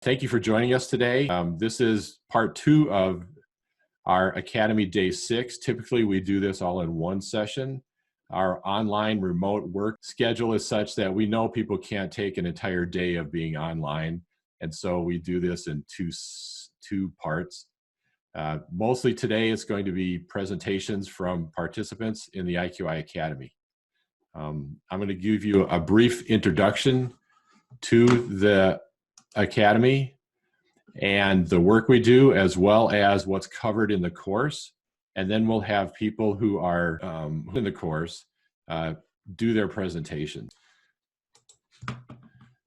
Thank you for joining us today. This is part 2 of our Academy Day 6. Typically, we do this all in one session. Our online remote work schedule is such that we know people can't take an entire day of being online, and so we do this in two parts. Mostly today, it's going to be presentations from participants in the IQI Academy. I'm going to give you a brief introduction to the Academy and the work we do, as well as what's covered in the course. And then we'll have people who are in the course do their presentation.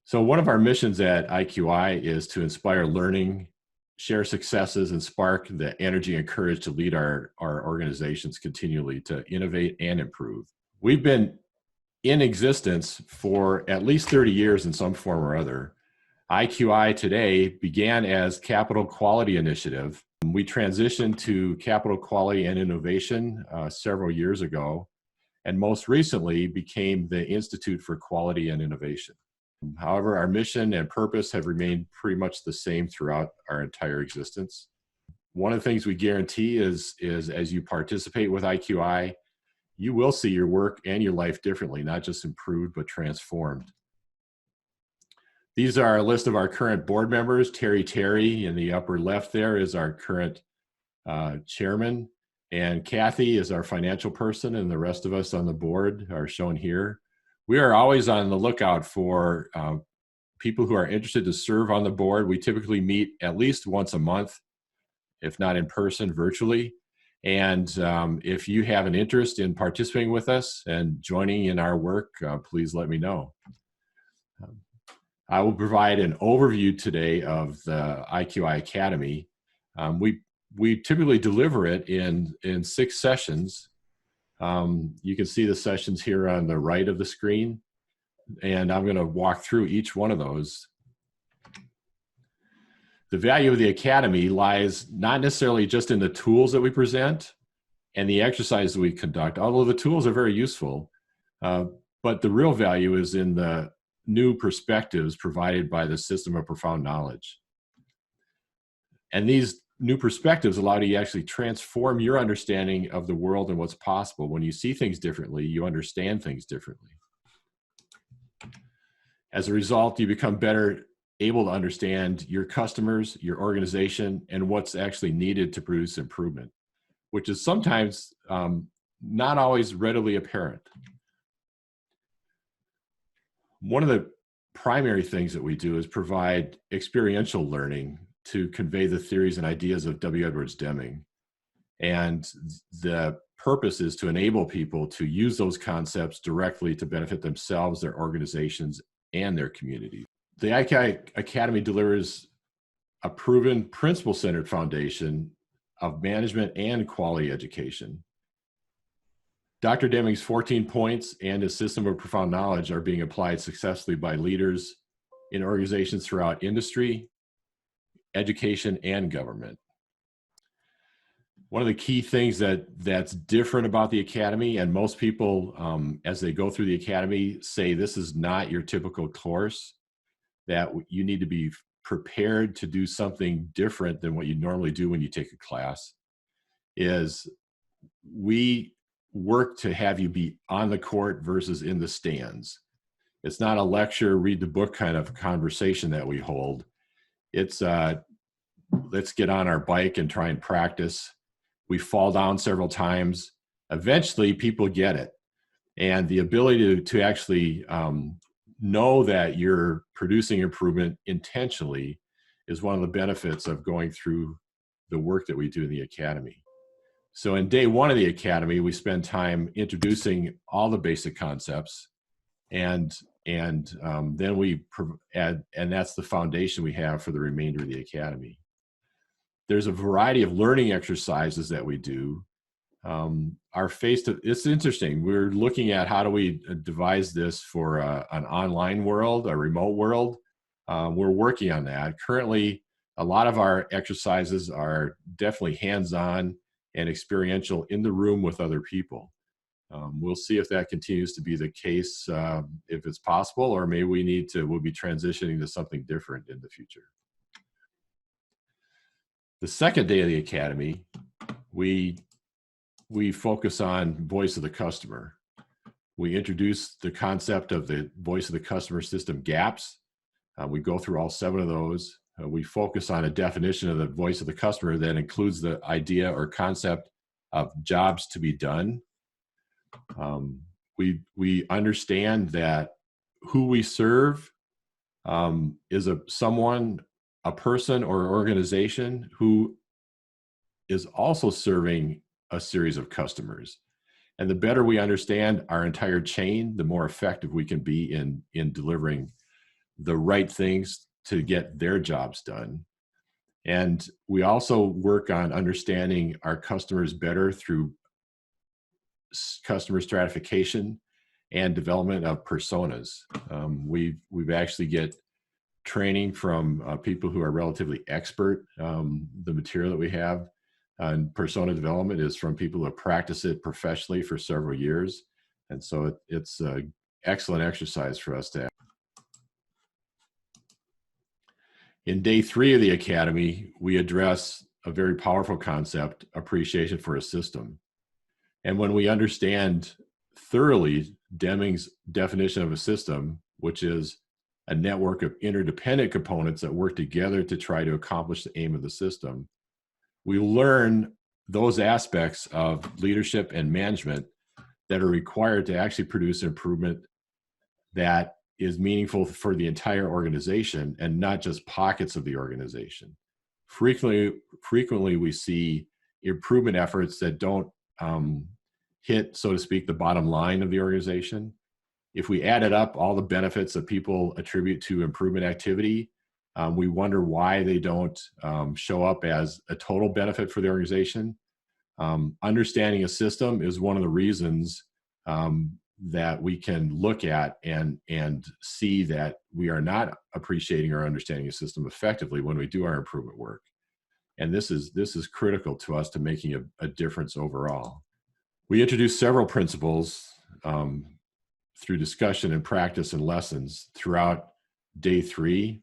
So one of our missions at IQI is to inspire learning, share successes, and spark the energy and courage to lead our organizations continually to innovate and improve. We've been in existence for at least 30 years in some form or other. IQI today began as Capital Quality Initiative. We transitioned to Capital Quality and Innovation several years ago, and most recently became the Institute for Quality and Innovation. However, our mission and purpose have remained pretty much the same throughout our entire existence. One of the things we guarantee is as you participate with IQI, you will see your work and your life differently, not just improved, but transformed. These are a list of our current board members. Terry in the upper left there is our current chairman, and Kathy is our financial person, and the rest of us on the board are shown here. We are always on the lookout for people who are interested to serve on the board. We typically meet at least once a month, if not in person, virtually. And if you have an interest in participating with us and joining in our work, please let me know. I will provide an overview today of the IQI Academy. We typically deliver it in 6 sessions. You can see the sessions here on the right of the screen, and I'm going to walk through each one of those. The value of the Academy lies not necessarily just in the tools that we present and the exercises we conduct, although the tools are very useful, but the real value is in the new perspectives provided by the system of profound knowledge. And these new perspectives allow you to actually transform your understanding of the world and what's possible. When you see things differently, you understand things differently. As a result, you become better able to understand your customers, your organization, and what's actually needed to produce improvement, which is sometimes not always readily apparent. One of the primary things that we do is provide experiential learning to convey the theories and ideas of W. Edwards Deming. And the purpose is to enable people to use those concepts directly to benefit themselves, their organizations, and their community. The IQI Academy delivers a proven principle-centered foundation of management and quality education. Dr. Deming's 14 points and his system of profound knowledge are being applied successfully by leaders in organizations throughout industry, education, and government. One of the key things that's different about the Academy, and most people, as they go through the Academy, say this is not your typical course, that you need to be prepared to do something different than what you normally do when you take a class, is we work to have you be on the court versus in the stands. It's not a lecture, read the book kind of conversation that we hold. It's let's get on our bike and try and practice. We fall down several times. Eventually, people get it. And the ability to actually know that you're producing improvement intentionally is one of the benefits of going through the work that we do in the Academy. So in day 1 of the Academy, we spend time introducing all the basic concepts, and then we add, and that's the foundation we have for the remainder of the Academy. There's a variety of learning exercises that we do. It's interesting. We're looking at how do we devise this for an online world, a remote world. We're working on that. Currently, a lot of our exercises are definitely hands-on and experiential in the room with other people. We'll see if that continues to be the case, if it's possible, or maybe we'll be transitioning to something different in the future. The second day of the Academy, we focus on voice of the customer. We introduce the concept of the voice of the customer system gaps. We go through all 7 of those. We focus on a definition of the voice of the customer that includes the idea or concept of jobs to be done. We understand that who we serve is a person or organization who is also serving a series of customers. And the better we understand our entire chain, the more effective we can be in delivering the right things to get their jobs done. And we also work on understanding our customers better through customer stratification and development of personas. We've actually get training from people who are relatively expert. The material that we have and persona development is from people who have practiced it professionally for several years. And so it's an excellent exercise for us to have. In day 3 of the Academy, we address a very powerful concept, appreciation for a system. And when we understand thoroughly Deming's definition of a system, which is a network of interdependent components that work together to try to accomplish the aim of the system, we learn those aspects of leadership and management that are required to actually produce improvement that is meaningful for the entire organization and not just pockets of the organization. Frequently we see improvement efforts that don't hit, so to speak, the bottom line of the organization. If we added up all the benefits that people attribute to improvement activity, we wonder why they don't show up as a total benefit for the organization. Understanding a system is one of the reasons that we can look at and see that we are not appreciating or understanding a system effectively when we do our improvement work. And this is critical to us to making a difference overall. We introduced several principles through discussion and practice and lessons throughout day 3,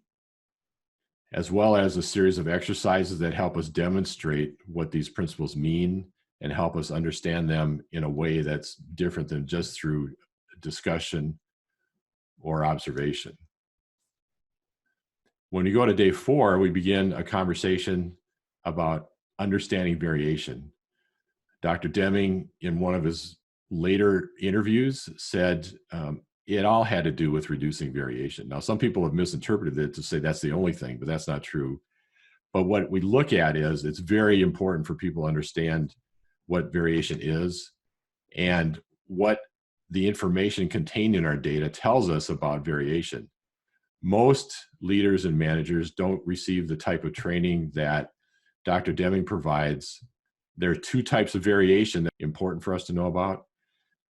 as well as a series of exercises that help us demonstrate what these principles mean and help us understand them in a way that's different than just through discussion or observation. When we go to day 4, we begin a conversation about understanding variation. Dr. Deming, in one of his later interviews, said it all had to do with reducing variation. Now, some people have misinterpreted it to say that's the only thing, but that's not true. But what we look at is it's very important for people to understand what variation is and what the information contained in our data tells us about variation. Most leaders and managers don't receive the type of training that Dr. Deming provides. There are 2 types of variation that are important for us to know about: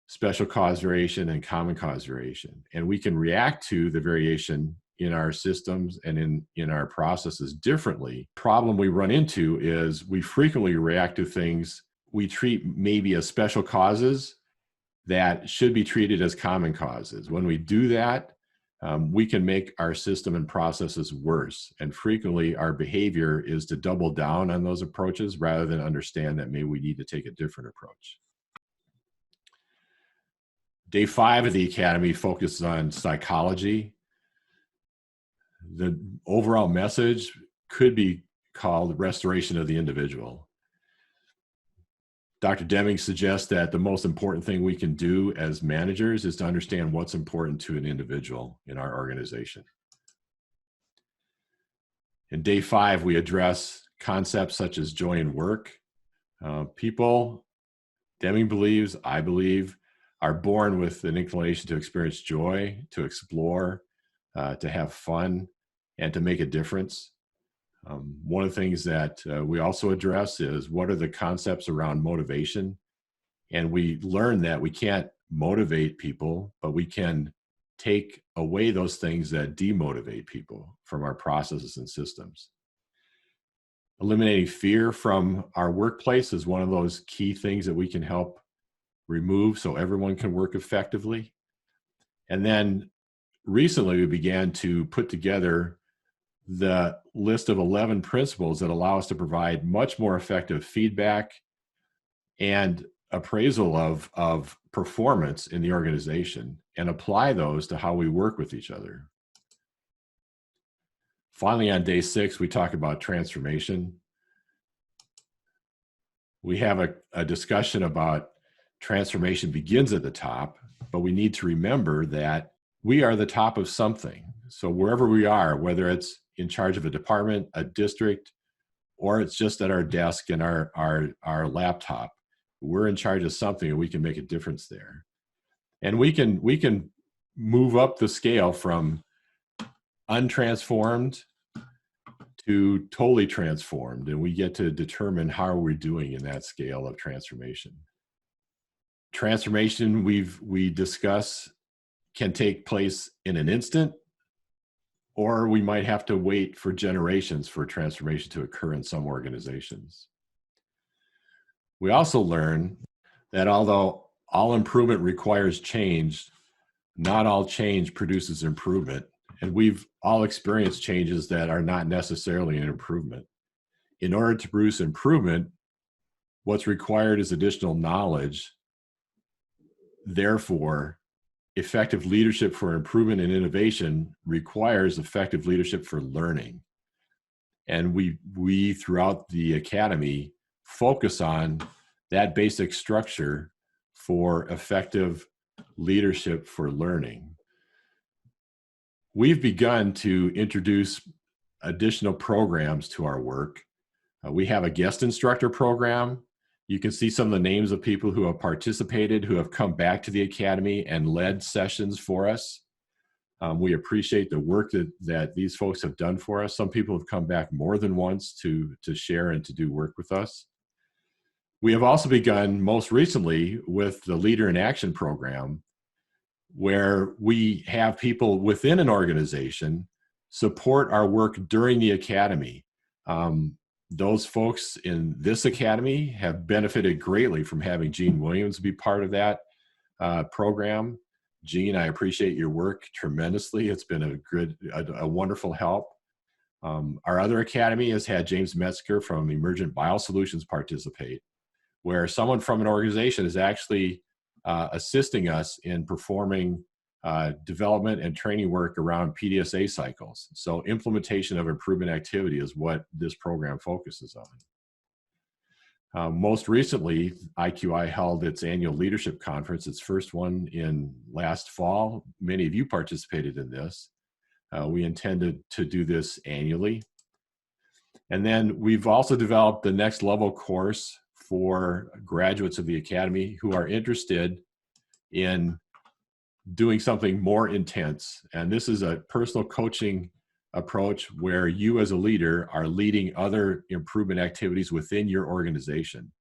special cause variation and common cause variation. And we can react to the variation in our systems and in our processes differently. Problem we run into is we frequently react to things we treat maybe as special causes that should be treated as common causes. When we do that, we can make our system and processes worse. And frequently our behavior is to double down on those approaches rather than understand that maybe we need to take a different approach. Day 5 of the Academy focuses on psychology. The overall message could be called restoration of the individual. Dr. Deming suggests that the most important thing we can do as managers is to understand what's important to an individual in our organization. In day 5, we address concepts such as joy in work. People, Deming believes, I believe, are born with an inclination to experience joy, to explore, to have fun, and to make a difference. One of the things that we also address is what are the concepts around motivation. And we learn that we can't motivate people, but we can take away those things that demotivate people from our processes and systems. Eliminating fear from our workplace is one of those key things that we can help remove so everyone can work effectively. And then recently we began to put together the list of 11 principles that allow us to provide much more effective feedback and appraisal of performance in the organization and apply those to how we work with each other. Finally, on day 6, we talk about transformation. We have a discussion about transformation begins at the top, but we need to remember that we are the top of something. So wherever we are, whether it's in charge of a department, a district, or it's just at our desk and our laptop, we're in charge of something and we can make a difference there. And we can move up the scale from untransformed to totally transformed, and we get to determine how we're doing in that scale of transformation. Transformation we discuss can take place in an instant, or we might have to wait for generations for transformation to occur in some organizations. We also learn that although all improvement requires change, not all change produces improvement. And we've all experienced changes that are not necessarily an improvement. In order to produce improvement, what's required is additional knowledge. Therefore, effective leadership for improvement and innovation requires effective leadership for learning. And we throughout the Academy focus on that basic structure for effective leadership for learning. We've begun to introduce additional programs to our work. We have a guest instructor program. You can see some of the names of people who have participated, who have come back to the Academy and led sessions for us. We appreciate the work that these folks have done for us. Some people have come back more than once to share and to do work with us. We have also begun most recently with the Leader in Action program, where we have people within an organization support our work during the Academy. Those folks in this Academy have benefited greatly from having Gene Williams be part of that program. Gene, I appreciate your work tremendously. It's been a wonderful help. Our other Academy has had James Metzger from Emergent Biosolutions participate, where someone from an organization is actually assisting us in performing development and training work around PDSA cycles. So implementation of improvement activity is what this program focuses on. Most recently, IQI held its annual leadership conference, its first one in last fall. Many of you participated in this. We intended to do this annually. And then we've also developed the next level course for graduates of the Academy who are interested in doing something more intense. And this is a personal coaching approach where you as a leader are leading other improvement activities within your organization.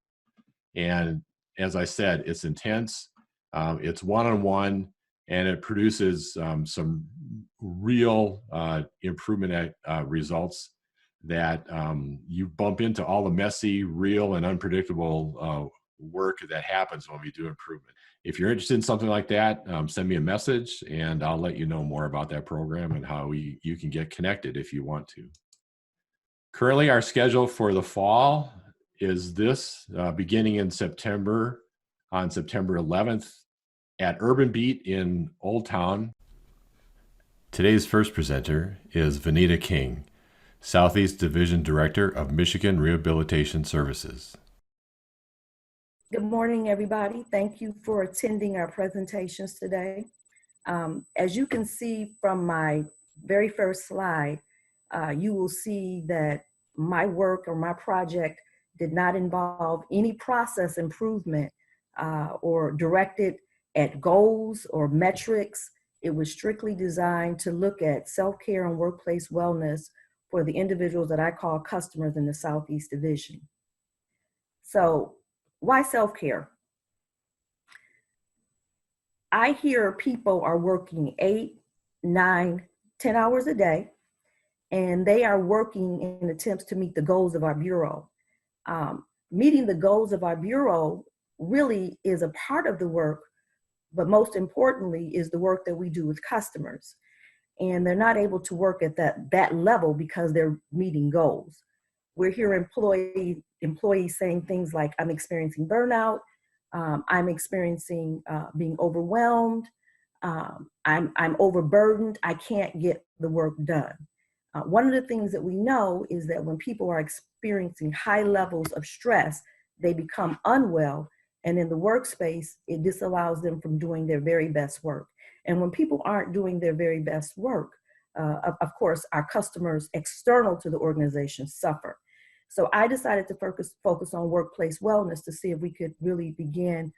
And as I said, it's intense, it's one-on-one, and it produces some real improvement results that you bump into all the messy, real, and unpredictable work that happens when we do improvement. If you're interested in something like that, send me a message and I'll let you know more about that program and how you can get connected if you want to. Currently, our schedule for the fall is this, beginning in September, on September 11th at Urban Beat in Old Town. Today's first presenter is Vanita King, Southeast Division Director of Michigan Rehabilitation Services. Good morning, everybody. Thank you for attending our presentations today. As you can see from my very first slide, you will see that my work or my project did not involve any process improvement or directed at goals or metrics. It was strictly designed to look at self-care and workplace wellness for the individuals that I call customers in the Southeast Division. So why self-care? I hear people are working 8, 9, 10 hours a day, and they are working in attempts to meet the goals of our Bureau. Meeting the goals of our Bureau really is a part of the work, but most importantly is the work that we do with customers. and they're not able to work at that level because they're meeting goals. We're hearing employees saying things like, I'm experiencing burnout, I'm experiencing being overwhelmed, I'm overburdened, I can't get the work done. One of the things that we know is that when people are experiencing high levels of stress, they become unwell, and in the workspace, it disallows them from doing their very best work. And when people aren't doing their very best work, of course, our customers external to the organization suffer. So I decided to focus on workplace wellness to see if we could really begin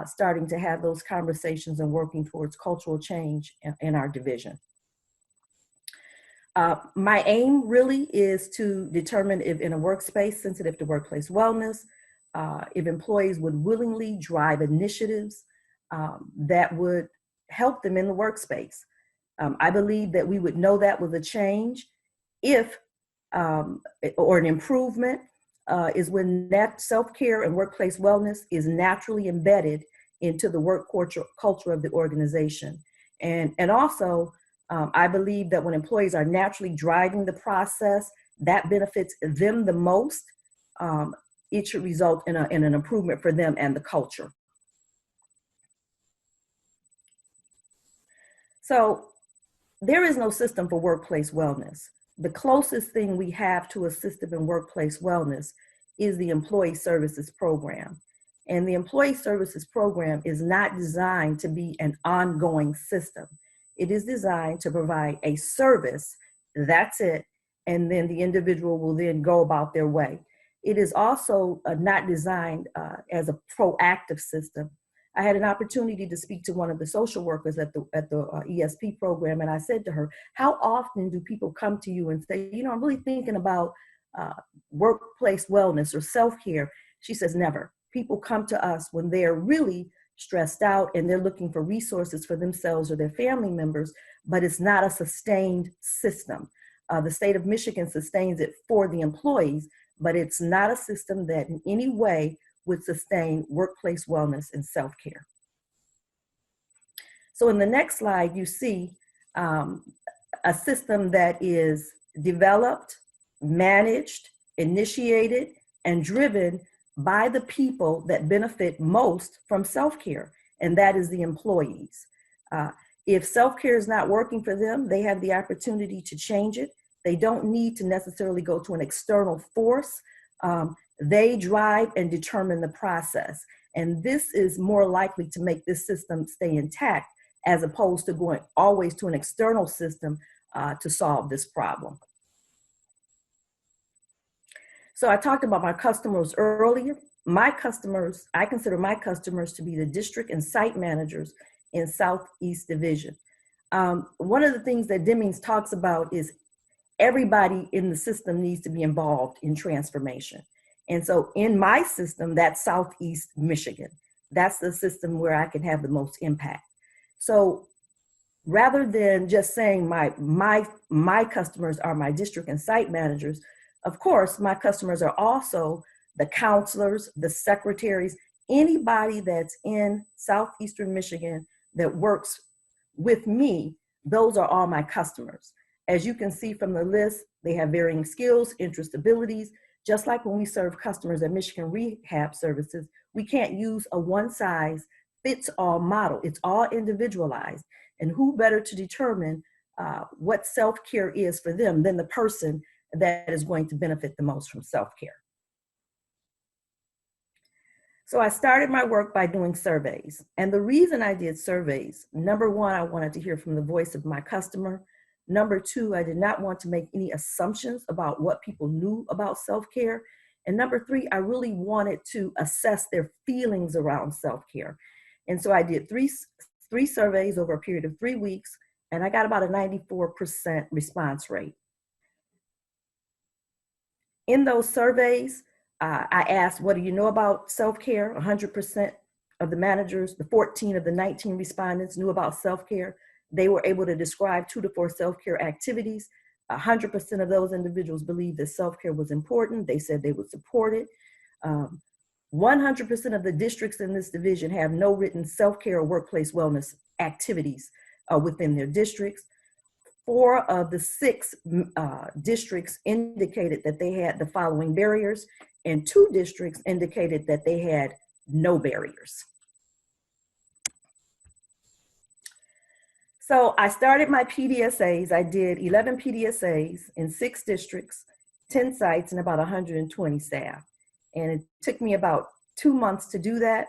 starting to have those conversations and working towards cultural change in our division. My aim really is to determine if in a workspace sensitive to workplace wellness, if employees would willingly drive initiatives that would help them in the workspace. I believe that we would know that was a change if, or an improvement, is when that self-care and workplace wellness is naturally embedded into the work culture of the organization. And also, I believe that when employees are naturally driving the process, that benefits them the most. It should result in an improvement for them and the culture. So there is no system for workplace wellness. The closest thing we have to a system in workplace wellness is the Employee Services Program. And the Employee Services Program is not designed to be an ongoing system. It is designed to provide a service, that's it, and then the individual will then go about their way. It is also not designed as a proactive system. I had an opportunity to speak to one of the social workers at the ESP program, and I said to her, how often do people come to you and say, you know, I'm really thinking about workplace wellness or self-care? She says, never. People come to us when they're really stressed out and they're looking for resources for themselves or their family members, but it's not a sustained system. The state of Michigan sustains it for the employees, but it's not a system that in any way would sustain workplace wellness and self-care. So in the next slide, you see a system that is developed, managed, initiated, and driven by the people that benefit most from self-care, and that is the employees. If self-care is not working for them, they have the opportunity to change it. They don't need to necessarily go to an external force. They drive and determine the process. And this is more likely to make this system stay intact as opposed to going always to an external system to solve this problem. So I talked about my customers earlier. My customers, I consider my customers to be the district and site managers in Southeast Division. One of the things that Demings talks about is everybody in the system needs to be involved in transformation. And so in my system, that's Southeast Michigan. That's the system where I can have the most impact. So rather than just saying my customers are my district and site managers, of course, my customers are also the counselors, the secretaries, anybody that's in Southeastern Michigan that works with me, those are all my customers. As you can see from the list, they have varying skills, interests, abilities. Just like when we serve customers at Michigan Rehab Services, we can't use a one-size-fits-all model. It's all individualized. And who better to determine what self-care is for them than the person that is going to benefit the most from self-care. So I started my work by doing surveys. And the reason I did surveys, number one, I wanted to hear from the voice of my customer. Number two, I did not want to make any assumptions about what people knew about self-care. And number three, I really wanted to assess their feelings around self-care. And so I did three surveys over a period of 3 weeks, and I got about a 94% response rate. In those surveys, I asked, what do you know about self-care? 100% of the managers, the 14 of the 19 respondents knew about self-care. They were able to describe 2 to 4 self-care activities. 100% of those individuals believed that self-care was important. They said they would support it. 100% of the districts in this division have no written self-care or workplace wellness activities within their districts. 4 of the 6 districts indicated that they had the following barriers, and 2 districts indicated that they had no barriers. So I started my PDSAs. I did 11 PDSAs in 6 districts, 10 sites, and about 120 staff. And it took me about 2 months to do that.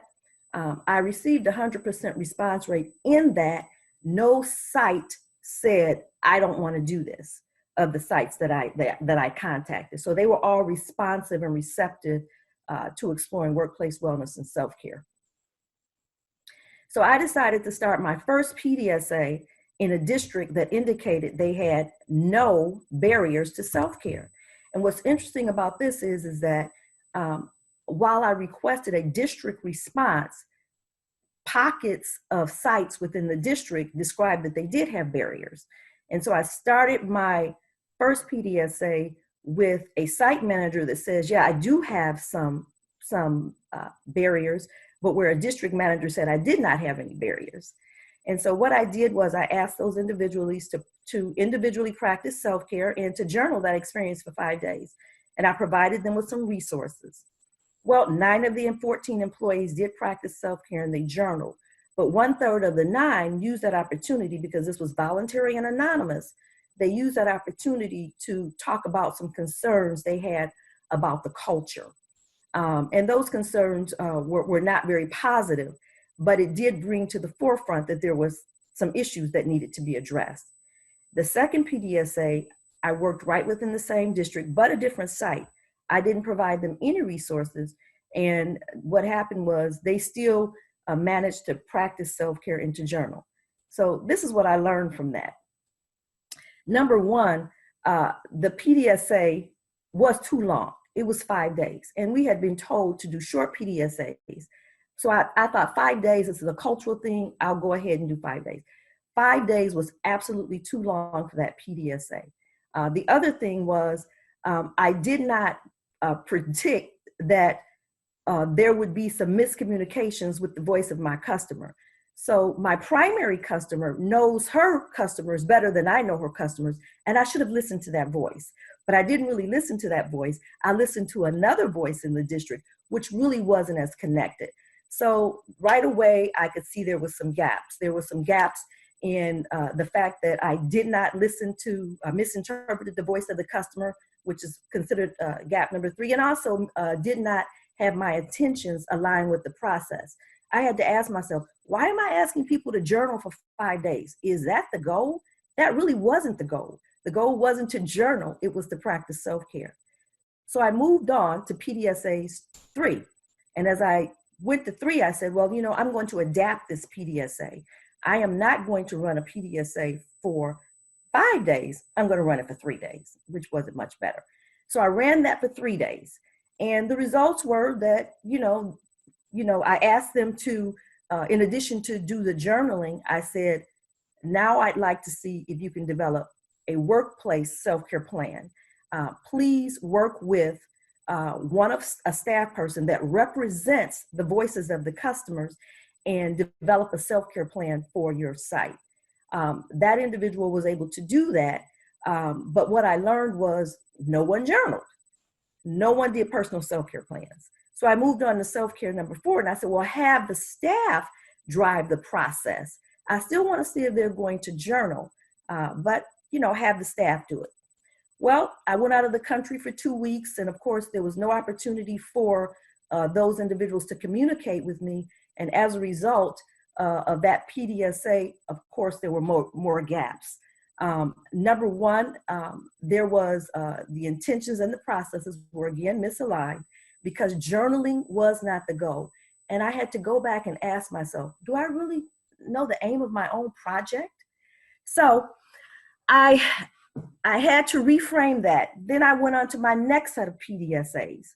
I received 100% response rate in that. No site said, I don't want to do this, of the sites that I contacted. So they were all responsive and receptive to exploring workplace wellness and self-care. So I decided to start my first PDSA in a district that indicated they had no barriers to self-care. And what's interesting about this is that while I requested a district response, pockets of sites within the district described that they did have barriers. And so I started my first PDSA with a site manager that says, yeah, I do have some barriers, but where a district manager said I did not have any barriers. And so what I did was I asked those individuals to individually practice self-care and to journal that experience for 5 days. And I provided them with some resources. Well, 9 of the 14 employees did practice self-care and they journaled, but 1/3 of the 9 used that opportunity, because this was voluntary and anonymous. They used that opportunity to talk about some concerns they had about the culture. And those concerns were not very positive, but it did bring to the forefront that there was some issues that needed to be addressed. The second PDSA, I worked right within the same district, but a different site. I didn't provide them any resources. And what happened was they still managed to practice self-care and to journal. So this is what I learned from that. Number one, the PDSA was too long. It was 5 days. And we had been told to do short PDSAs. So I thought 5 days, this is a cultural thing, I'll go ahead and do 5 days. 5 days was absolutely too long for that PDSA. The other thing was I did not predict that there would be some miscommunications with the voice of my customer. So my primary customer knows her customers better than I know her customers, and I should have listened to that voice. But I didn't really listen to that voice. I listened to another voice in the district, which really wasn't as connected. So right away, I could see there was some gaps. There were some gaps in the fact that I did not listen to, misinterpreted the voice of the customer, which is considered gap number 3, and also did not have my intentions aligned with the process. I had to ask myself, why am I asking people to journal for 5 days? Is that the goal? That really wasn't the goal. The goal wasn't to journal, it was to practice self-care. So I moved on to PDSAs 3. And as I went to 3, I said, well, I'm going to adapt this PDSA. I am not going to run a PDSA for 5 days. I'm going to run it for 3 days, which wasn't much better. So I ran that for 3 days. And the results were that, I asked them to, in addition to do the journaling, I said, now I'd like to see if you can develop a workplace self-care plan. Please work with a staff person that represents the voices of the customers and develop a self-care plan for your site. That individual was able to do that. But what I learned was no one journaled. No one did personal self-care plans. So I moved on to self-care number 4, and I said, well, have the staff drive the process. I still want to see if they're going to journal, but have the staff do it. Well, I went out of the country for 2 weeks, and of course, there was no opportunity for those individuals to communicate with me. And as a result of that PDSA, of course, there were more gaps. Number one, there was the intentions and the processes were again misaligned because journaling was not the goal. And I had to go back and ask myself, do I really know the aim of my own project? So I had to reframe that. Then I went on to my next set of PDSAs.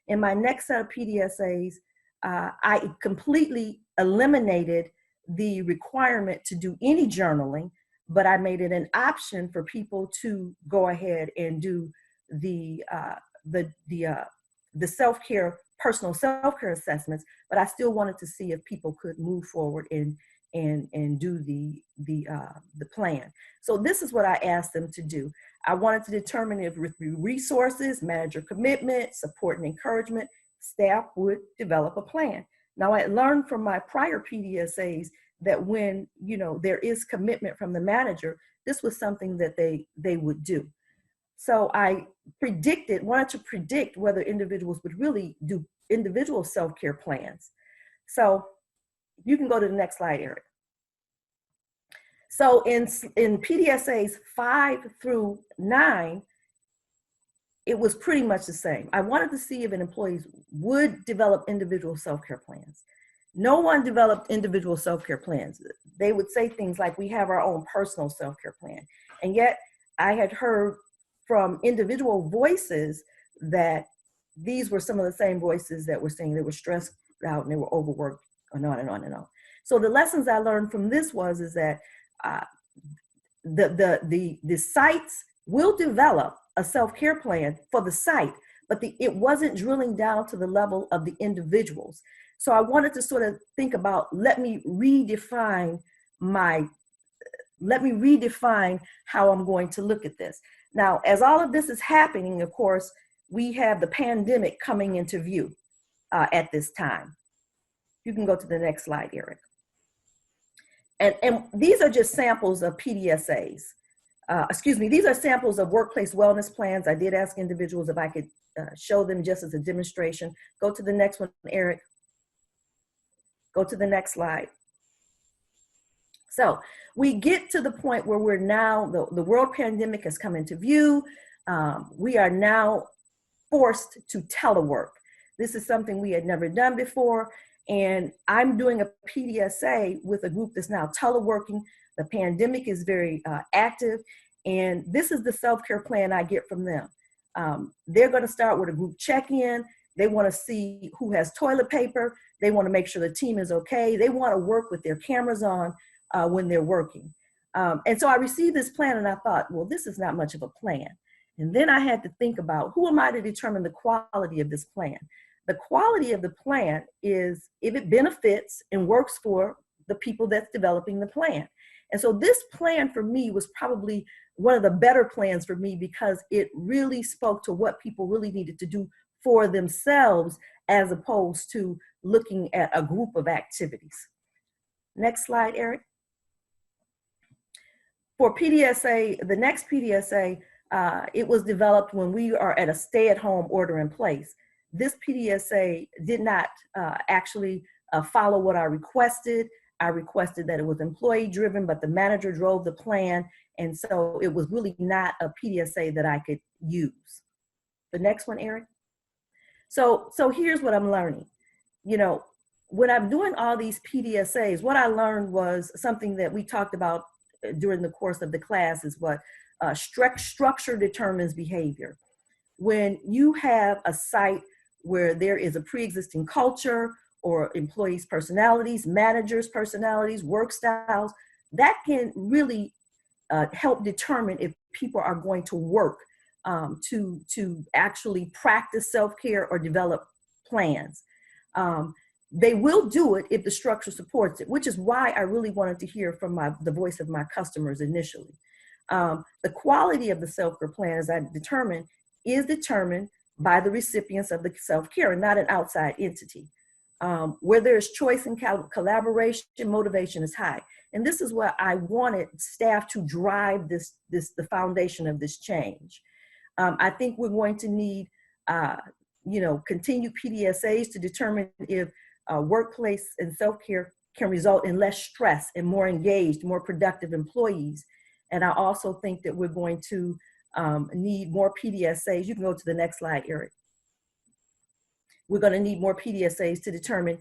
In my next set of PDSAs, I completely eliminated the requirement to do any journaling, but I made it an option for people to go ahead and do the self-care, personal self-care assessments, but I still wanted to see if people could move forward and and do the plan. So this is what I asked them to do. I wanted to determine if with resources, manager commitment, support and encouragement, staff would develop a plan. Now I learned from my prior PDSAs that when, you know, there is commitment from the manager, this was something that they would do. So I wanted to predict whether individuals would really do individual self-care plans. So you can go to the next slide, Eric. So in PDSAs 5 through 9, it was pretty much the same. I wanted to see if an employee would develop individual self-care plans. No one developed individual self-care plans. They would say things like, we have our own personal self-care plan. And yet I had heard from individual voices that these were some of the same voices that were saying they were stressed out and they were overworked, and on and on and on. So the lessons I learned from this is that the sites will develop a self-care plan for the site, but it wasn't drilling down to the level of the individuals. So I wanted to sort of think about, let me redefine how I'm going to look at this. Now, as all of this is happening, of course, we have the pandemic coming into view at this time. You can go to the next slide, Eric. And these are just samples of PDSAs. These are samples of workplace wellness plans. I did ask individuals if I could show them just as a demonstration. Go to the next one, Eric. Go to the next slide. So we get to the point where we're now, the world pandemic has come into view. We are now forced to telework. This is something we had never done before. And I'm doing a PDSA with a group that's now teleworking. The pandemic is very active. And this is the self-care plan I get from them. They're going to start with a group check-in. They want to see who has toilet paper. They want to make sure the team is okay. They want to work with their cameras on when they're working. And so I received this plan and I thought, well, this is not much of a plan. And then I had to think about, who am I to determine the quality of this plan? The quality of the plan is if it benefits and works for the people that's developing the plan. And so this plan for me was probably one of the better plans for me because it really spoke to what people really needed to do for themselves as opposed to looking at a group of activities. Next slide, Eric. For PDSA, the next PDSA, it was developed when we are at a stay-at-home order in place. This PDSA did not actually follow what I requested. I requested that it was employee-driven, but the manager drove the plan, and so it was really not a PDSA that I could use. The next one, Eric. So here's what I'm learning. You know, when I'm doing all these PDSAs, what I learned was something that we talked about during the course of the class is what structure determines behavior. When you have a site where there is a pre-existing culture or employees' personalities, managers' personalities, work styles, that can really help determine if people are going to work to actually practice self-care or develop plans. They will do it if the structure supports it, which is why I really wanted to hear from the voice of my customers initially. The quality of the self-care plan, as I determined, is determined by the recipients of the self-care and not an outside entity. Where there's choice and collaboration, motivation is high. And this is what I wanted staff to drive the foundation of this change. I think we're going to need, continued PDSAs to determine if workplace and self-care can result in less stress and more engaged, more productive employees. And I also think that we're going to need more PDSAs. You can go to the next slide, Eric. We're going to need more PDSAs to determine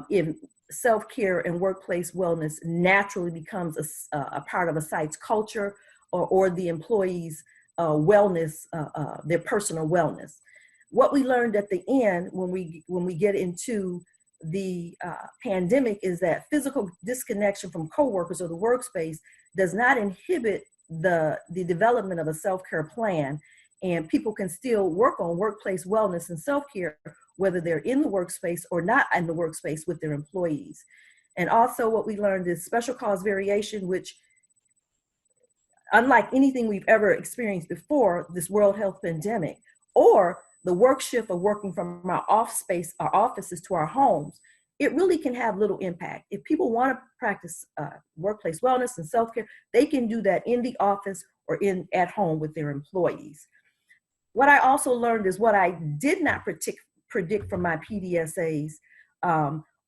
if self-care and workplace wellness naturally becomes a part of a site's culture or the employees' wellness, their personal wellness. What we learned at the end when we get into the pandemic is that physical disconnection from coworkers or the workspace does not inhibit the development of a self-care plan, and people can still work on workplace wellness and self-care whether they're in the workspace or not in the workspace with their employees. And also what we learned is special cause variation, which unlike anything we've ever experienced before, this World Health pandemic, or the work shift of working from our our offices to our homes, it really can have little impact. If people want to practice workplace wellness and self-care, they can do that in the office or at home with their employees. What I also learned is what I did not predict from my PDSAs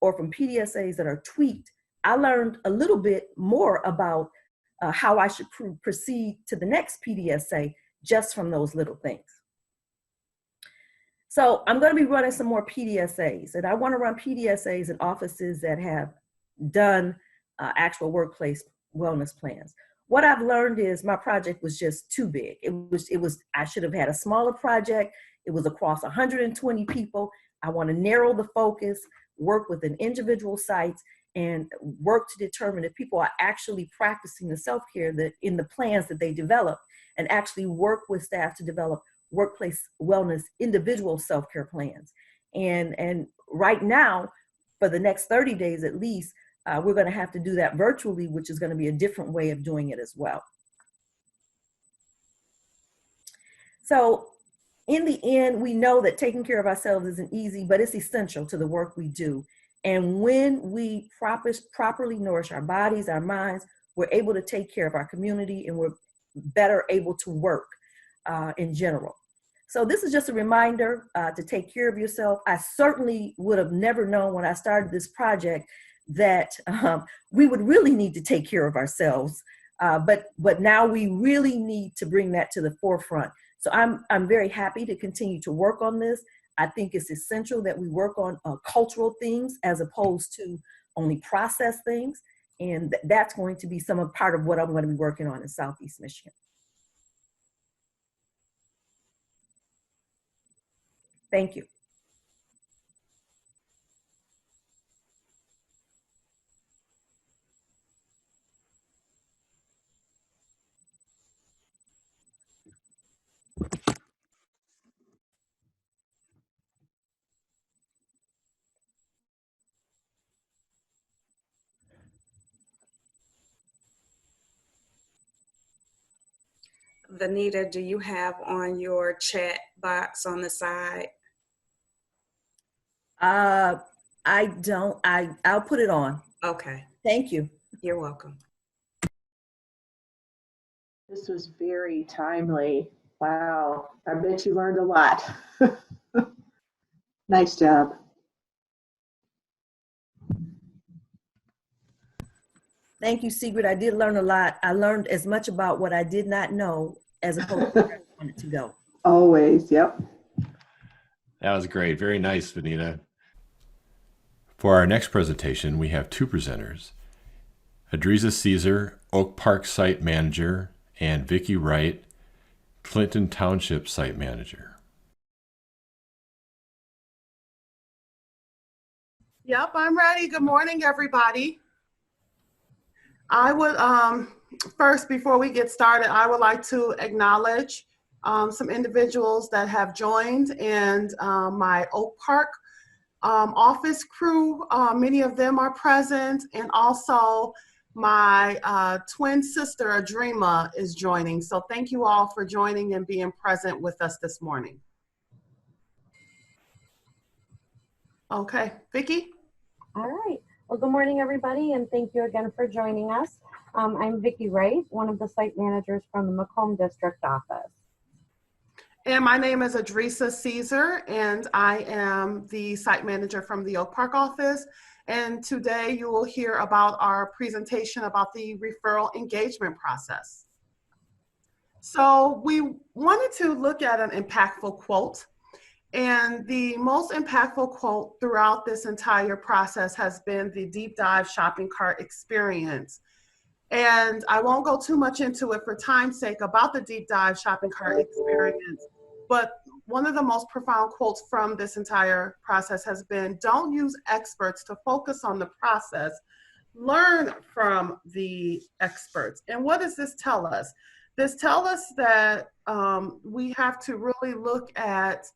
or from PDSAs that are tweaked. I learned a little bit more about how I should proceed to the next PDSA just from those little things. So I'm going to be running some more PDSAs, and I want to run PDSAs in offices that have done actual workplace wellness plans. What I've learned is my project was just too big. I should have had a smaller project. It was across 120 people. I want to narrow the focus, work with an individual sites, and work to determine if people are actually practicing the self-care that in the plans that they develop, and actually work with staff to develop workplace wellness individual self-care plans. And right now, for the next 30 days at least, we're going to have to do that virtually, which is going to be a different way of doing it as well. So in the end, we know that taking care of ourselves isn't easy, but it's essential to the work we do. And when we properly nourish our bodies, our minds, we're able to take care of our community, and we're better able to work in general. So this is just a reminder to take care of yourself. I certainly would have never known when I started this project that we would really need to take care of ourselves. But now we really need to bring that to the forefront. So I'm very happy to continue to work on this. I think it's essential that we work on cultural things as opposed to only process things. And that's going to be part of what I'm going to be working on in Southeast Michigan. Thank you. Vanita, do you have on your chat box on the side? I don't. I'll put it on. Okay. Thank you. You're welcome. This was very timely. Wow. I bet you learned a lot. Nice job. Thank you, Sigrid. I did learn a lot. I learned as much about what I did not know as opposed to where I wanted to go. Always, yep. That was great. Very nice, Vanita. For our next presentation, we have two presenters, Adrisa Caesar, Oak Park Site Manager, and Vicki Wright, Clinton Township Site Manager. Yep, I'm ready. Good morning, everybody. I would first, before we get started, I would like to acknowledge some individuals that have joined, and my Oak Park office crew. Many of them are present, and also my twin sister, Adrima, is joining. So thank you all for joining and being present with us this morning. Okay, Vicki? All right. Well, good morning, everybody, and thank you again for joining us. I'm Vicki Wright, one of the site managers from the Macomb District office. And my name is Adrisa Caesar, and I am the site manager from the Oak Park office. And today you will hear about our presentation about the referral engagement process. So we wanted to look at an impactful quote. And the most impactful quote throughout this entire process has been the deep dive shopping cart experience. And I won't go too much into it for time's sake about the deep dive shopping cart experience, but one of the most profound quotes from this entire process has been, don't use experts to focus on the process, learn from the experts. And what does this tell us? This tells us that we have to really look at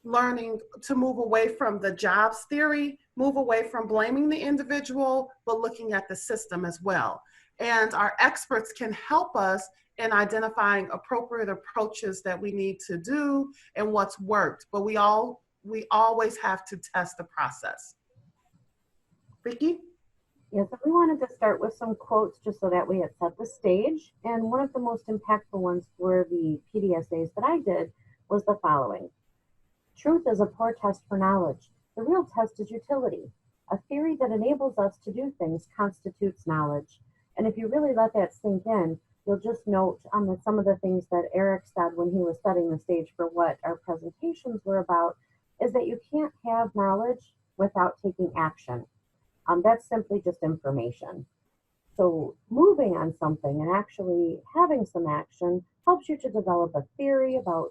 learning to move away from the jobs theory move away from blaming the individual, but looking at the system as well. And our experts can help us in identifying appropriate approaches that we need to do and what's worked. But we always have to test the process. Vicki? Yes, we wanted to start with some quotes just so that we had set the stage. And one of the most impactful ones for the PDSAs that I did was the following. Truth is a poor test for knowledge. The real test is utility. A theory that enables us to do things constitutes knowledge. And if you really let that sink in, you'll just note some of the things that Eric said when he was setting the stage for what our presentations were about, is that you can't have knowledge without taking action. That's simply just information. So moving on something and actually having some action helps you to develop a theory about,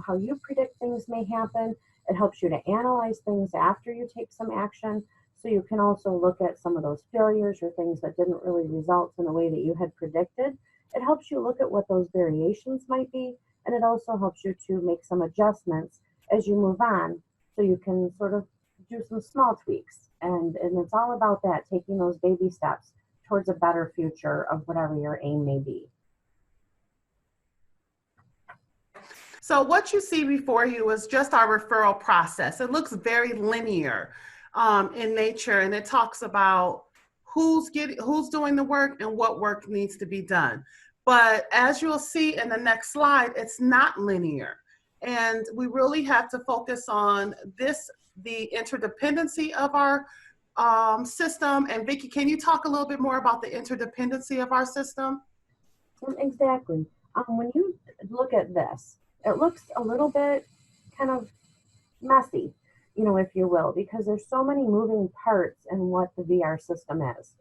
how you predict things may happen. It helps you to analyze things after you take some action. So you can also look at some of those failures or things that didn't really result in the way that you had predicted. It helps you look at what those variations might be. And it also helps you to make some adjustments as you move on. So you can sort of do some small tweaks. And it's all about that, taking those baby steps towards a better future of whatever your aim may be. So what you see before you is just our referral process. It looks very linear in nature, and it talks about who's doing the work and what work needs to be done. But as you'll see in the next slide, it's not linear. And we really have to focus on the interdependency of our system. And Vicki, can you talk a little bit more about the interdependency of our system? Exactly. When you look at this, it looks a little bit kind of messy, if you will, because there's so many moving parts in what the VR system is.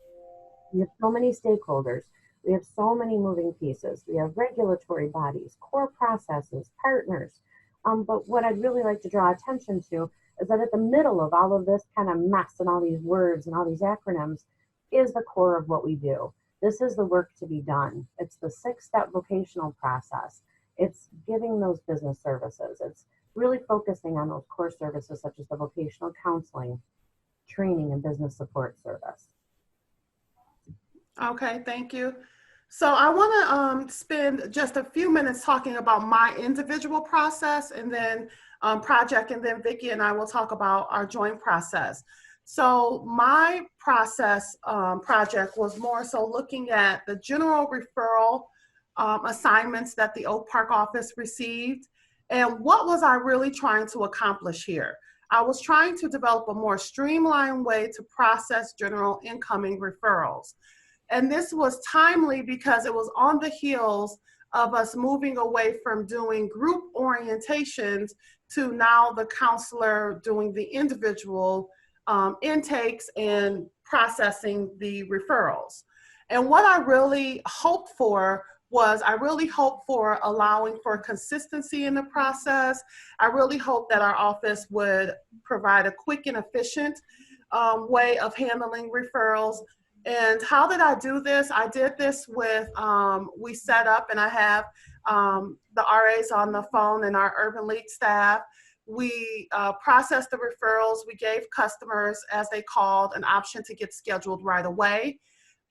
We have so many stakeholders. We have so many moving pieces. We have regulatory bodies, core processes, partners. But what I'd really like to draw attention to is that at the middle of all of this kind of mess and all these words and all these acronyms is the core of what we do. This is the work to be done. It's the 6-step vocational process. It's giving those business services. It's really focusing on those core services such as the vocational counseling, training, and business support service. Okay, thank you. So I want to spend just a few minutes talking about my individual process, and then project, and then Vicki and I will talk about our joint process. So my process project was more so looking at the general referral assignments that the Oak Park office received, and what was I really trying to accomplish here? I was trying to develop a more streamlined way to process general incoming referrals. And this was timely because it was on the heels of us moving away from doing group orientations to now the counselor doing the individual intakes and processing the referrals. And what I really hoped for was allowing for consistency in the process. I really hoped that our office would provide a quick and efficient way of handling referrals. And how did I do this? I did this with, we set up, and I have the RAs on the phone and our Urban League staff. We processed the referrals. We gave customers, as they called, an option to get scheduled right away,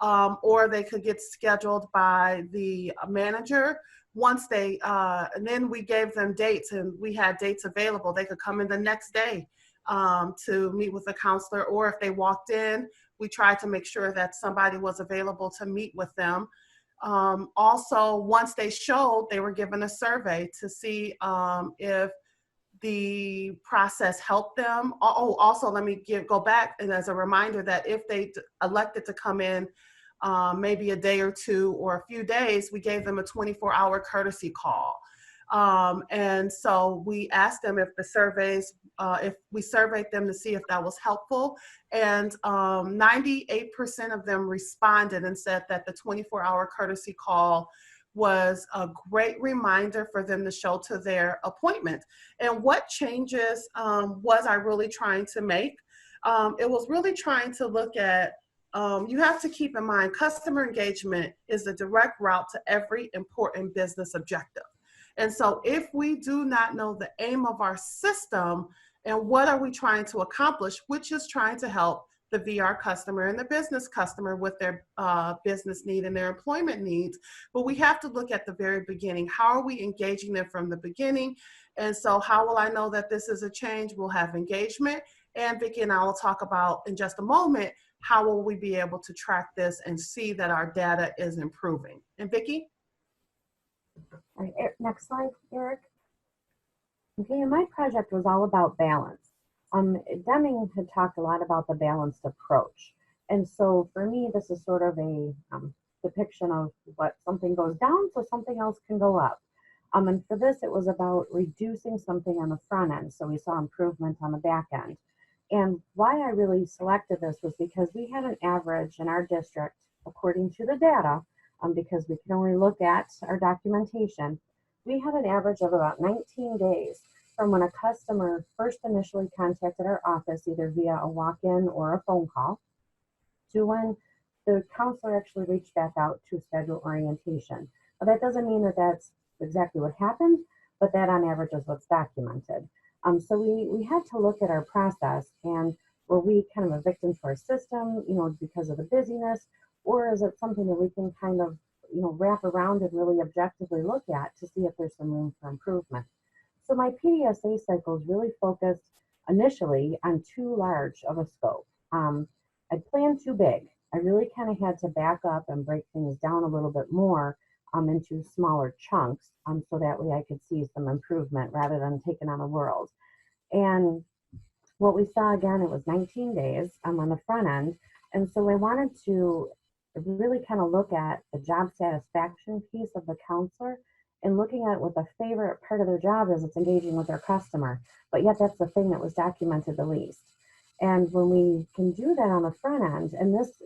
or they could get scheduled by the manager. Once they, and then we gave them dates, and we had dates available. They could come in the next day to meet with a counselor, or if they walked in, we tried to make sure that somebody was available to meet with them. Also, once they showed, they were given a survey to see if the process helped them. Oh, also, let me go back, and as a reminder that if they elected to come in maybe a day or two or a few days, we gave them a 24-hour courtesy call. And so we asked them if the surveys, if we surveyed them to see if that was helpful. And 98% of them responded and said that the 24-hour courtesy call was a great reminder for them to show to their appointment. And what changes was I really trying to make? It was really trying to look at, you have to keep in mind, customer engagement is the direct route to every important business objective. And so if we do not know the aim of our system, And what are we trying to accomplish, which is trying to help the VR customer and the business customer with their business need and their employment needs. But we have to look at the very beginning. How are we engaging them from the beginning? And so how will I know that this is a change? We'll have engagement. And Vicki and I will talk about in just a moment, how will we be able to track this and see that our data is improving? And Vicki? All right, next slide, Eric. Okay, and my project was all about balance. Deming had talked a lot about the balanced approach. And so for me, this is sort of a depiction of what something goes down so something else can go up. And for this, it was about reducing something on the front end. So we saw improvement on the back end. And why I really selected this was because we had an average in our district, according to the data, because we can only look at our documentation, we had an average of about 19 days from when a customer first initially contacted our office, either via a walk-in or a phone call, to when the counselor actually reached back out to schedule orientation. But that doesn't mean that that's exactly what happened, but that on average is what's documented. So we had to look at our process, and were we kind of a victim to our system, because of the busyness, or is it something that we can kind of, wrap around and really objectively look at to see if there's some room for improvement? So my PDSA cycles really focused initially on too large of a scope. I planned too big. I really kind of had to back up and break things down a little bit more into smaller chunks, so that way I could see some improvement rather than taking on a world. And what we saw again, it was 19 days on the front end. And so I wanted to really kind of look at the job satisfaction piece of the counselor and looking at what the favorite part of their job is. It's engaging with their customer, but yet that's the thing that was documented the least. And when we can do that on the front end, and this,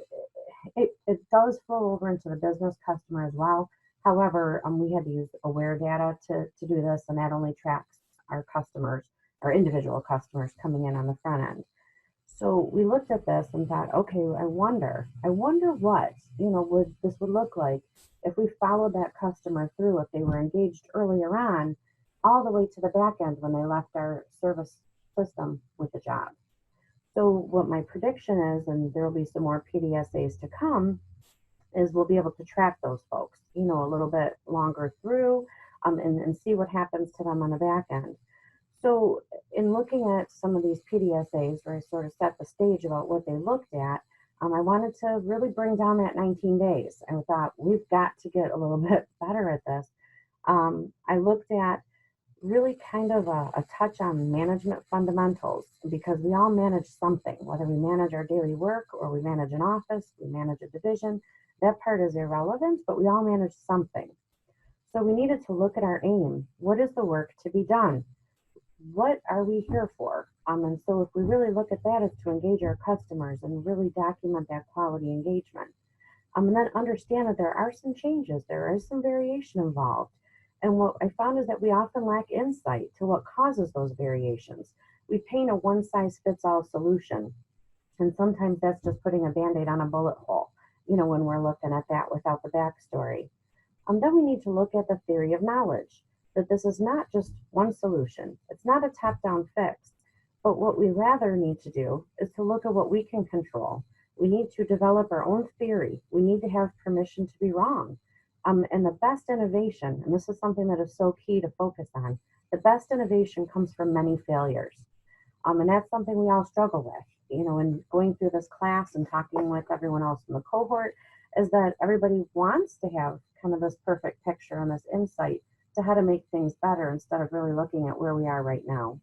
it does flow over into the business customer as well. However, we had to use aware data to do this, and that only tracks our customers, our individual customers coming in on the front end. So we looked at this and thought, okay, I wonder what, this would look like if we followed that customer through, if they were engaged earlier on, all the way to the back end when they left our service system with the job. So what my prediction is, and there will be some more PDSAs to come, is we'll be able to track those folks, a little bit longer through, and see what happens to them on the back end. So in looking at some of these PDSAs, where I sort of set the stage about what they looked at, I wanted to really bring down that 19 days. And I thought, we've got to get a little bit better at this. I looked at really kind of a touch on management fundamentals, because we all manage something, whether we manage our daily work or we manage an office, we manage a division. That part is irrelevant, but we all manage something. So we needed to look at our aim. What is the work to be done? What are we here for? And so if we really look at that, as to engage our customers and really document that quality engagement. And then understand that there are some changes, there is some variation involved. And what I found is that we often lack insight to what causes those variations. We paint a one-size-fits-all solution. And sometimes that's just putting a Band-Aid on a bullet hole, when we're looking at that without the backstory. Then we need to look at the theory of knowledge, that this is not just one solution. It's not a top-down fix. But what we rather need to do is to look at what we can control. We need to develop our own theory. We need to have permission to be wrong. And the best innovation, and this is something that is so key to focus on, the best innovation comes from many failures. And that's something we all struggle with. In going through this class and talking with everyone else in the cohort, is that everybody wants to have kind of this perfect picture and this insight to how to make things better instead of really looking at where we are right now.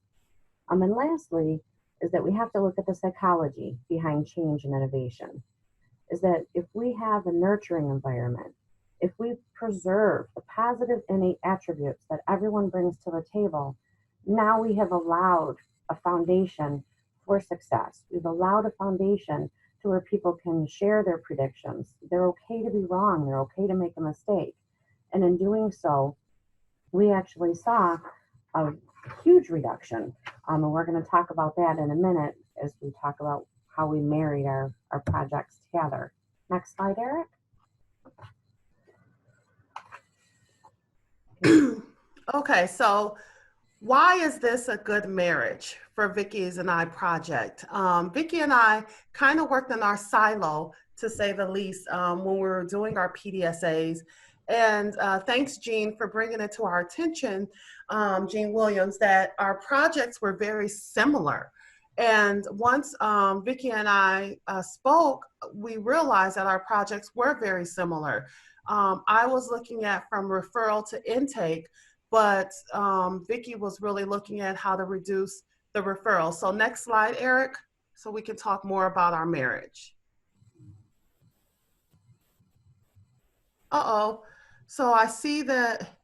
And lastly, is that we have to look at the psychology behind change and innovation. Is that if we have a nurturing environment, if we preserve the positive innate attributes that everyone brings to the table, now we have allowed a foundation for success. We've allowed a foundation to where people can share their predictions. They're okay to be wrong. They're okay to make a mistake. And in doing so, we actually saw a huge reduction. And we're going to talk about that in a minute as we talk about how we married our projects together. Next slide, Eric. Okay, so Why is this a good marriage for Vicki's and I project? Vicki and I kind of worked in our silo, to say the least, when we were doing our PDSAs. And thanks, Jean, for bringing it to our attention, Jean Williams, that our projects were very similar. And once Vicki and I spoke, we realized that our projects were very similar. I was looking at from referral to intake, but Vicki was really looking at how to reduce the referral. So next slide, Eric, so we can talk more about our marriage. Uh-oh, so I see that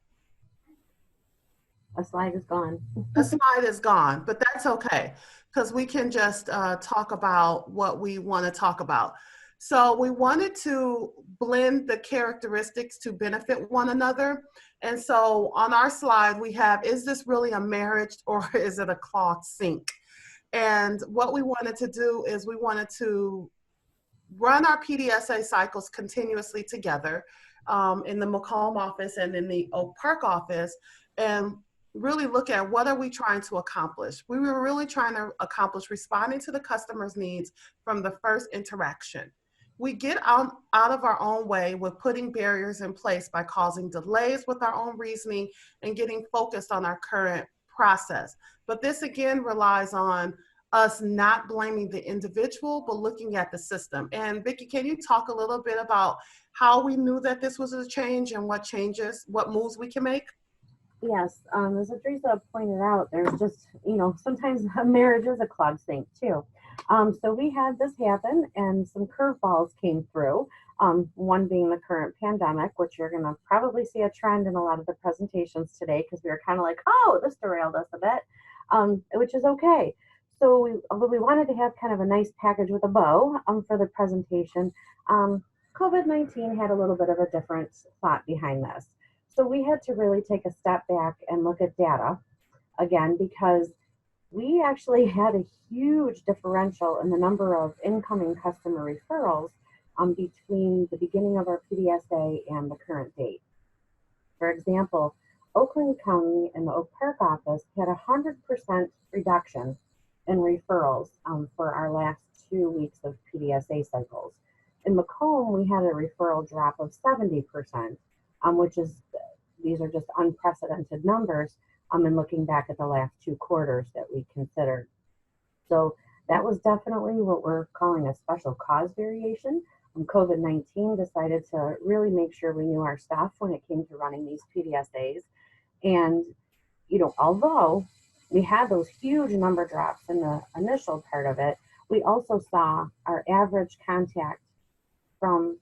A slide is gone. a slide is gone, but that's okay, because we can just talk about what we want to talk about. So we wanted to blend the characteristics to benefit one another. And so on our slide, we have, is this really a marriage or is it a cloth sink? And what we wanted to do is we wanted to run our PDSA cycles continuously together in the Macomb office and in the Oak Park office, and really look at what are we trying to accomplish. We were really trying to accomplish responding to the customer's needs from the first interaction. We get out of our own way with putting barriers in place by causing delays with our own reasoning and getting focused on our current process. But this again relies on us not blaming the individual, but looking at the system. And Vicki, can you talk a little bit about how we knew that this was a change and what changes, what moves we can make? Yes, as Adrisa pointed out, there's just, sometimes a marriage is a clogged sink too. So we had this happen and some curveballs came through. One being the current pandemic, which you're going to probably see a trend in a lot of the presentations today, because we were kind of like, oh, this derailed us a bit, which is okay. So although we wanted to have kind of a nice package with a bow for the presentation, COVID-19 had a little bit of a different thought behind this. So we had to really take a step back and look at data again, because we actually had a huge differential in the number of incoming customer referrals between the beginning of our PDSA and the current date. For example, Oakland County and the Oak Park office had 100% reduction in referrals for our last 2 weeks of PDSA cycles. In Macomb, we had a referral drop of 70%, which is, these are just unprecedented numbers in looking back at the last 2 quarters that we considered. So that was definitely what we're calling a special cause variation. COVID-19 decided to really make sure we knew our stuff when it came to running these PDSAs. And, although we had those huge number drops in the initial part of it, we also saw our average contact from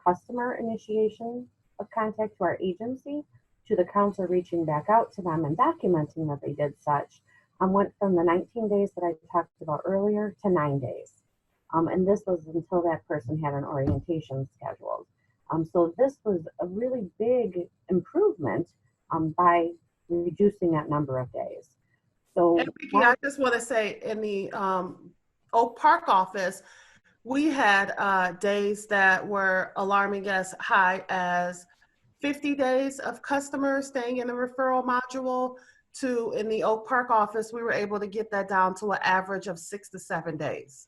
customer initiation of contact to our agency to the counselor reaching back out to them and documenting that they did such, went from the 19 days that I talked about earlier to 9 days. And this was until that person had an orientation scheduled. So this was a really big improvement by reducing that number of days. So and Vicki, I just want to say, in the Oak Park office, we had days that were alarming as high as 50 days of customers staying in the referral module, to in the Oak Park office, we were able to get that down to an average of 6 to 7 days.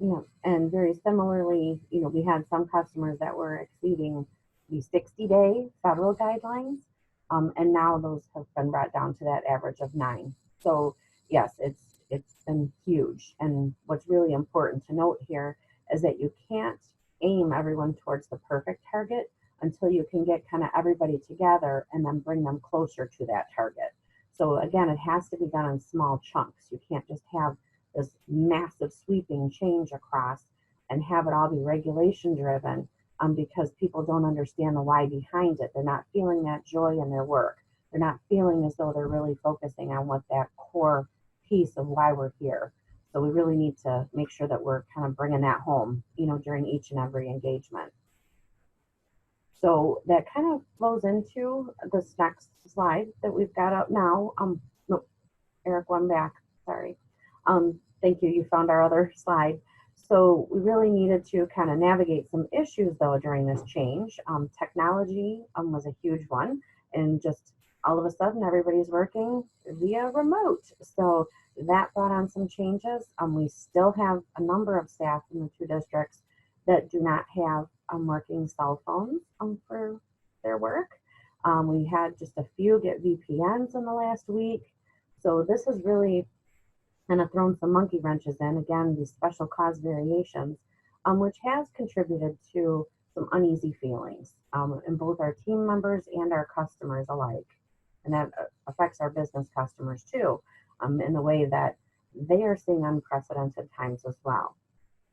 Yeah, and very similarly, we had some customers that were exceeding the 60-day federal guidelines, and now those have been brought down to that average of 9. So yes, it's been huge. And what's really important to note here is that you can't aim everyone towards the perfect target until you can get kind of everybody together and then bring them closer to that target. So again, it has to be done in small chunks. You can't just have this massive sweeping change across and have it all be regulation driven, because people don't understand the why behind it. They're not feeling that joy in their work. They're not feeling as though they're really focusing on what that core piece of why we're here. So we really need to make sure that we're kind of bringing that home, during each and every engagement. So that kind of flows into this next slide that we've got up now. No, Eric, one back, sorry. Thank you, you found our other slide. So we really needed to kind of navigate some issues though during this change. Technology was a huge one, and just all of a sudden everybody's working via remote. So that brought on some changes. We still have a number of staff in the 2 districts that do not have working cell phones for their work. We had just a few get VPNs in the last week. So this has really kind of thrown some monkey wrenches in, again, these special cause variations, which has contributed to some uneasy feelings in both our team members and our customers alike. And that affects our business customers too, in the way that they are seeing unprecedented times as well.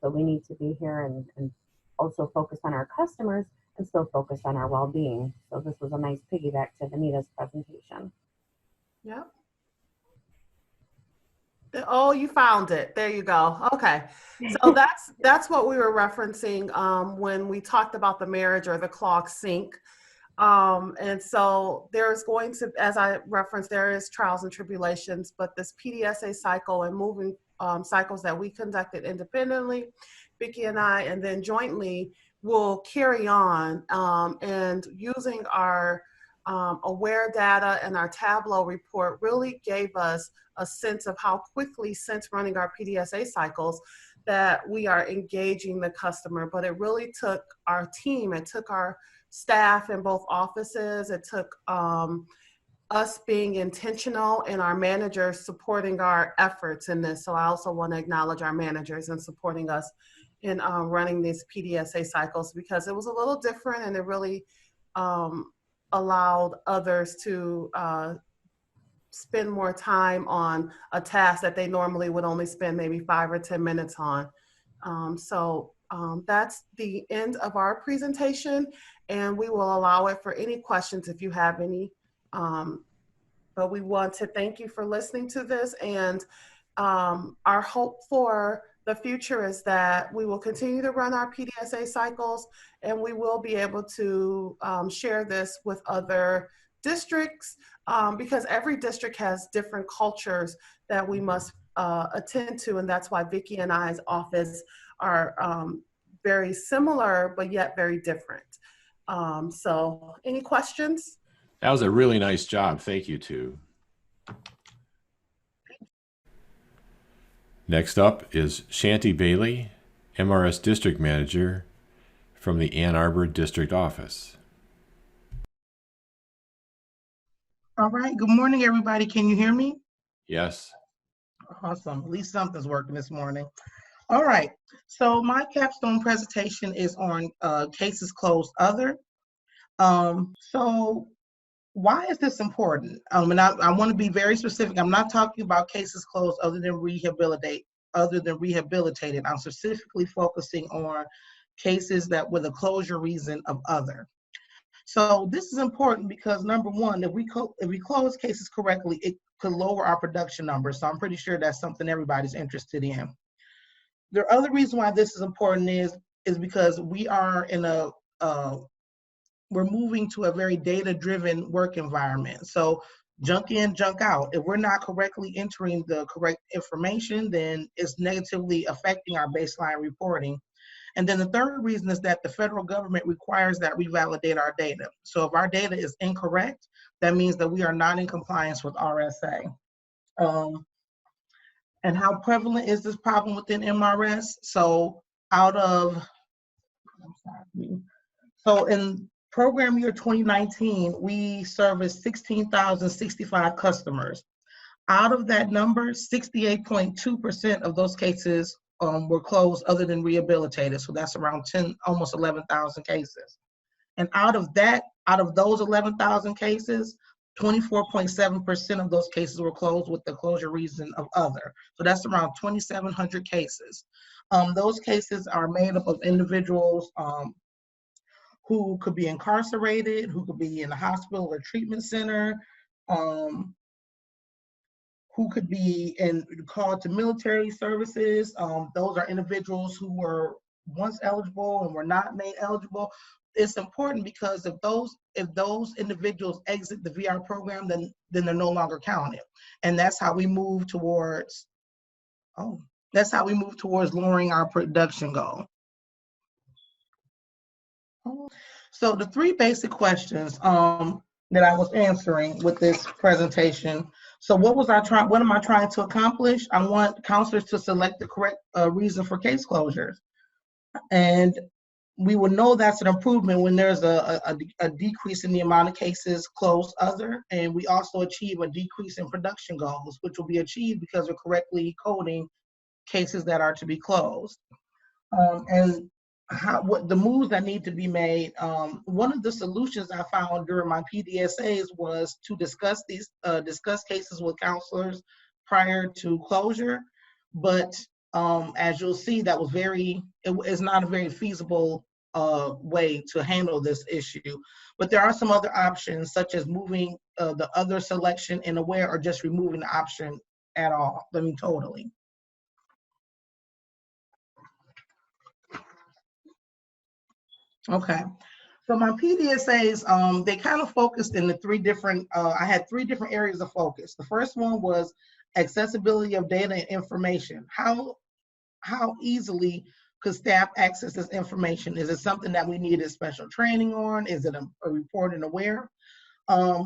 So we need to be here and also focus on our customers and still focus on our well-being. So this was a nice piggyback to Vanita's presentation. Yep. Oh, you found it. There you go. Okay. So that's what we were referencing when we talked about the marriage or the clock sync. And so there's going to, as I referenced, there is trials and tribulations, but this PDSA cycle and moving cycles that we conducted independently, Vicki and I, and then jointly will carry on, and using our aware data and our Tableau report really gave us a sense of how quickly, since running our PDSA cycles, that we are engaging the customer. But it really took our team, it took our staff in both offices, it took us being intentional and our managers supporting our efforts in this. So I also want to acknowledge our managers in supporting us in running these PDSA cycles, because it was a little different and it really allowed others to spend more time on a task that they normally would only spend maybe 5 or 10 minutes on. So that's the end of our presentation, and we will allow it for any questions if you have any. But we want to thank you for listening to this, and our hope for the future is that we will continue to run our PDSA cycles, and we will be able to share this with other districts, because every district has different cultures that we must attend to, and that's why Vicki and I's office are very similar, but yet very different. So any questions? That was a really nice job. Thank you, too. Next up is Shanti Bailey, MRS District Manager from the Ann Arbor District Office. All right. Good morning, everybody. Can you hear me? Yes. Awesome. At least something's working this morning. All right. So my capstone presentation is on cases closed other. So why is this important? And I want to be very specific. I'm not talking about cases closed other than rehabilitated. I'm specifically focusing on cases that with a closure reason of other. So this is important because, number one, if we close cases correctly, it could lower our production numbers. So I'm pretty sure that's something everybody's interested in. The other reason why this is important is because we are in we're moving to a very data-driven work environment. So junk in, junk out. If we're not correctly entering the correct information, then it's negatively affecting our baseline reporting. And then the third reason is that the federal government requires that we validate our data. So if our data is incorrect, that means that we are not in compliance with RSA. And how prevalent is this problem within MRS? So in program year 2019, we serviced 16,065 customers. Out of that number, 68.2% of those cases were closed other than rehabilitated. So that's around almost 11,000 cases. And out of those 11,000 cases, 24.7% of those cases were closed with the closure reason of other. So that's around 2,700 cases. Those cases are made up of individuals who could be incarcerated, who could be in a hospital or treatment center, who could be called to military services. Those are individuals who were once eligible and were not made eligible. It's important because if those individuals exit the VR program, then they're no longer counted. And that's how we move towards lowering our production goal. So the three basic questions, that I was answering with this presentation. So what am I trying to accomplish? I want counselors to select the correct reason for case closures. And we will know that's an improvement when there's a decrease in the amount of cases closed other, and we also achieve a decrease in production goals, which will be achieved because we're correctly coding cases that are to be closed. And what the moves that need to be made. One of the solutions I found during my PDSAs was to discuss cases with counselors prior to closure, but as you'll see, that was it's not a very feasible way to handle this issue. But there are some other options, such as moving the other selection in aware, or just removing the option at all. Totally. Okay, so my PDSAs, they kind of focused in the I had three different areas of focus. The first one was accessibility of data and information. How easily could staff access this information? Is it something that we needed special training on? Is it a report and aware? I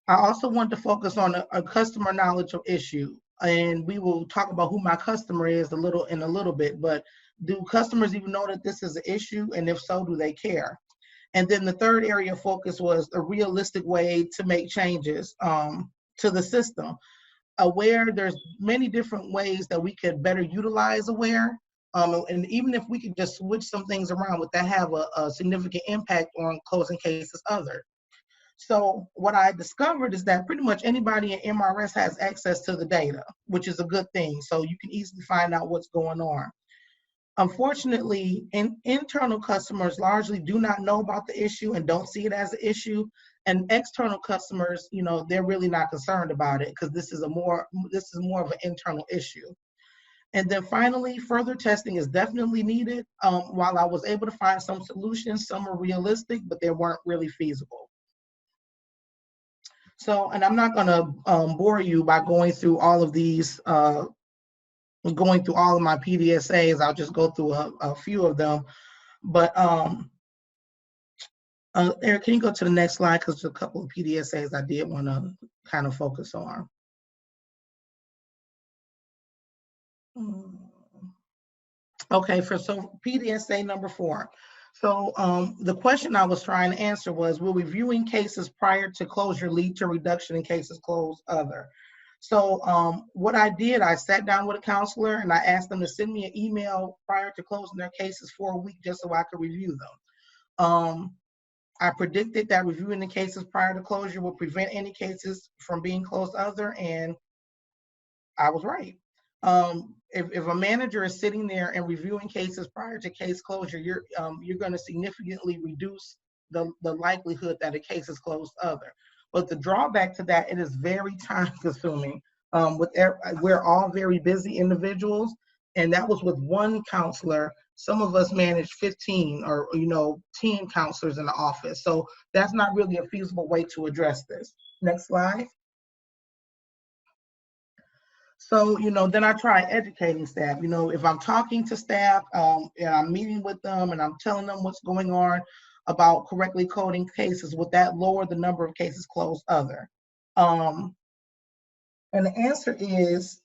also want to focus on a customer knowledge of issue, and we will talk about who my customer is in a little bit, but do customers even know that this is an issue? And if so, do they care? And then the third area of focus was a realistic way to make changes to the system. Aware, there's many different ways that we could better utilize Aware. And even if we could just switch some things around, would that have a significant impact on closing cases other? So what I discovered is that pretty much anybody in MRS has access to the data, which is a good thing. So you can easily find out what's going on. Unfortunately, internal customers largely do not know about the issue and don't see it as an issue. And external customers, they're really not concerned about it because this is more of an internal issue. And then finally, further testing is definitely needed. While I was able to find some solutions, some are realistic, but they weren't really feasible. So, and I'm not going to bore you by going through all of these. Going through all of my PDSAs, I'll just go through a few of them. But Eric, can you go to the next slide? Because there's a couple of PDSAs I did want to kind of focus on. Okay, so PDSA number 4. So the question I was trying to answer was, will reviewing cases prior to closure lead to reduction in cases closed other? So what I did, I sat down with a counselor and I asked them to send me an email prior to closing their cases for a week just so I could review them. I predicted that reviewing the cases prior to closure would prevent any cases from being closed other, and I was right. If a manager is sitting there and reviewing cases prior to case closure, you're going to significantly reduce the likelihood that a case is closed other. But the drawback to that, it is very time consuming. We're all very busy individuals, and that was with one counselor. Some of us manage 15 or 10 counselors in the office. So that's not really a feasible way to address this. Next slide. So, then I try educating staff. If I'm talking to staff and I'm meeting with them and I'm telling them what's going on about correctly coding cases, would that lower the number of cases closed other? And the answer is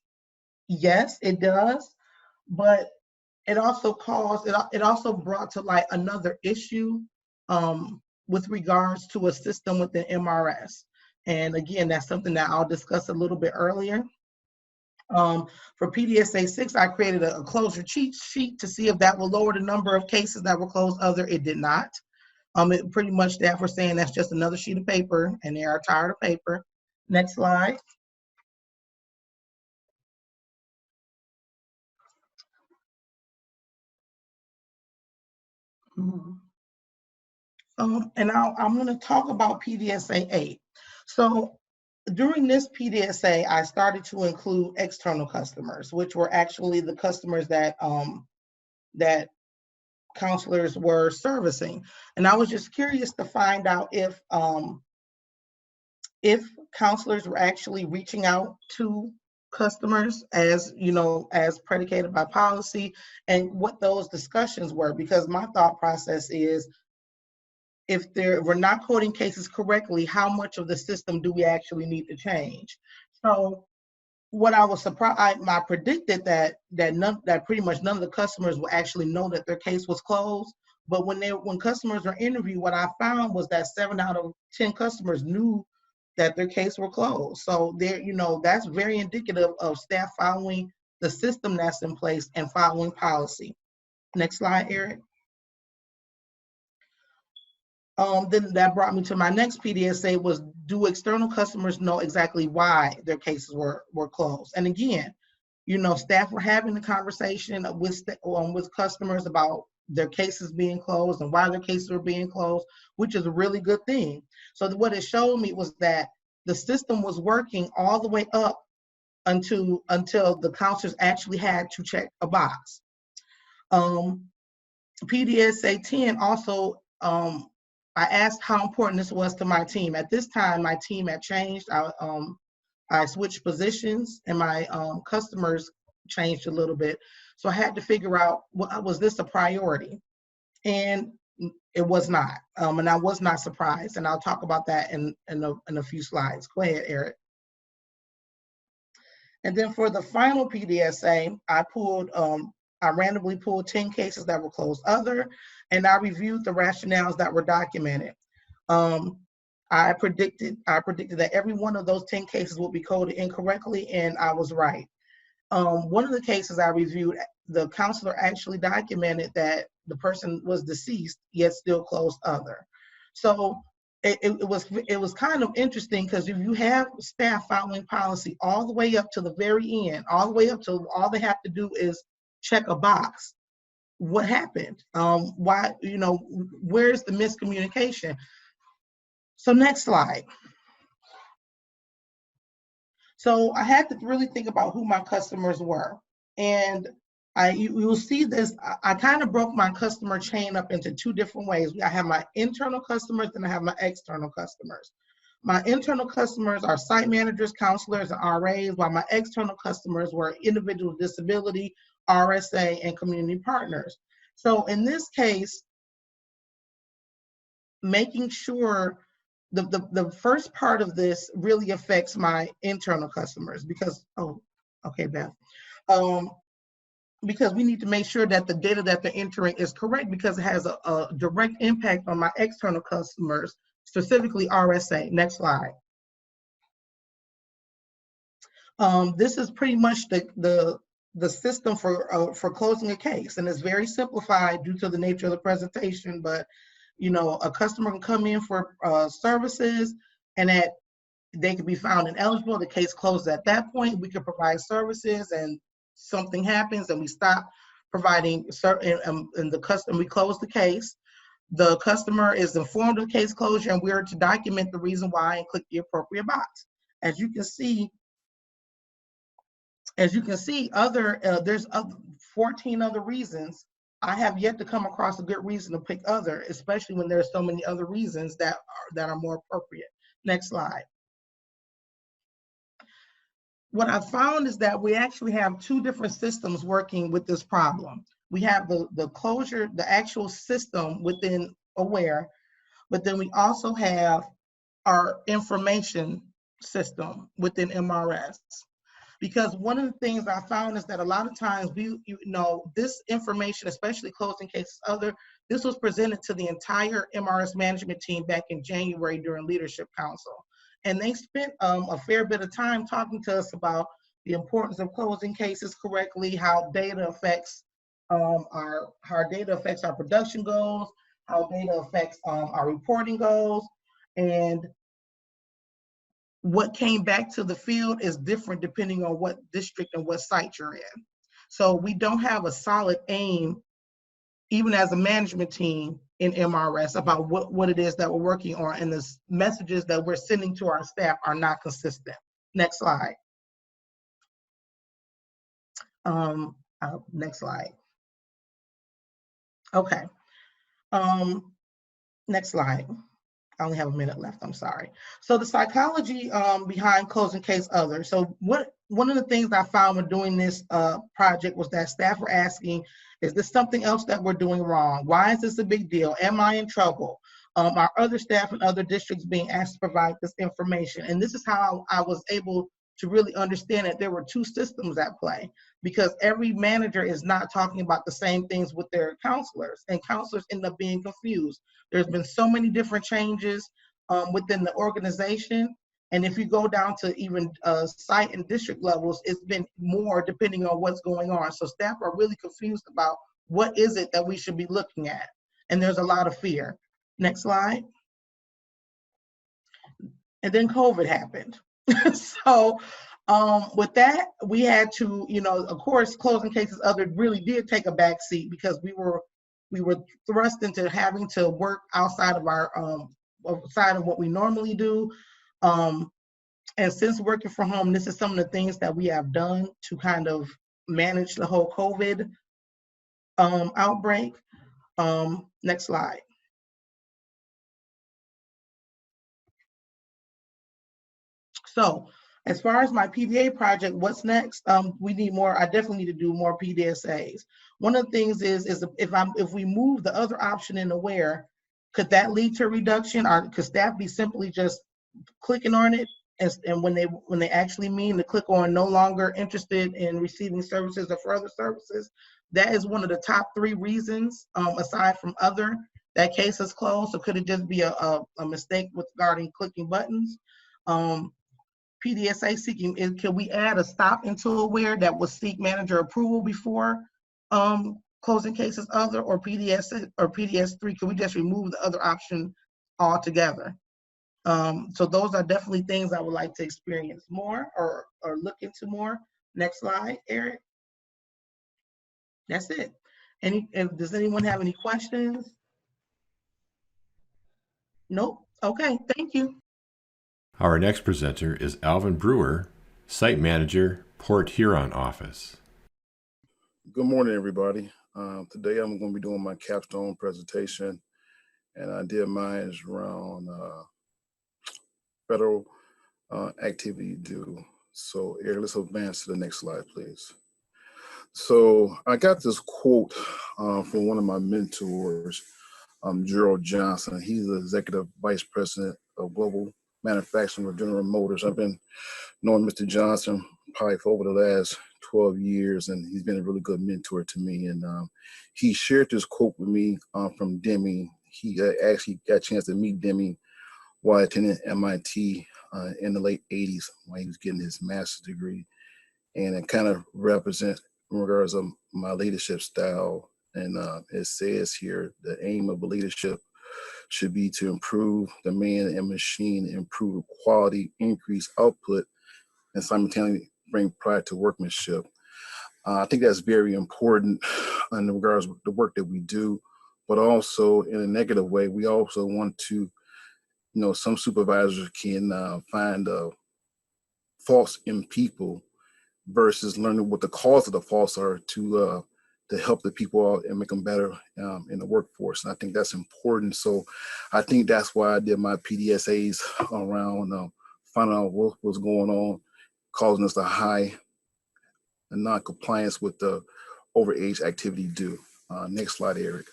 yes, it does. But it also brought to light another issue with regards to a system within MRS. And again, that's something that I'll discuss a little bit earlier. For PDSA 6, I created a closure cheat sheet to see if that will lower the number of cases that were closed other. It did not. It pretty much staff were saying that's just another sheet of paper and they are tired of paper. Next slide. And now I'm going to talk about PDSA 8. So during this PDSA, I started to include external customers, which were actually the customers that that counselors were servicing. And I was just curious to find out if counselors were actually reaching out to customers as predicated by policy, and what those discussions were, because my thought process is if we're not coding cases correctly, how much of the system do we actually need to change? So what I was surprised, I predicted that pretty much none of the customers will actually know that their case was closed. But when customers are interviewed, what I found was that 7 out of 10 customers knew that their case were closed. So there, that's very indicative of staff following the system that's in place and following policy. Next slide, Eric. Then that brought me to my next PDSA was, do external customers know exactly why their cases were closed? And again, staff were having the conversation with customers about their cases being closed and why their cases were being closed, which is a really good thing. So what it showed me was that the system was working all the way up until the counselors actually had to check a box. PDSA 10 also, I asked how important this was to my team. At this time, my team had changed. I switched positions and my customers changed a little bit. So I had to figure out, was this a priority? And it was not. And I was not surprised. And I'll talk about that in a few slides. Go ahead, Eric. And then for the final PDSA, I randomly pulled 10 cases that were closed other, and I reviewed the rationales that were documented. I predicted that every one of those 10 cases would be coded incorrectly, and I was right. One of the cases I reviewed, the counselor actually documented that the person was deceased, yet still closed other. So it was kind of interesting, because if you have staff following policy all the way up to the very end, all the way up to all they have to do is check a box, what happened? Why, where's the miscommunication? So next slide. So I had to really think about who my customers were. And you will see this, I kind of broke my customer chain up into 2 different ways. I have my internal customers and I have my external customers. My internal customers are site managers, counselors, and RAs, while my external customers were individuals with disability, RSA, and community partners. So in this case, making sure the first part of this really affects my internal customers because, oh, okay, Beth. Because we need to make sure that the data that they're entering is correct, because it has a direct impact on my external customers, specifically RSA. Next slide. This is pretty much the system for closing a case, and it's very simplified due to the nature of the presentation. But a customer can come in for services, and that they can be found ineligible. The case closes at that point. We can provide services, and something happens, and we stop providing and the customer, we close the case. The customer is informed of case closure, and we're to document the reason why and click the appropriate box. As you can see, there's 14 other reasons. I have yet to come across a good reason to pick other, especially when there's so many other reasons that are more appropriate. Next slide. What I found is that we actually have 2 different systems working with this problem. We have the closure, the actual system within Aware, but then we also have our information system within MRS. Because one of the things I found is that a lot of times this information, especially closing cases this was presented to the entire MRS management team back in January during Leadership Council. And they spent a fair bit of time talking to us about the importance of closing cases correctly, how data affects our production goals, how data affects our reporting goals, and what came back to the field is different depending on what district and what site you're in. So we don't have a solid aim, even as a management team in MRS, about what it is that we're working on, and the messages that we're sending to our staff are not consistent. Next slide. Next slide. Okay. Next slide. I only have a minute left, I'm sorry. So the psychology behind closing case other. So one of the things I found when doing this project was that staff were asking, is this something else that we're doing wrong? Why is this a big deal? Am I in trouble? Our other staff in other districts being asked to provide this information. And this is how I was able to really understand that there were two systems at play, because every manager is not talking about the same things with their counselors, and counselors end up being confused. There's been so many different changes within the organization. And if you go down to even site and district levels, it's been more depending on what's going on. So staff are really confused about what is it that we should be looking at. And there's a lot of fear. Next slide. And then COVID happened. So with that, we had to, of course, closing cases other really did take a back seat, because we were thrust into having to work outside of our outside of what we normally do. And since working from home, this is some of the things that we have done to kind of manage the whole COVID outbreak. Next slide. So as far as my PDA project, what's next? We need more. I definitely need to do more PDSAs. One of the things is if we move the other option in Aware, could that lead to a reduction, or could staff be simply just clicking on it, and when they actually mean to click on no longer interested in receiving services or further services? That is one of the top 3 reasons, aside from other, that case is closed. So could it just be a mistake regarding clicking buttons? PDSA seeking, can we add a stop into Aware that will seek manager approval before closing cases other, or PDS or PDS3? Can we just remove the other option altogether? So those are definitely things I would like to experience more, or look into more. Next slide, Eric. That's it. Does anyone have any questions? Nope. Okay, thank you. Our next presenter is Alvin Brewer, Site Manager, Port Huron Office. Good morning, everybody. Today I'm going to be doing my capstone presentation, and I did mine around federal activity due. So Eric, let's advance to the next slide, please. So I got this quote from one of my mentors, Gerald Johnson. He's the Executive Vice President of Global Manufacturing with General Motors. I've been knowing Mr. Johnson probably for over the last 12 years, and he's been a really good mentor to me. And he shared this quote with me from Demi. He actually got a chance to meet Demi while attending MIT in the late 80s when he was getting his master's degree. And it kind of represents in regards of my leadership style. And it says here, the aim of a leadership should be to improve the man and machine, improve quality, increase output, and simultaneously bring pride to workmanship. I think that's very important in regards to the work that we do, but also in a negative way, we also want to, some supervisors can find faults in people versus learning what the cause of the faults are to help the people out and make them better in the workforce. And I think that's important. So I think that's why I did my PDSAs around finding out what was going on, causing us a high non-compliance with the overage activity due. Next slide, Eric.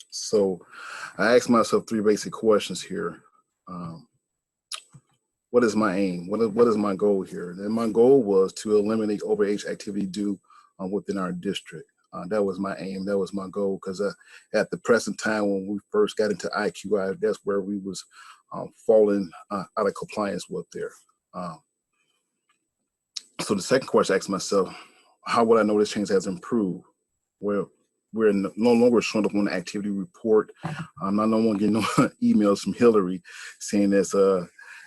So I asked myself 3 basic questions here. What is my aim? What is my goal here? And my goal was to eliminate overage activity due within our district. That was my aim. That was my goal, because at the present time when we first got into IQI, that's where we was falling out of compliance with there. So the second question I asked myself, how would I know this change has improved? Well, we're no longer showing up on the activity report. I'm no longer getting no emails from Hillary saying this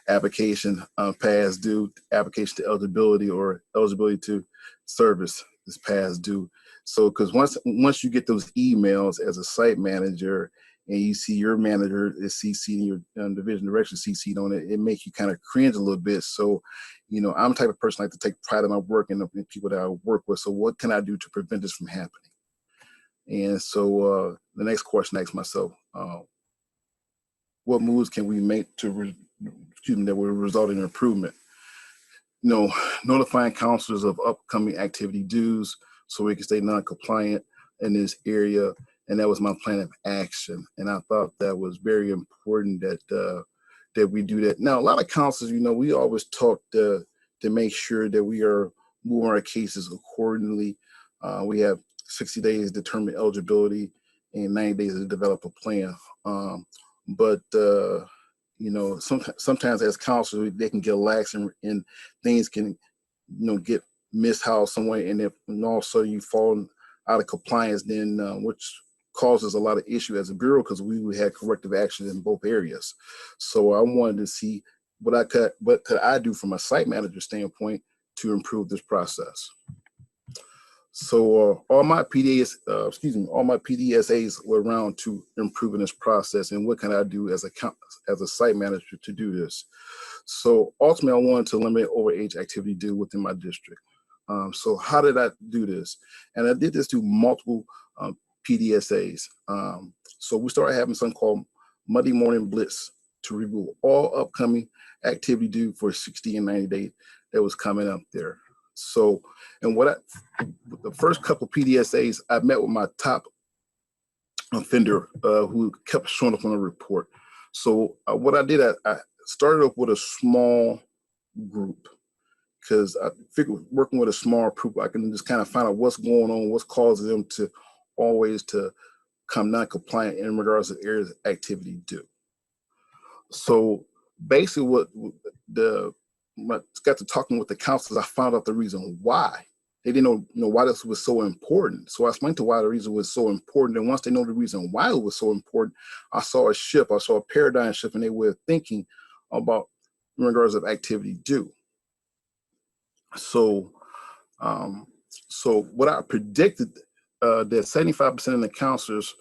application past due, application to eligibility, or eligibility to service is past due. So, because once you get those emails as a site manager, and you see your manager is CC'd, your division director CC'd on it, it makes you kind of cringe a little bit. So, I'm the type of person I like to take pride in my work and the people that I work with. So what can I do to prevent this from happening? And so the next question I ask myself, what moves can we make to, that will result in improvement? Notifying counselors of upcoming activity dues so we can stay non-compliant in this area. and that was my plan of action. And I thought that was very important that we do that. Now, a lot of counselors, we always talk to make sure that we are moving our cases accordingly. We have 60 days to determine eligibility and 90 days to develop a plan. But sometimes as counselors, they can get lax and things can, get mishoused somewhere, and all of a sudden you fall out of compliance, then which causes a lot of issue as a bureau, because we had corrective action in both areas. So I wanted to see what could I do from a site manager standpoint to improve this process. So all my PDSAs were around to improving this process, and what can I do as a site manager to do this? So ultimately, I wanted to eliminate overage activity due within my district. So how did I do this? And I did this through multiple PDSAs. So we started having something called Monday Morning Blitz to review all upcoming activity due for 60 and 90 days that was coming up there. So, and the first couple of PDSAs, I met with my top offender who kept showing up on the report. So what I did, I started off with a small group, because I figured working with a small group, I can just kind of find out what's going on, what's causing them to always to come non-compliant in regards to areas of activity due. So basically when I got to talking with the counselors, I found out the reason why. They didn't know why this was so important. So I explained to why the reason was so important. And once they know the reason why it was so important, I saw a shift. I saw a paradigm shift in their way of thinking about in regards of activity due. So, so what I predicted that 75% of the counselors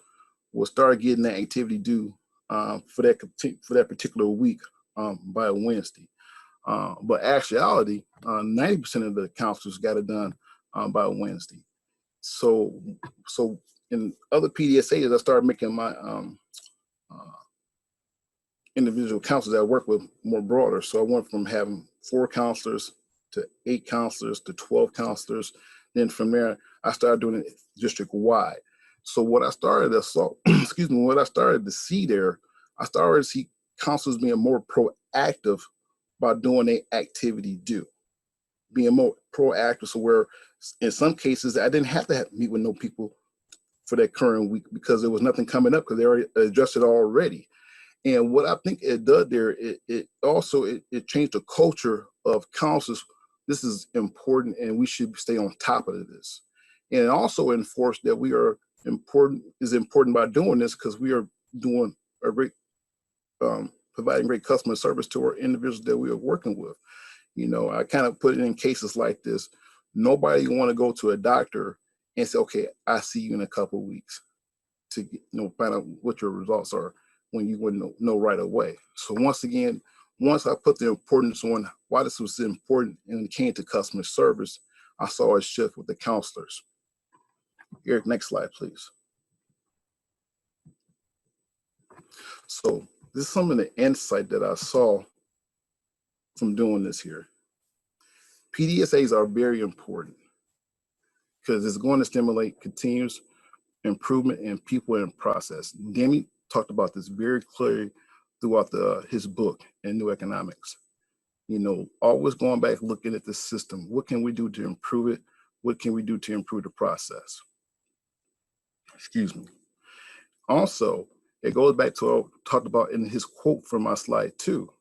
will start getting that activity due for that particular week by Wednesday. But actuality, 90% of the counselors got it done by Wednesday. So in other PDSAs, I started making my individual counselors that I work with more broader. So I went from having 4 counselors to 8 counselors to 12 counselors. Then from there, I started doing it district wide. So what I started to see there, I started to see counselors being more proactive by doing their activity due, being more proactive. So where in some cases I didn't have to meet with no people for that current week because there was nothing coming up because they already addressed it already. And what I think it did there, it also changed the culture of counselors. This is important and we should stay on top of this. And it also enforced that we are important by doing this because we are doing a great, providing great customer service to our individuals that we are working with. I kind of put it in cases like this. Nobody want to go to a doctor and say, okay, I see you in a couple of weeks to find out what your results are when you wouldn't know right away. So once again, once I put the importance on why this was important and it came to customer service, I saw a shift with the counselors. Eric, next slide, please. So this is some of the insight that I saw from doing this here. PDSAs are very important because it's going to stimulate continuous improvement in people and process. Demi talked about this very clearly throughout his book in New Economics. Always going back, looking at the system. What can we do to improve it? What can we do to improve the process? Excuse me. Also, it goes back to what I talked about in his quote from my slide too.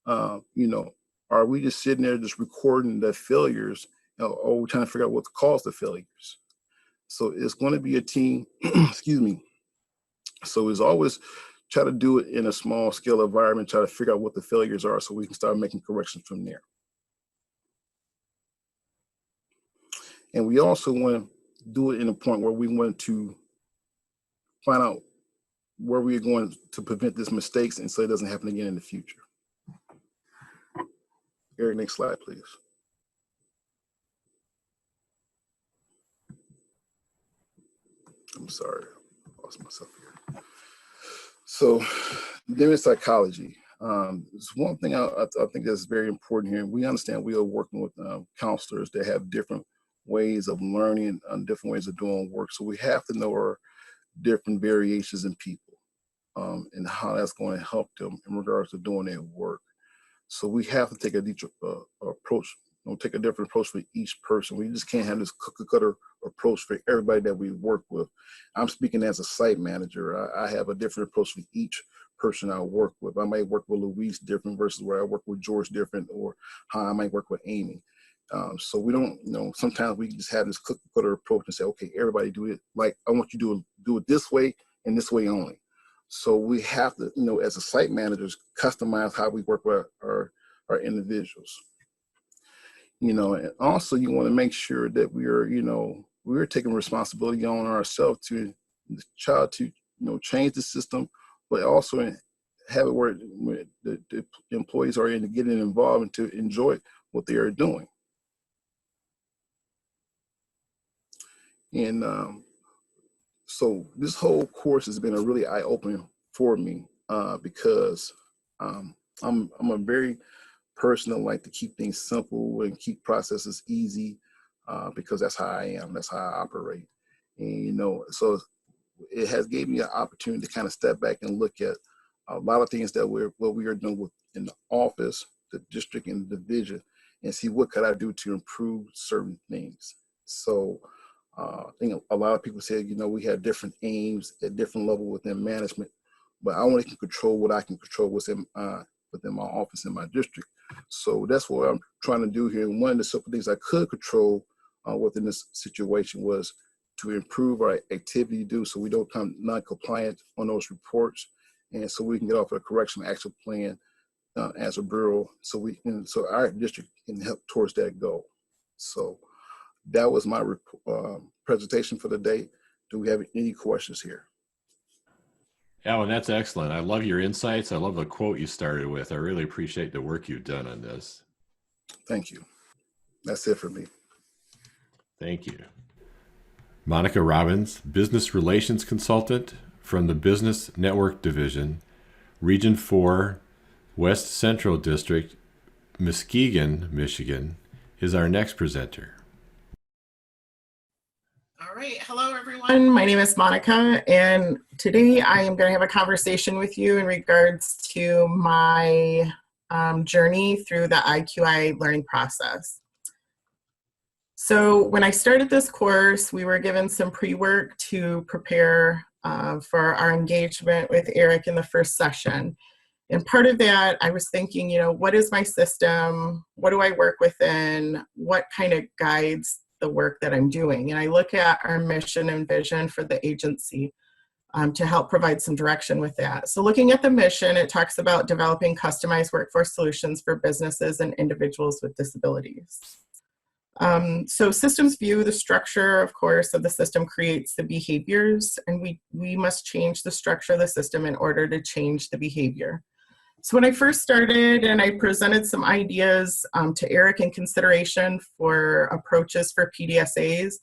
Are we just sitting there just recording the failures, or we're trying to figure out what caused the failures? So it's going to be a team, excuse me. So it's always try to do it in a small scale environment, try to figure out what the failures are so we can start making corrections from there. And we also want to do it in a point where we want to find out where we're going to prevent these mistakes and so it doesn't happen again in the future. Eric, next slide, please. I'm sorry, I lost myself here. So, there is psychology. It's one thing I think that's very important here. We understand we are working with counselors that have different ways of learning and different ways of doing work. So we have to know our different variations in people, and how that's going to help them in regards to doing their work. So we have to take a different approach, take a different approach for each person. We just can't have this cookie cutter approach for everybody that we work with. I'm speaking as a site manager. I have a different approach for each person I work with. I might work with Louise different versus where I work with George different, or how I might work with Amy. So we don't, sometimes we just have this cookie cutter approach and say, okay, everybody do it. Like, I want you to do it this way and this way only. So we have to, as a site managers, customize how we work with our individuals. And also you want to make sure that we're taking responsibility on ourselves to try to, change the system, but also have it where the employees are getting involved and to enjoy what they are doing. And so this whole course has been a really eye-opening for me, because I'm a very person that like to keep things simple and keep processes easy, because that's how I am, that's how I operate. And so it has gave me an opportunity to kind of step back and look at a lot of things that what we are doing in the office, the district, and the division, and see what could I do to improve certain things. So I think a lot of people say, we have different aims at different levels within management, but I only can control what I can control within my office in my district. So that's what I'm trying to do here. And one of the simple things I could control within this situation was to improve our activity due, so we don't come non-compliant on those reports, and so we can get off a correction action plan as a bureau, so our district can help towards that goal. So that was my presentation for the day. Do we have any questions here? Alan, that's excellent. I love your insights. I love the quote you started with. I really appreciate the work you've done on this. Thank you. That's it for me. Thank you. Monica Robbins, Business Relations Consultant from the Business Network Division, Region 4, West Central District, Muskegon, Michigan, is our next presenter. All right. Hello, everyone. My name is Monica, and today I am going to have a conversation with you in regards to my journey through the IQI learning process. So when I started this course, we were given some pre-work to prepare for our engagement with Eric in the first session. And part of that, I was thinking, what is my system? What do I work within? What kind of guides the work that I'm doing? And I look at our mission and vision for the agency to help provide some direction with that. So looking at the mission, it talks about developing customized workforce solutions for businesses and individuals with disabilities. So systems view the structure, of course, of the system creates the behaviors, and we must change the structure of the system in order to change the behavior. So when I first started and I presented some ideas to Eric in consideration for approaches for PDSAs,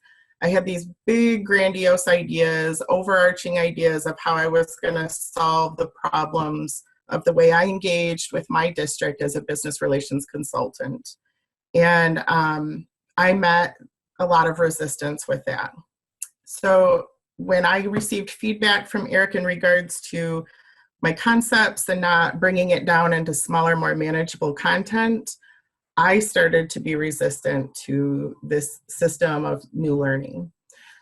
I had these big grandiose ideas, overarching ideas of how I was going to solve the problems of the way I engaged with my district as a business relations consultant. And I met a lot of resistance with that. So when I received feedback from Eric in regards to my concepts and not bringing it down into smaller, more manageable content, I started to be resistant to this system of new learning.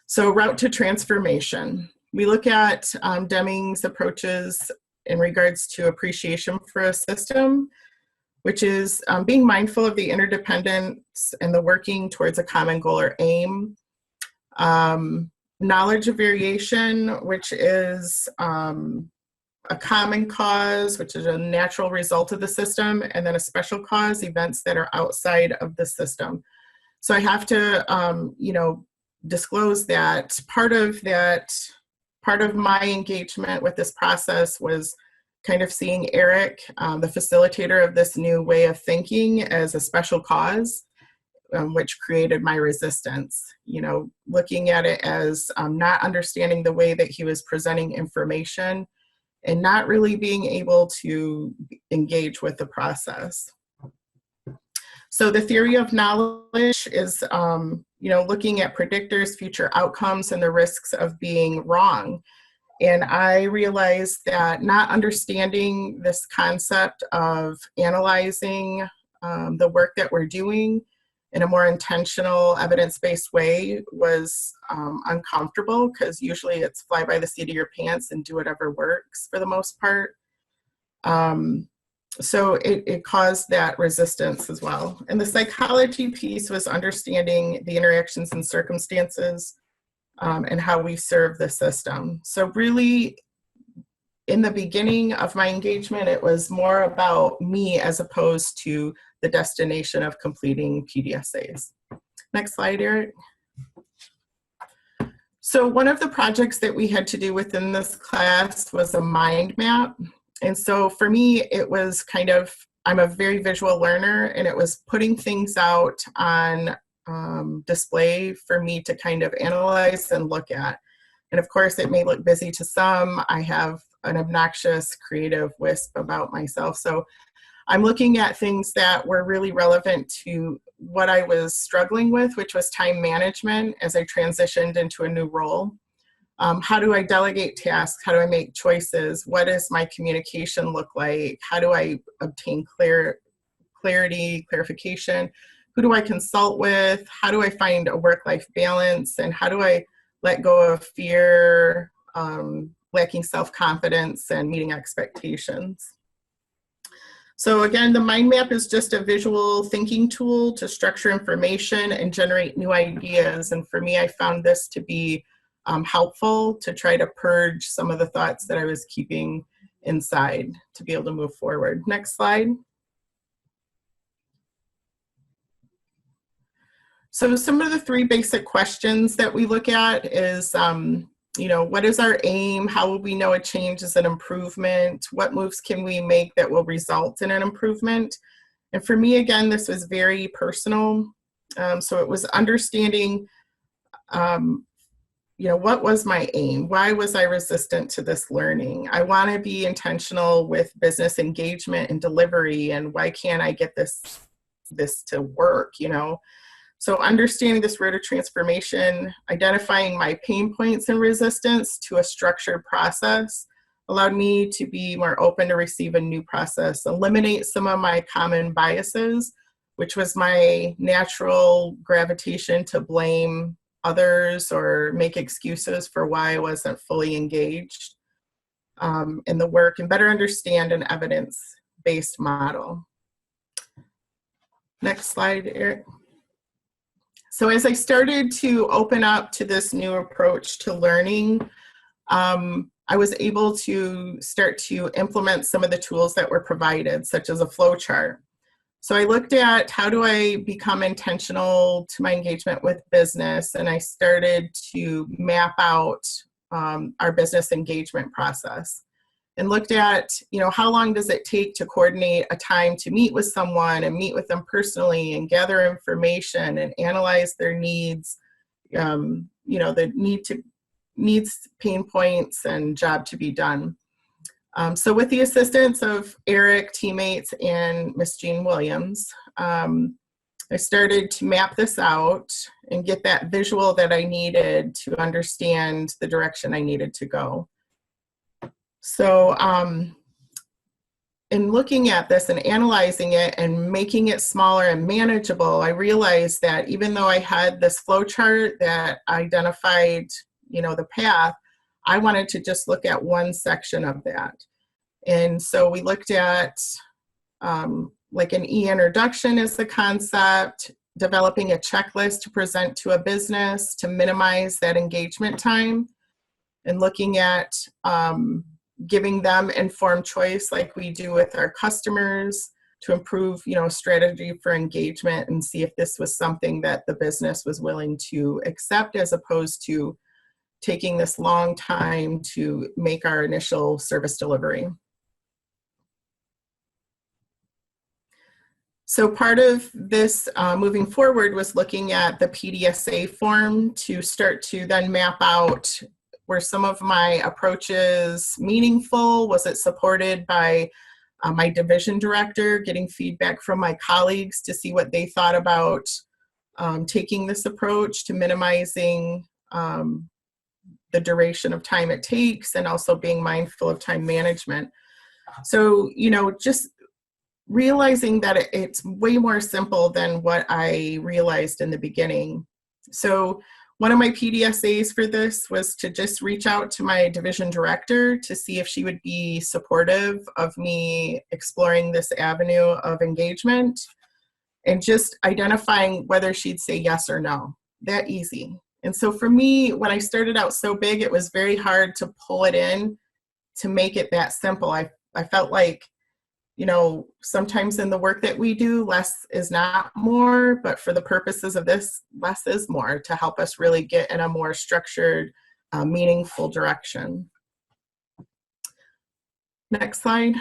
So route to transformation. We look at Deming's approaches in regards to appreciation for a system, which is being mindful of the interdependence and the working towards a common goal or aim. Knowledge of variation, which is a common cause, which is a natural result of the system, and then a special cause, events that are outside of the system. So I have to, disclose that part of my engagement with this process was kind of seeing Eric, the facilitator of this new way of thinking, as a special cause, which created my resistance. Looking at it as not understanding the way that he was presenting information and not really being able to engage with the process. So the theory of knowledge is, looking at predictors, future outcomes, and the risks of being wrong. And I realized that not understanding this concept of analyzing the work that we're doing in a more intentional, evidence-based way was uncomfortable, because usually it's fly by the seat of your pants and do whatever works for the most part. So it caused that resistance as well. And the psychology piece was understanding the interactions and circumstances and how we serve the system. So really, in the beginning of my engagement, it was more about me as opposed to the destination of completing PDSAs. Next slide, Eric. So one of the projects that we had to do within this class was a mind map. And so for me, it was kind of, I'm a very visual learner, and it was putting things out on display for me to kind of analyze and look at. And of course, it may look busy to some. I have an obnoxious creative wisp about myself. So I'm looking at things that were really relevant to what I was struggling with, which was time management as I transitioned into a new role. How do I delegate tasks? How do I make choices? What does my communication look like? How do I obtain clarity, clarification? Who do I consult with? How do I find a work-life balance? And how do I let go of fear, lacking self-confidence, and meeting expectations? So again, the mind map is just a visual thinking tool to structure information and generate new ideas. And for me, I found this to be helpful to try to purge some of the thoughts that I was keeping inside to be able to move forward. Next slide. So some of the 3 basic questions that we look at is, what is our aim? How will we know a change is an improvement? What moves can we make that will result in an improvement? And for me, again, this was very personal. So it was understanding, what was my aim? Why was I resistant to this learning? I want to be intentional with business engagement and delivery, and why can't I get this to work, So understanding this road of transformation, identifying my pain points and resistance to a structured process allowed me to be more open to receive a new process, eliminate some of my common biases, which was my natural gravitation to blame others or make excuses for why I wasn't fully engaged in the work, and better understand an evidence-based model. Next slide, Eric. So as I started to open up to this new approach to learning, I was able to start to implement some of the tools that were provided, such as a flow chart. So I looked at how do I become intentional to my engagement with business, and I started to map out our business engagement process. And looked at, how long does it take to coordinate a time to meet with someone and meet with them personally and gather information and analyze their needs, the needs, pain points, and job to be done. So with the assistance of Eric, teammates, and Miss Jean Williams, I started to map this out and get that visual that I needed to understand the direction I needed to go. So in looking at this and analyzing it and making it smaller and manageable, I realized that even though I had this flow chart that identified, the path, I wanted to just look at one section of that. And so we looked at like an e-introduction as the concept, developing a checklist to present to a business to minimize that engagement time, and looking at giving them informed choice like we do with our customers to improve, strategy for engagement and see if this was something that the business was willing to accept, as opposed to taking this long time to make our initial service delivery. So part of this moving forward was looking at the PDSA form to start to then map out, were some of my approaches meaningful? Was it supported by my division director, getting feedback from my colleagues to see what they thought about taking this approach to minimizing the duration of time it takes, and also being mindful of time management. So, just realizing that it's way more simple than what I realized in the beginning. So one of my PDSAs for this was to just reach out to my division director to see if she would be supportive of me exploring this avenue of engagement, and just identifying whether she'd say yes or no. That easy. And so for me, when I started out so big, it was very hard to pull it in to make it that simple. I felt like, sometimes in the work that we do, less is not more, but for the purposes of this, less is more, to help us really get in a more structured, meaningful direction. Next slide.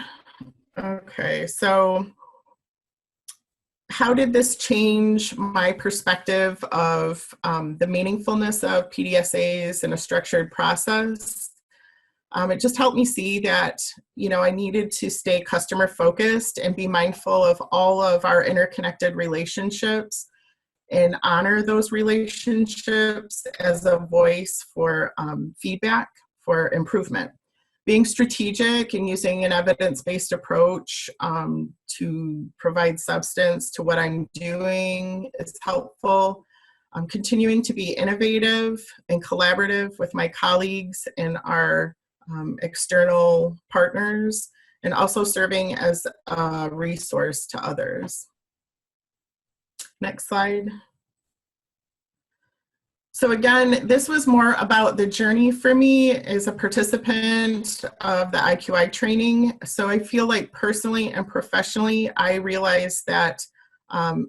Okay, so how did this change my perspective of the meaningfulness of PDSAs in a structured process? It just helped me see that, I needed to stay customer focused and be mindful of all of our interconnected relationships and honor those relationships as a voice for feedback, for improvement. Being strategic and using an evidence-based approach to provide substance to what I'm doing is helpful. I'm continuing to be innovative and collaborative with my colleagues and our external partners, and also serving as a resource to others. Next slide. So again, this was more about the journey for me as a participant of the IQI training. So I feel like personally and professionally, I realized that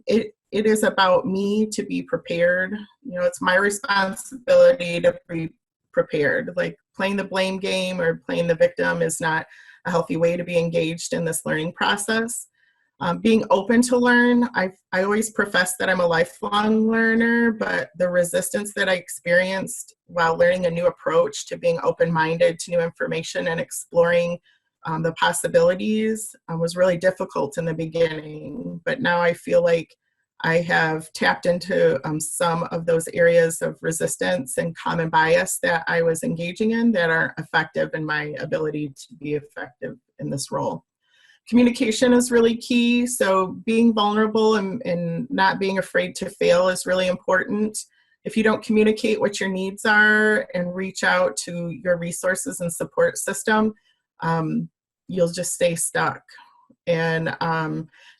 it is about me to be prepared. It's my responsibility to be prepared. Like, playing the blame game or playing the victim is not a healthy way to be engaged in this learning process. Being open to learn, I always profess that I'm a lifelong learner, but the resistance that I experienced while learning a new approach to being open-minded to new information and exploring the possibilities was really difficult in the beginning. But now I feel like I have tapped into some of those areas of resistance and common bias that I was engaging in that aren't effective in my ability to be effective in this role. Communication is really key. So being vulnerable and not being afraid to fail is really important. If you don't communicate what your needs are and reach out to your resources and support system, you'll just stay stuck. And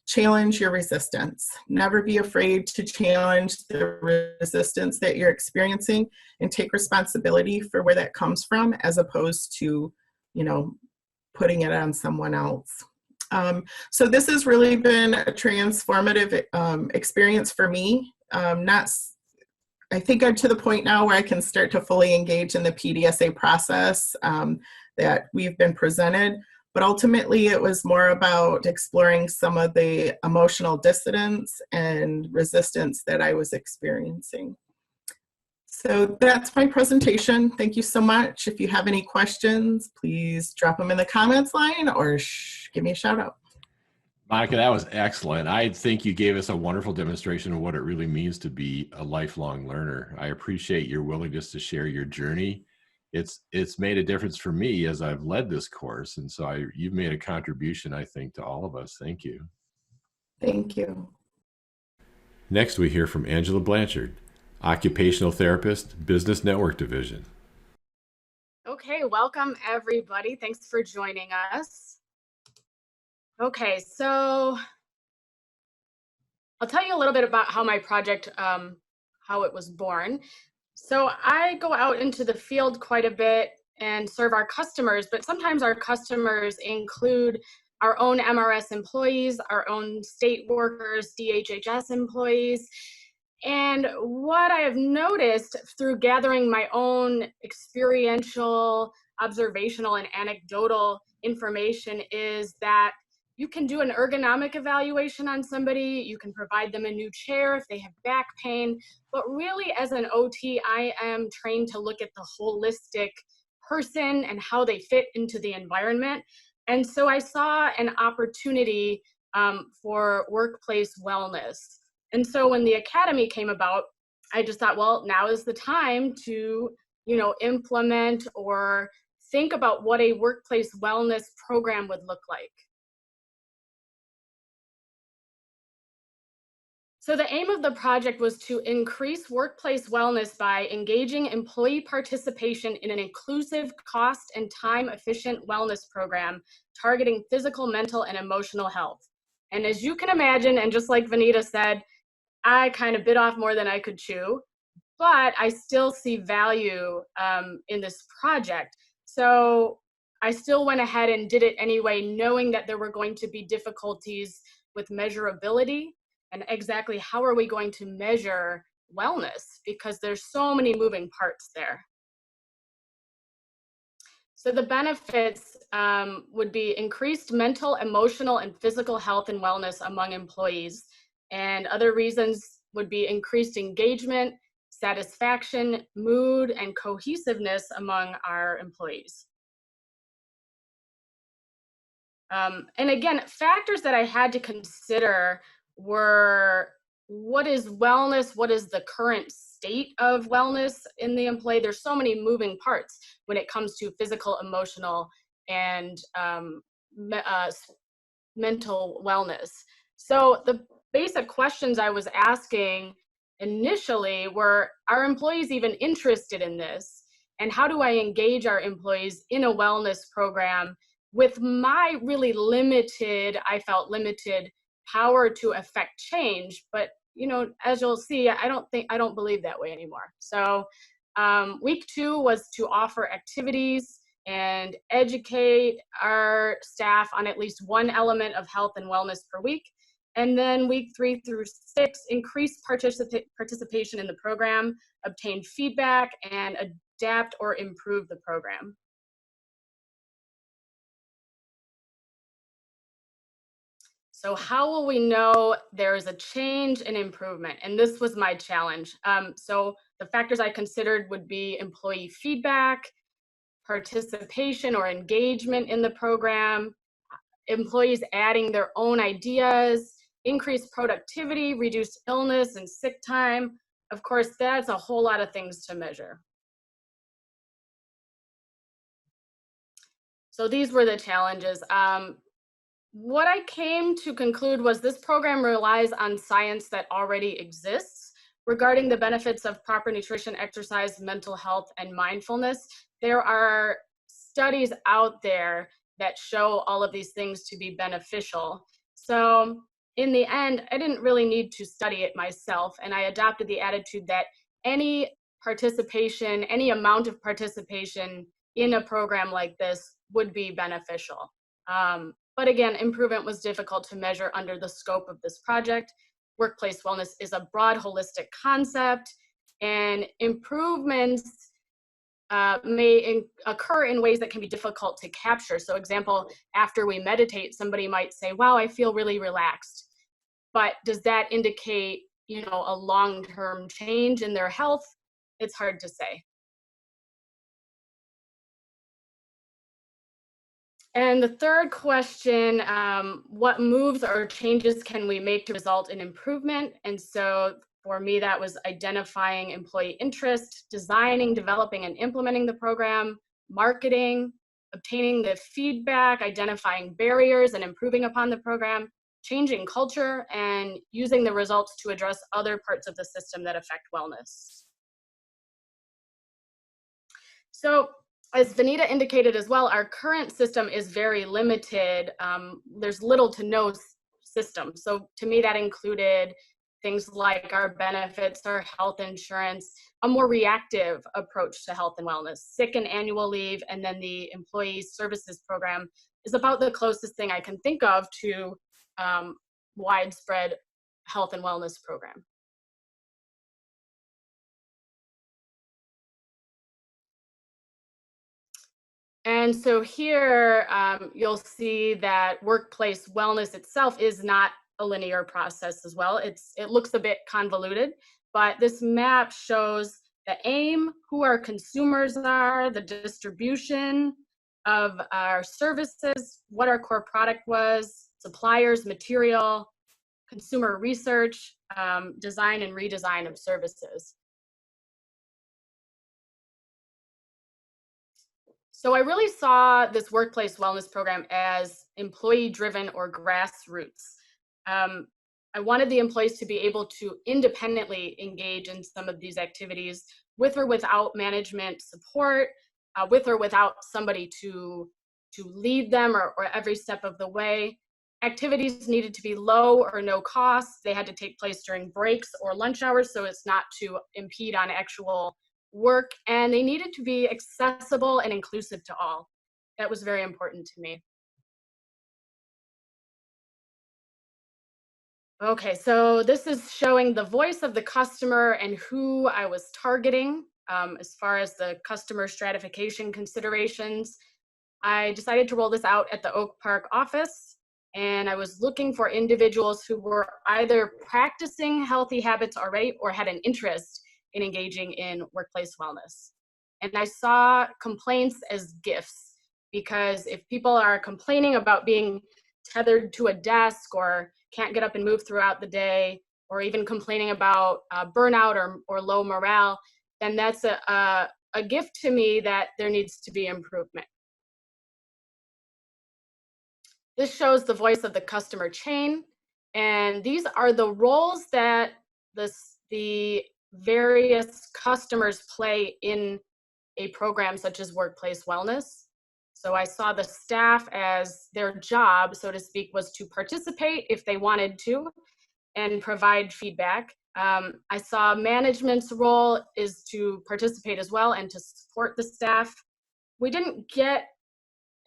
challenge your resistance. Never be afraid to challenge the resistance that you're experiencing, and take responsibility for where that comes from, as opposed to, putting it on someone else. So this has really been a transformative experience for me. I think I'm to the point now where I can start to fully engage in the PDSA process that we've been presented. But ultimately, it was more about exploring some of the emotional dissonance and resistance that I was experiencing. So that's my presentation. Thank you so much. If you have any questions, please drop them in the comments line or give me a shout out. Monica, that was excellent. I think you gave us a wonderful demonstration of what it really means to be a lifelong learner. I appreciate your willingness to share your journey. It's made a difference for me as I've led this course. And so you've made a contribution, I think, to all of us. Thank you. Thank you. Next, we hear from Angela Blanchard, Occupational Therapist, Business Network Division. Okay, welcome everybody. Thanks for joining us. Okay, so I'll tell you a little bit about how my project, how it was born. So I go out into the field quite a bit and serve our customers, but sometimes our customers include our own MRS employees, our own state workers, DHHS employees. And what I have noticed through gathering my own experiential, observational, and anecdotal information is that you can do an ergonomic evaluation on somebody, you can provide them a new chair if they have back pain, but really as an OT, I am trained to look at the holistic person and how they fit into the environment. And so I saw an opportunity for workplace wellness. And so when the Academy came about, I just thought, well, now is the time to implement or think about what a workplace wellness program would look like. So the aim of the project was to increase workplace wellness by engaging employee participation in an inclusive, cost and time efficient wellness program targeting physical, mental, and emotional health. And as you can imagine, and just like Vanita said, I kind of bit off more than I could chew, but I still see value in this project. So I still went ahead and did it anyway, knowing that there were going to be difficulties with measurability and exactly how are we going to measure wellness, because there's so many moving parts there. So the benefits would be increased mental, emotional, and physical health and wellness among employees. And other reasons would be increased engagement, satisfaction, mood, and cohesiveness among our employees. And again, factors that I had to consider were, what is wellness? What is the current state of wellness in the employee? There's so many moving parts when it comes to physical, emotional, and mental wellness. So the basic questions I was asking initially were, are employees even interested in this? And how do I engage our employees in a wellness program with my really limited, I felt limited power to affect change? But as you'll see, I don't believe that way anymore. So week 2 was to offer activities and educate our staff on at least one element of health and wellness per week. And then week 3 through 6, increase participation in the program, obtain feedback, and adapt or improve the program. So how will we know there is a change and improvement? And this was my challenge. So the factors I considered would be employee feedback, participation or engagement in the program, employees adding their own ideas, increased productivity, reduced illness and sick time. Of course, that's a whole lot of things to measure. So these were the challenges. What I came to conclude was this program relies on science that already exists regarding the benefits of proper nutrition, exercise, mental health, and mindfulness. There are studies out there that show all of these things to be beneficial. So in the end, I didn't really need to study it myself, and I adopted the attitude that any participation, any amount of participation in a program like this would be beneficial. But again, improvement was difficult to measure under the scope of this project. Workplace wellness is a broad, holistic concept, and improvements may occur in ways that can be difficult to capture. So example, after we meditate, somebody might say, wow, I feel really relaxed. But does that indicate, a long-term change in their health? It's hard to say. And the third question, what moves or changes can we make to result in improvement? And so for me, that was identifying employee interest, designing, developing, and implementing the program, marketing, obtaining the feedback, identifying barriers and improving upon the program, changing culture, and using the results to address other parts of the system that affect wellness. So, as Vanita indicated as well, our current system is very limited. There's little to no system. So to me, that included things like our benefits, our health insurance, a more reactive approach to health and wellness, sick and annual leave, and then the employee services program is about the closest thing I can think of to widespread health and wellness program. And so here you'll see that workplace wellness itself is not a linear process as well. It looks a bit convoluted, but this map shows the aim, who our consumers are, the distribution of our services, what our core product was, suppliers, material, consumer research, design and redesign of services. So I really saw this workplace wellness program as employee-driven or grassroots. Um, I wanted the employees to be able to independently engage in some of these activities with or without management support, with or without somebody to lead them or every step of the way. Activities needed to be low or no cost. They had to take place during breaks or lunch hours, so it's not to impede on actual work, and they needed to be accessible and inclusive to all. That was very important to me. Okay, so this is showing the voice of the customer and who I was targeting as far as the customer stratification considerations. I decided to roll this out at the Oak Park office, and I was looking for individuals who were either practicing healthy habits already or had an interest in engaging in workplace wellness. And I saw complaints as gifts, because if people are complaining about being tethered to a desk or can't get up and move throughout the day, or even complaining about burnout or low morale, then that's a gift to me that there needs to be improvement. This shows the voice of the customer chain, and these are the roles that the various customers play in a program such as workplace wellness. So I saw the staff as their job, so to speak, was to participate if they wanted to and provide feedback. I saw management's role is to participate as well and to support the staff. We didn't get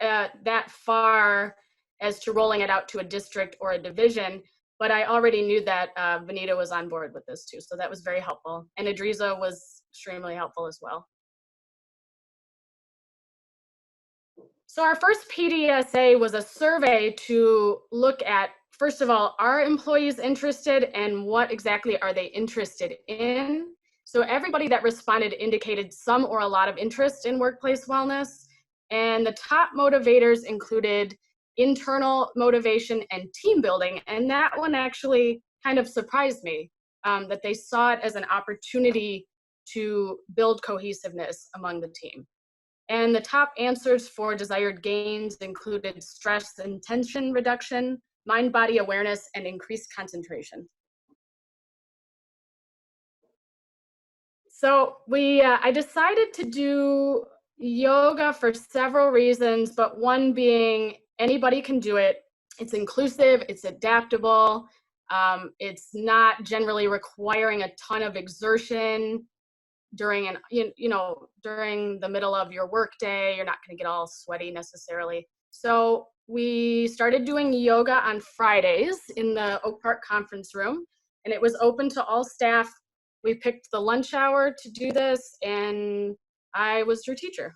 that far as to rolling it out to a district or a division, but I already knew that Vanita was on board with this too, so that was very helpful. And Adriza was extremely helpful as well. So our first PDSA was a survey to look at, first of all, are employees interested and what exactly are they interested in? So everybody that responded indicated some or a lot of interest in workplace wellness. And the top motivators included internal motivation and team building. And that one actually kind of surprised me, that they saw it as an opportunity to build cohesiveness among the team. And the top answers for desired gains included stress and tension reduction, mind-body awareness, and increased concentration. So I decided to do yoga for several reasons, but one being anybody can do it. It's inclusive, it's adaptable, it's not generally requiring a ton of exertion during during the middle of your workday. You're not going to get all sweaty necessarily. So we started doing yoga on Fridays in the Oak Park conference room, and it was open to all staff. We picked the lunch hour to do this, and I was your teacher.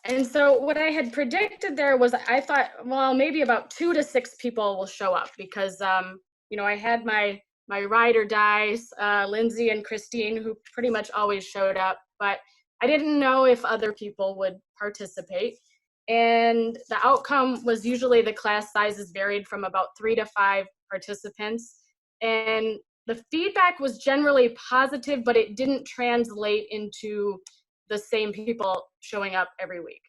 And so what I had predicted there was, I thought, well, maybe about 2 to 6 people will show up, because I had my ride or dies, Lindsay and Christine, who pretty much always showed up, but I didn't know if other people would participate. And the outcome was usually the class sizes varied from about 3 to 5 participants. And the feedback was generally positive, but it didn't translate into the same people showing up every week.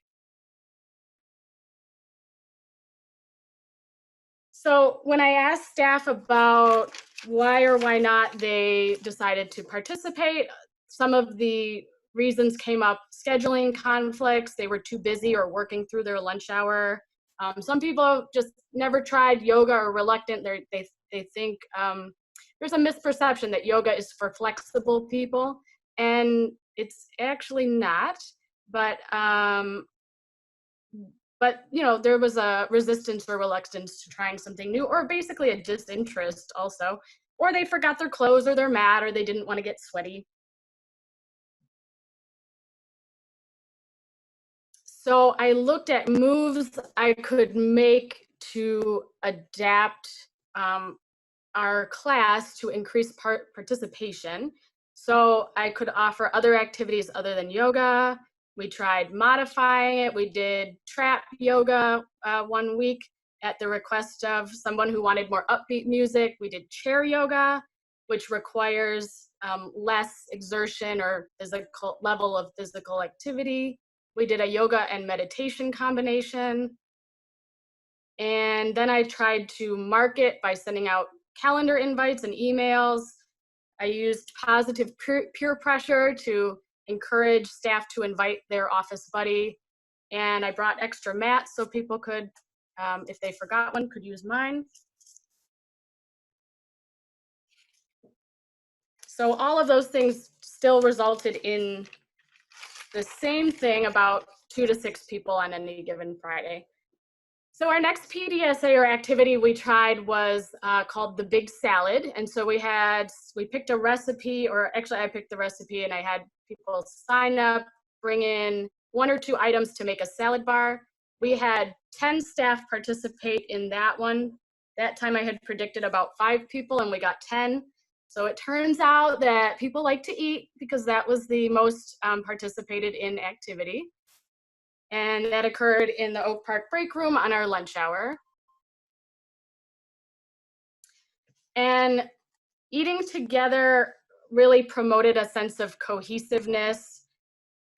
So when I asked staff about why or why not they decided to participate, some of the reasons came up: scheduling conflicts, they were too busy or working through their lunch hour. Some people just never tried yoga or reluctant. They think there's a misperception that yoga is for flexible people, and it's actually not. But there was a resistance or reluctance to trying something new, or basically a disinterest also, or they forgot their clothes, or they're mad, or they didn't want to get sweaty. So I looked at moves I could make to adapt our class to increase participation. So I could offer other activities other than yoga. We tried modifying it. We did trap yoga 1 week at the request of someone who wanted more upbeat music. We did chair yoga. which requires less exertion or physical level of physical activity. We did a yoga and meditation combination. And then I tried to market by sending out calendar invites and emails. I used positive peer pressure to encourage staff to invite their office buddy. And I brought extra mats so people could, if they forgot one, could use mine. So all of those things still resulted in the same thing, about 2 to 6 people on any given Friday. So our next PDSA or activity we tried was called the Big Salad. And so we picked a recipe, or actually I picked the recipe, and I had people sign up, bring in 1 or 2 items to make a salad bar. We had 10 staff participate in that one. That time I had predicted about 5 people and we got 10. So it turns out that people like to eat, because that was the most participated in activity. And that occurred in the Oak Park break room on our lunch hour. And eating together really promoted a sense of cohesiveness.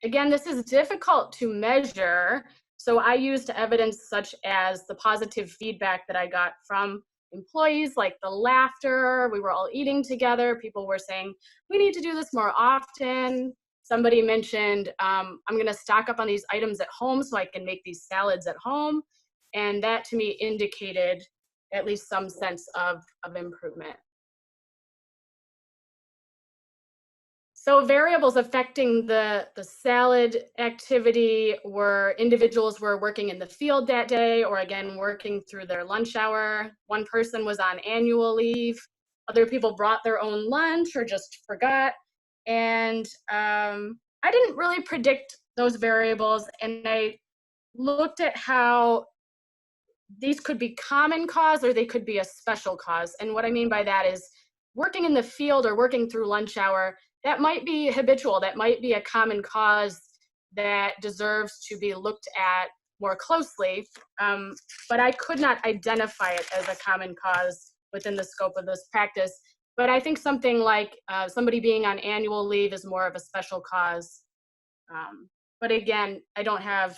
Again, this is difficult to measure, so I used evidence such as the positive feedback that I got from employees, like the laughter. We were all eating together. People were saying, we need to do this more often. Somebody mentioned, I'm gonna stock up on these items at home so I can make these salads at home. And that to me indicated at least some sense of improvement. So variables affecting the salad activity were individuals were working in the field that day, or again, working through their lunch hour. One person was on annual leave. Other people brought their own lunch or just forgot. And I didn't really predict those variables, and I looked at how these could be common cause or they could be a special cause. And what I mean by that is working in the field or working through lunch hour, that might be habitual, that might be a common cause that deserves to be looked at more closely, but I could not identify it as a common cause within the scope of this practice. But I think something like somebody being on annual leave is more of a special cause. But again, I don't have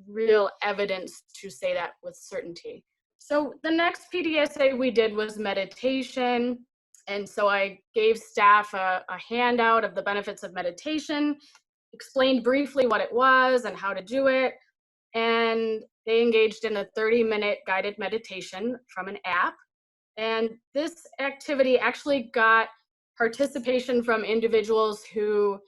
real evidence to say that with certainty. So the next PDSA we did was meditation. And so I gave staff a handout of the benefits of meditation, explained briefly what it was and how to do it. And they engaged in a 30-minute guided meditation from an app. And this activity actually got participation from individuals who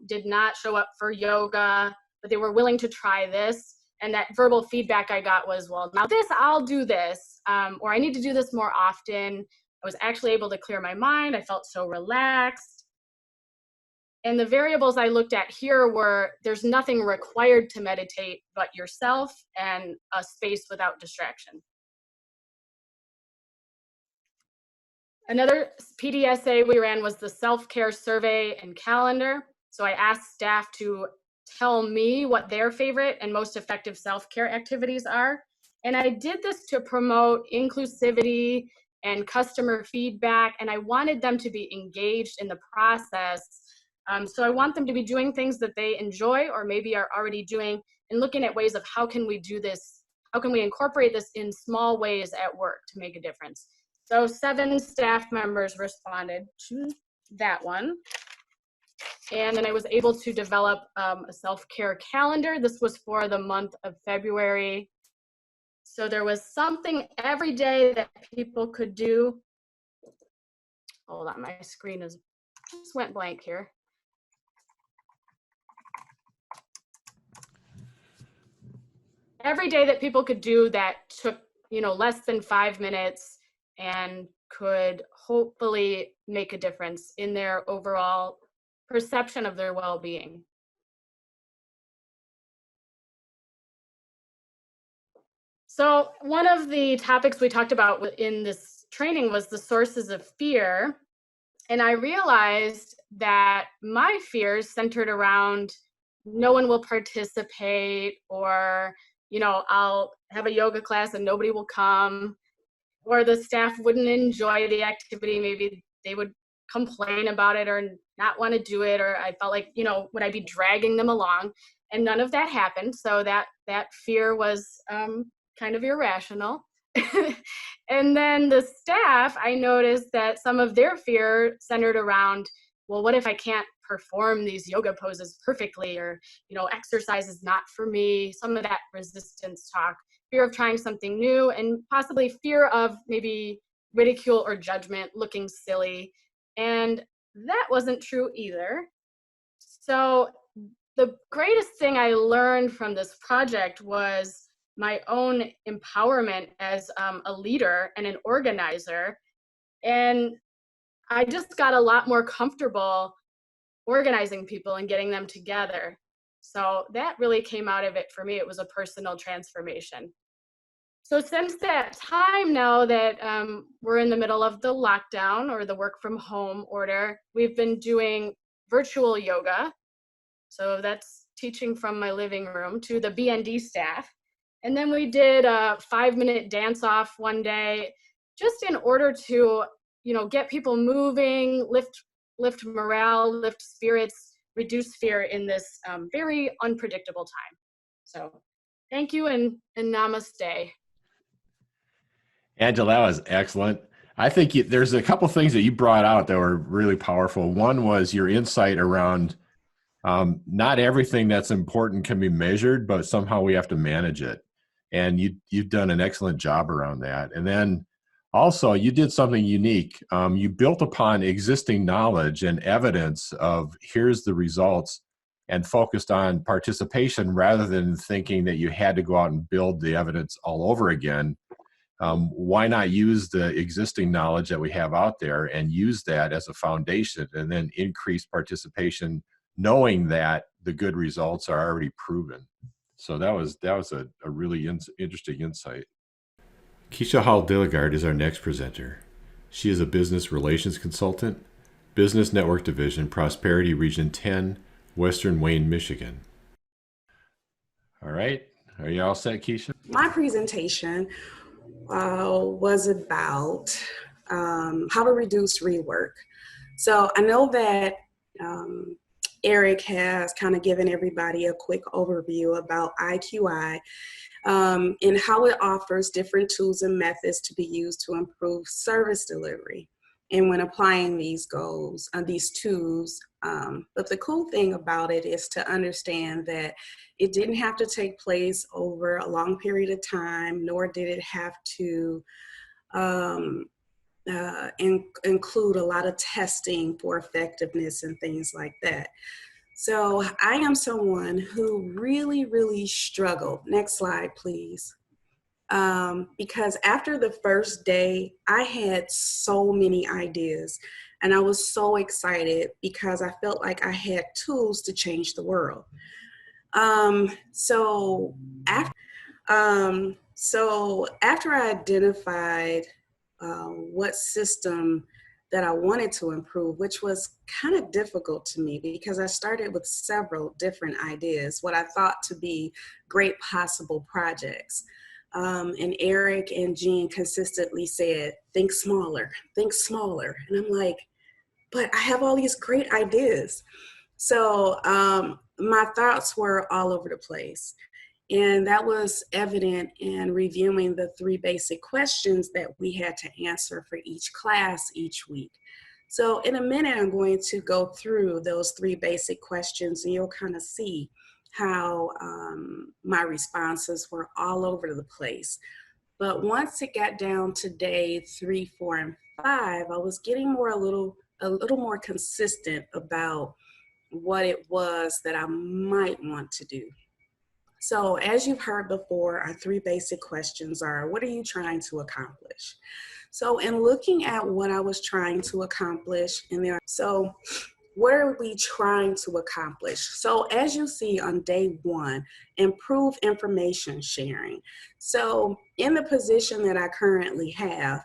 did not show up for yoga, but they were willing to try this. And that verbal feedback I got was, well, now this, I'll do this, or I need to do this more often. I was actually able to clear my mind. I felt so relaxed. And the variables I looked at here were, there's nothing required to meditate but yourself and a space without distraction. Another PDSA we ran was the self-care survey and calendar. So I asked staff to tell me what their favorite and most effective self-care activities are. And I did this to promote inclusivity and customer feedback, and I wanted them to be engaged in the process. So I want them to be doing things that they enjoy or maybe are already doing, and looking at ways of how can we do this, how can we incorporate this in small ways at work to make a difference. So 7 staff members responded to that one. And then I was able to develop a self-care calendar. This was for the month of February. So there was something every day that people could do. Hold on, my screen just went blank here. Every day that people could do that took, less than 5 minutes and could hopefully make a difference in their overall perception of their well-being. So one of the topics we talked about in this training was the sources of fear. And I realized that my fears centered around no one will participate, or, I'll have a yoga class and nobody will come. or the staff wouldn't enjoy the activity. Maybe they would complain about it or not want to do it, or I felt like, would I be dragging them along? And none of that happened. So that fear was kind of irrational. And then the staff, I noticed that some of their fear centered around, well, what if I can't perform these yoga poses perfectly, or, exercise is not for me. Some of that resistance talk, fear of trying something new, and possibly fear of maybe ridicule or judgment, looking silly. And that wasn't true either. So the greatest thing I learned from this project was my own empowerment as a leader and an organizer. And I just got a lot more comfortable organizing people and getting them together. So that really came out of it for me. It was a personal transformation. So since that time, now that we're in the middle of the lockdown or the work from home order, we've been doing virtual yoga. So that's teaching from my living room to the BND staff. And then we did a 5-minute dance off one day, just in order to, get people moving, lift morale, lift spirits, reduce fear in this very unpredictable time. So thank you and namaste. Angela, that was excellent. I think there's a couple things that you brought out that were really powerful. One was your insight around not everything that's important can be measured, but somehow we have to manage it. And you've done an excellent job around that. And then also you did something unique. You built upon existing knowledge and evidence of here's the results, and focused on participation rather than thinking that you had to go out and build the evidence all over again. Why not use the existing knowledge that we have out there and use that as a foundation, and then increase participation, knowing that the good results are already proven. So that was a really interesting insight. Keisha Hall-Dilligard is our next presenter. She is a business relations consultant, Business Network Division, Prosperity Region 10, Western Wayne, Michigan. All right. Are you all set, Keisha? My presentation was about how to reduce rework. So I know that Eric has kind of given everybody a quick overview about IQI and how it offers different tools and methods to be used to improve service delivery. And when applying these goals, these tools, but the cool thing about it is to understand that it didn't have to take place over a long period of time, nor did it have to include a lot of testing for effectiveness and things like that. So I am someone who really, really struggled. Next slide, please. Because after the first day, I had so many ideas and I was so excited because I felt like I had tools to change the world. So after I identified what system that I wanted to improve, which was kind of difficult to me because I started with several different ideas, what I thought to be great possible projects. And Eric and Jean consistently said, think smaller. And I'm like, but I have all these great ideas. So my thoughts were all over the place. And that was evident in reviewing the 3 basic questions that we had to answer for each class each week. So in a minute, I'm going to go through those 3 basic questions and you'll kind of see how my responses were all over the place. But once it got down to day 3, 4, and 5, I was getting a little more consistent about what it was that I might want to do. So as you've heard before, our 3 basic questions are, what are you trying to accomplish? So in looking at what I was trying to accomplish, what are we trying to accomplish? So as you see on day 1, improve information sharing. So in the position that I currently have,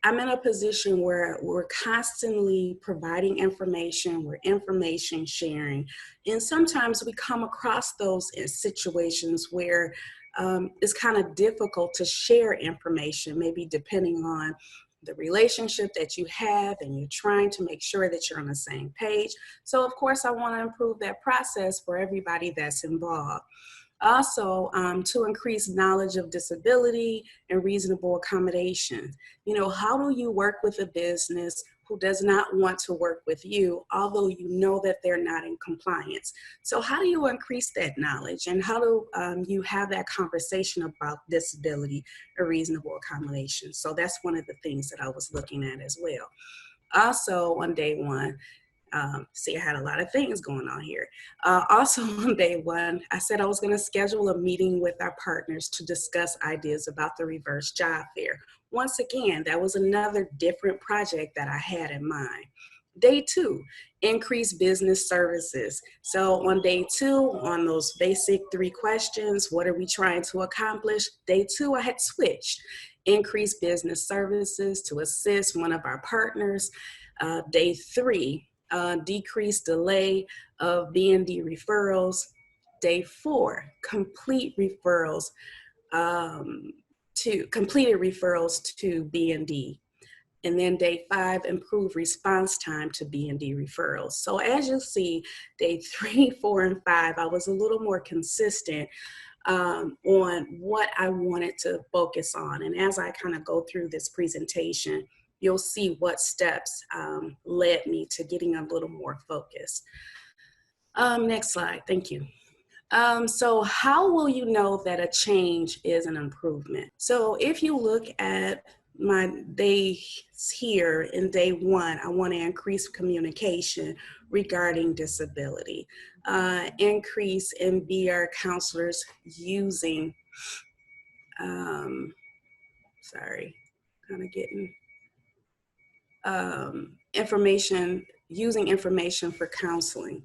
I'm in a position where we're constantly providing information, we're information sharing. And sometimes we come across those situations where it's kind of difficult to share information, maybe depending on the relationship that you have, and you're trying to make sure that you're on the same page. So of course, I want to improve that process for everybody that's involved. Also, to increase knowledge of disability and reasonable accommodation. You know, how do you work with a business who does not want to work with you, although you know that they're not in compliance? So how do you increase that knowledge, and how do you have that conversation about disability and reasonable accommodation? So that's one of the things that I was looking at as well. Also, on day one, see, I had a lot of things going on here. Also on day one, I said I was going to schedule a meeting with our partners to discuss ideas about the reverse job fair. Once again, that was another different project that I had in mind. Day two, increase business services. So on day two, on those basic 3 questions, what are we trying to accomplish? Day two, I had switched. Increase business services to assist one of our partners. Day three, decrease delay of B&D referrals. Day 4, completed referrals to B&D. And then day 5, improve response time to B&D referrals. So as you see, day 3, 4, and 5, I was a little more consistent on what I wanted to focus on. And as I kind of go through this presentation, you'll see what steps led me to getting a little more focused. Next slide, thank you. So how will you know that a change is an improvement? So if you look at my days here in day 1, I want to increase communication regarding disability, increase in VR counselors using, using information for counseling.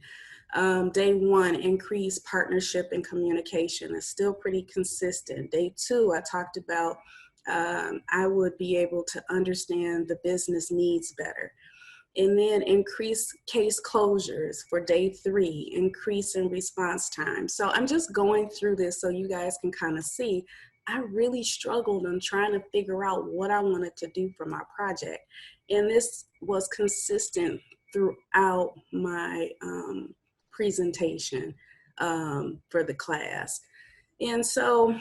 Day 1, increase partnership and communication. It's still pretty consistent. Day 2, I talked about I would be able to understand the business needs better. And then increase case closures for day 3, increase in response time. So I'm just going through this so you guys can kind of see I really struggled on trying to figure out what I wanted to do for my project. And this was consistent throughout my presentation for the class. And so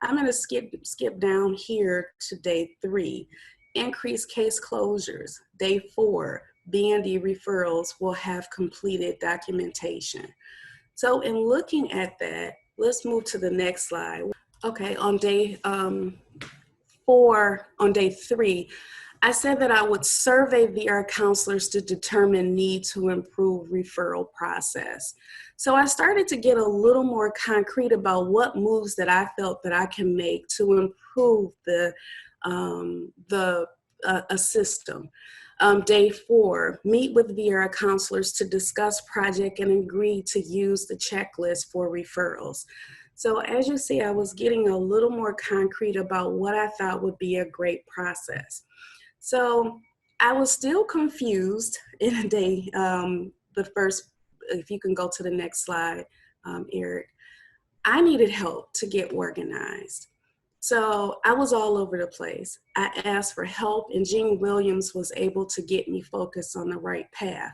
I'm going to skip down here to day 3, increase case closures. Day 4, B&D referrals will have completed documentation. So in looking at that, let's move to the next slide. Okay, on day 3, I said that I would survey VR counselors to determine need to improve referral process. So I started to get a little more concrete about what moves that I felt that I can make to improve a system. Day 4, meet with VR counselors to discuss project and agree to use the checklist for referrals. So as you see, I was getting a little more concrete about what I thought would be a great process. So I was still confused in a day, the first, if you can go to the next slide, Eric, I needed help to get organized. So I was all over the place. I asked for help, and Jean Williams was able to get me focused on the right path.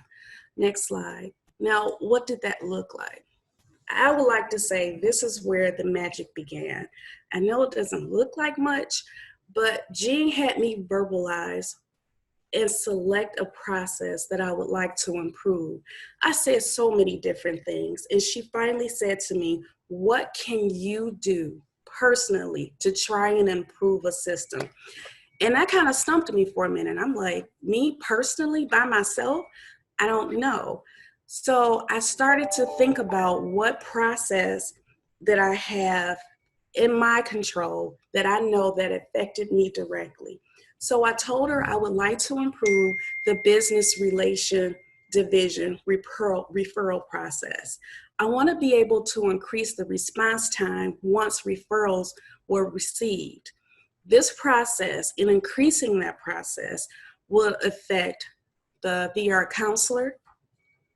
Next slide. Now, what did that look like? I would like to say this is where the magic began. I know it doesn't look like much, but Jean had me verbalize and select a process that I would like to improve. I said so many different things, and she finally said to me, what can you do personally to try and improve a system? And that kind of stumped me for a minute. I'm like, me personally by myself? I don't know. So I started to think about what process that I have in my control that I know that affected me directly. So I told her I would like to improve the business relation division referral process. I want to be able to increase the response time once referrals were received. This process, in increasing that process, will affect the VR counselor,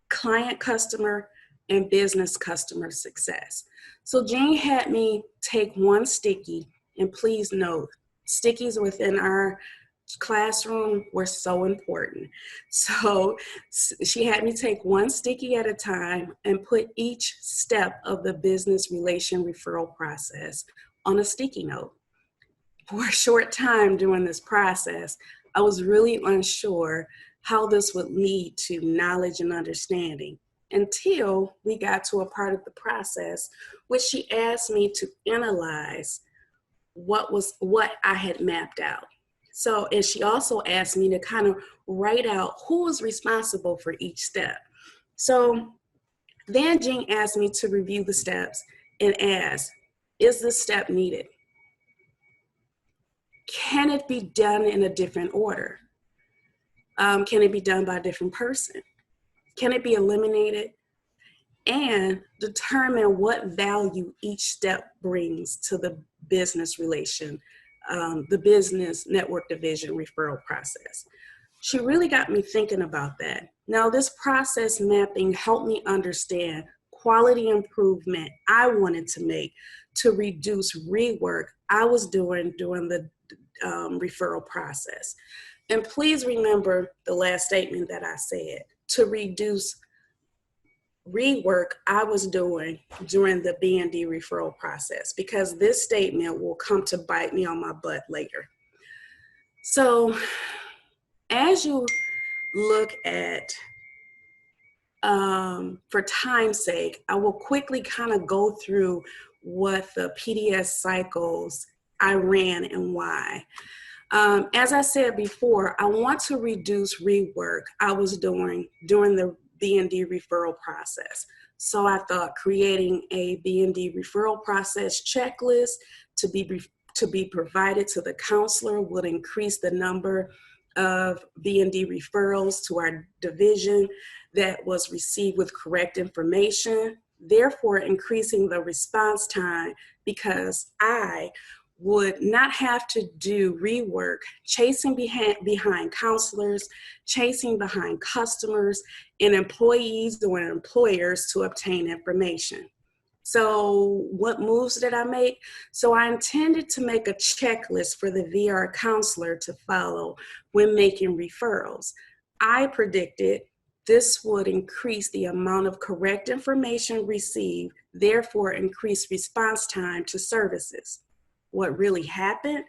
client customer, and business customer success. So Jean had me take one sticky, and please note, stickies within our classroom were so important. So she had me take one sticky at a time and put each step of the business relation referral process on a sticky note. For a short time during this process, I was really unsure how this would lead to knowledge and understanding until we got to a part of the process which she asked me to analyze what I had mapped out. So, and she also asked me to kind of write out who was responsible for each step. So then Jean asked me to review the steps and ask, is this step needed? Can it be done in a different order? Can it be done by a different person? Can it be eliminated? And determine what value each step brings to the business relation, the business network division referral process. She really got me thinking about that. Now, this process mapping helped me understand quality improvement I wanted to make to reduce rework I was doing during the referral process. And please remember the last statement that I said, to reduce rework I was doing during the B&D referral process, because this statement will come to bite me on my butt later. So as you look at, for time's sake, I will quickly kind of go through what the PDS cycles I ran and why. As I said before, I want to reduce rework I was doing during the B&D referral process. So I thought creating a B&D referral process checklist to be provided to the counselor would increase the number of B&D referrals to our division that was received with correct information, therefore increasing the response time, because I would not have to do rework, chasing behind counselors, chasing behind customers and employees or employers to obtain information. So what moves did I make? So I intended to make a checklist for the VR counselor to follow when making referrals. I predicted this would increase the amount of correct information received, therefore increase response time to services. What really happened?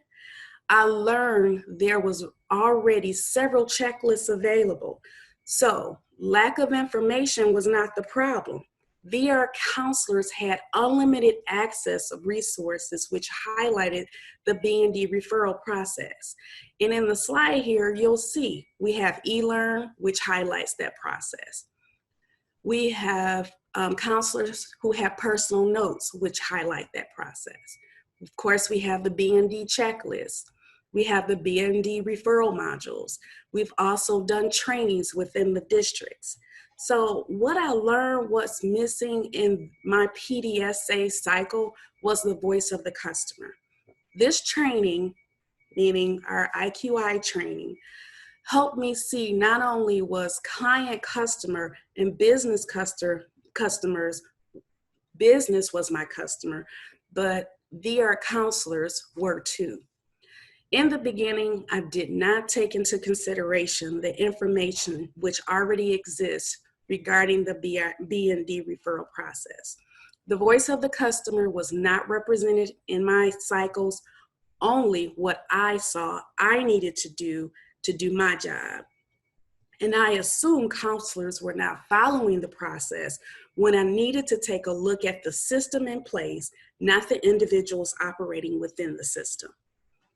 I learned there was already several checklists available. So lack of information was not the problem. VR counselors had unlimited access of resources, which highlighted the B&D referral process. And in the slide here, you'll see we have eLearn, which highlights that process. We have counselors who have personal notes, which highlight that process. Of course, we have the B&D checklist. We have the B&D referral modules. We've also done trainings within the districts. So what I learned what's missing in my PDSA cycle was the voice of the customer. This training, meaning our IQI training, helped me see not only was client customer and business customers, business was my customer, but VR counselors were too. In the beginning, I did not take into consideration the information which already exists regarding the B&D referral process. The voice of the customer was not represented in my cycles, only what I saw I needed to do my job. And I assumed counselors were not following the process when I needed to take a look at the system in place, not the individuals operating within the system.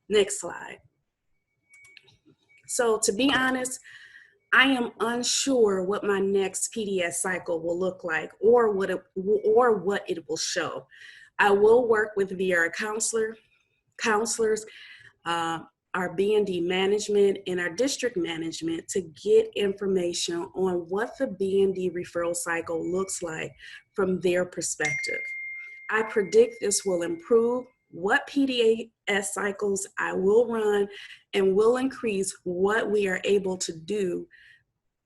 Next slide. So to be honest, I am unsure what my next PDS cycle will look like or what it will show. I will work with VR counselors, our B&D management and our district management to get information on what the B&D referral cycle looks like from their perspective. I predict this will improve what PDS cycles I will run and will increase what we are able to do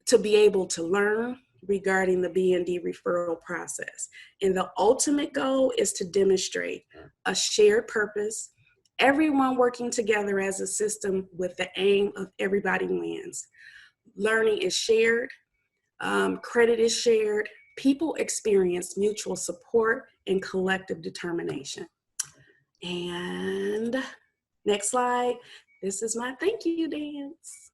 to be able to learn regarding the B&D referral process. And the ultimate goal is to demonstrate a shared purpose, everyone working together as a system with the aim of everybody wins. Learning is shared, credit is shared, people experience mutual support and collective determination. And next slide, this is my thank you dance.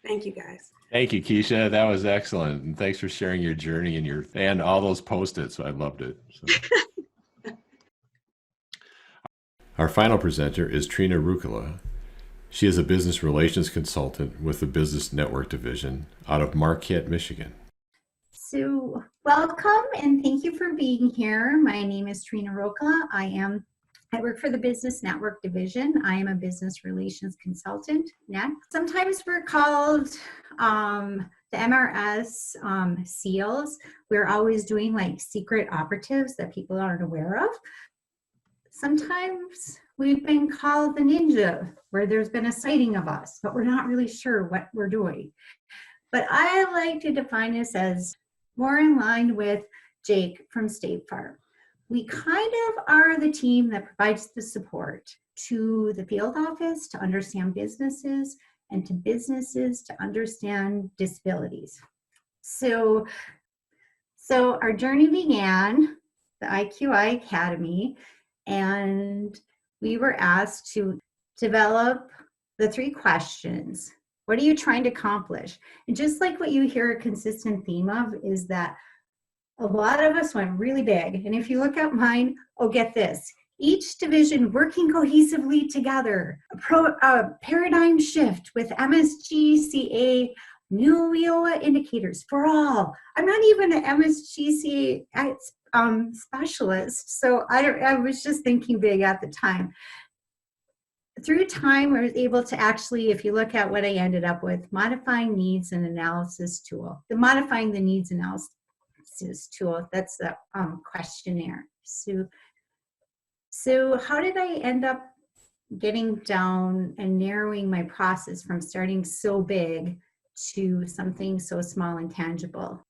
Thank you, guys. Thank you, Keisha. That was excellent. And thanks for sharing your journey and all those Post-its. I loved it. So. Our final presenter is Trina Rucola. She is a business relations consultant with the Business Network Division out of Marquette, Michigan. So welcome and thank you for being here. My name is Trina Rucola. I work for the Business Network Division. I am a business relations consultant. Next, sometimes we're called the MRS SEALs. We're always doing like secret operatives that people aren't aware of. Sometimes we've been called the ninja, where there's been a sighting of us, but we're not really sure what we're doing. But I like to define this as more in line with Jake from State Farm. We kind of are the team that provides the support to the field office to understand businesses and to businesses to understand disabilities. So our journey began, the IQI Academy, and we were asked to develop the 3 questions. What are you trying to accomplish? And just like what you hear a consistent theme of is that a lot of us went really big. And if you look at mine, oh, get this. Each division working cohesively together, a paradigm shift with MSGCA, new WIOA indicators for all. I'm not even an MSGCA specialist, so I was just thinking big at the time. Through time, I was able to actually, if you look at what I ended up with, modifying needs and analysis tool. The modifying the needs analysis tool, that's the questionnaire. So how did I end up getting down and narrowing my process from starting so big to something so small and tangible?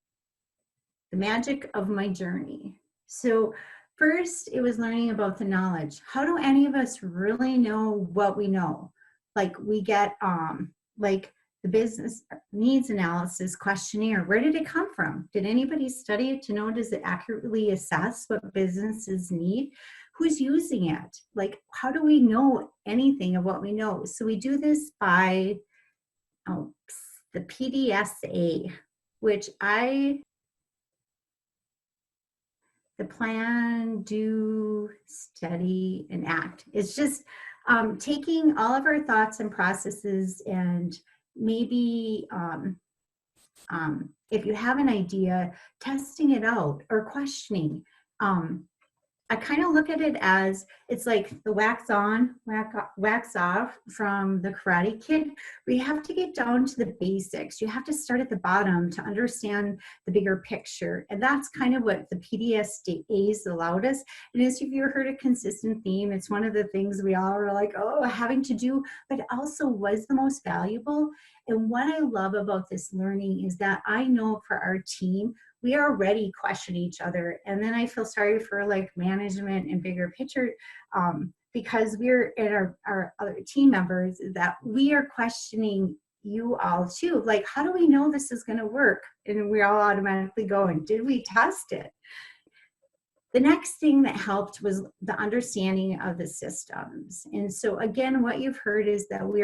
The magic of my journey. So first, it was learning about the knowledge. How do any of us really know what we know? Like we get like the business needs analysis questionnaire. Where did it come from? Did anybody study it to know, does it accurately assess what businesses need? Who's using it? Like, how do we know anything of what we know? So we do this by the PDSA, which the plan, do, study, and act. It's just taking all of our thoughts and processes and maybe if you have an idea, testing it out or questioning. I kind of look at it as it's like the wax on, wax off from the Karate Kid. We have to get down to the basics. You have to start at the bottom to understand the bigger picture. And that's kind of what the PDSAs allowed us. And as you've heard a consistent theme, it's one of the things we all are like, oh, having to do, but it also was the most valuable. And what I love about this learning is that I know for our team, we already question each other. And then I feel sorry for like management and bigger picture because we're in our other team members that we are questioning you all too. Like, how do we know this is going to work? And we're all automatically going, did we test it? The next thing that helped was the understanding of the systems. And so again, what you've heard is that we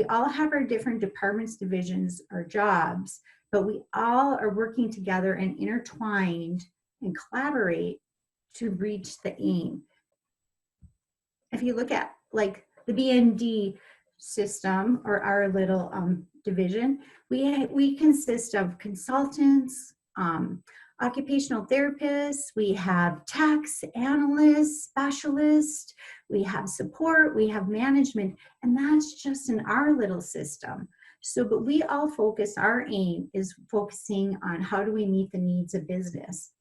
all have our different departments, divisions, our jobs, but we all are working together and intertwined and collaborate to reach the aim. If you look at like the BND system or our little division, we consist of consultants, occupational therapists, we have techs, analysts, specialists, we have support, we have management, and that's just in our little system. So, but we all focus, our aim is focusing on how do we meet the needs of business.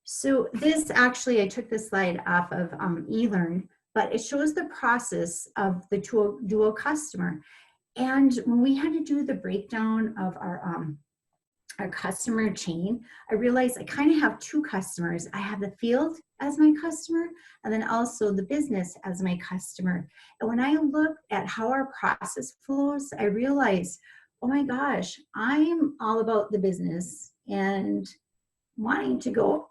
So this actually, I took this slide off of eLearn, but it shows the process of the dual customer. And when we had to do the breakdown of our customer chain, I realized I kind of have two customers. I have the field as my customer, and then also the business as my customer. And when I look at how our process flows, I realize, oh my gosh, I'm all about the business and wanting to go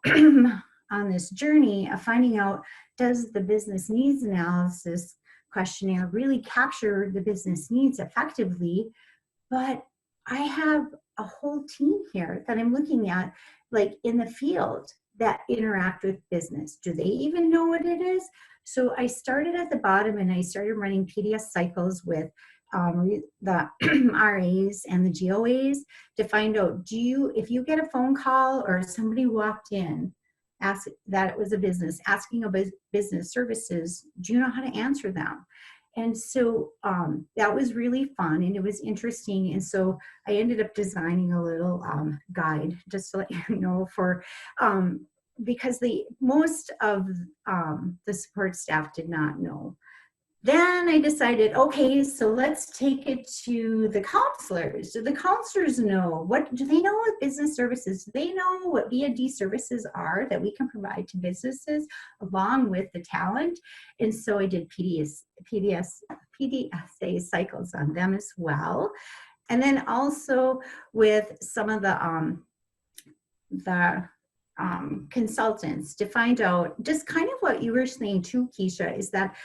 on this journey of finding out, does the business needs analysis questionnaire really capture the business needs effectively? But I have a whole team here that I'm looking at, like in the field, that interact with business. Do they even know what it is? So I started at the bottom and I started running PDS cycles with the RAs and the GOAs to find out, if you get a phone call or somebody walked in, ask that it was a business, asking about business services, do you know how to answer them? And so that was really fun and it was interesting. And so I ended up designing a little guide, just to let you know, for because most of the support staff did not know. Then I decided, okay, so let's take it to the counselors. Do the counselors know? Do they know what business services? Do they know what B&D services are that we can provide to businesses along with the talent? And so I did PDSA cycles on them as well. And then also with some of the consultants to find out just kind of what you were saying too, Keisha, is that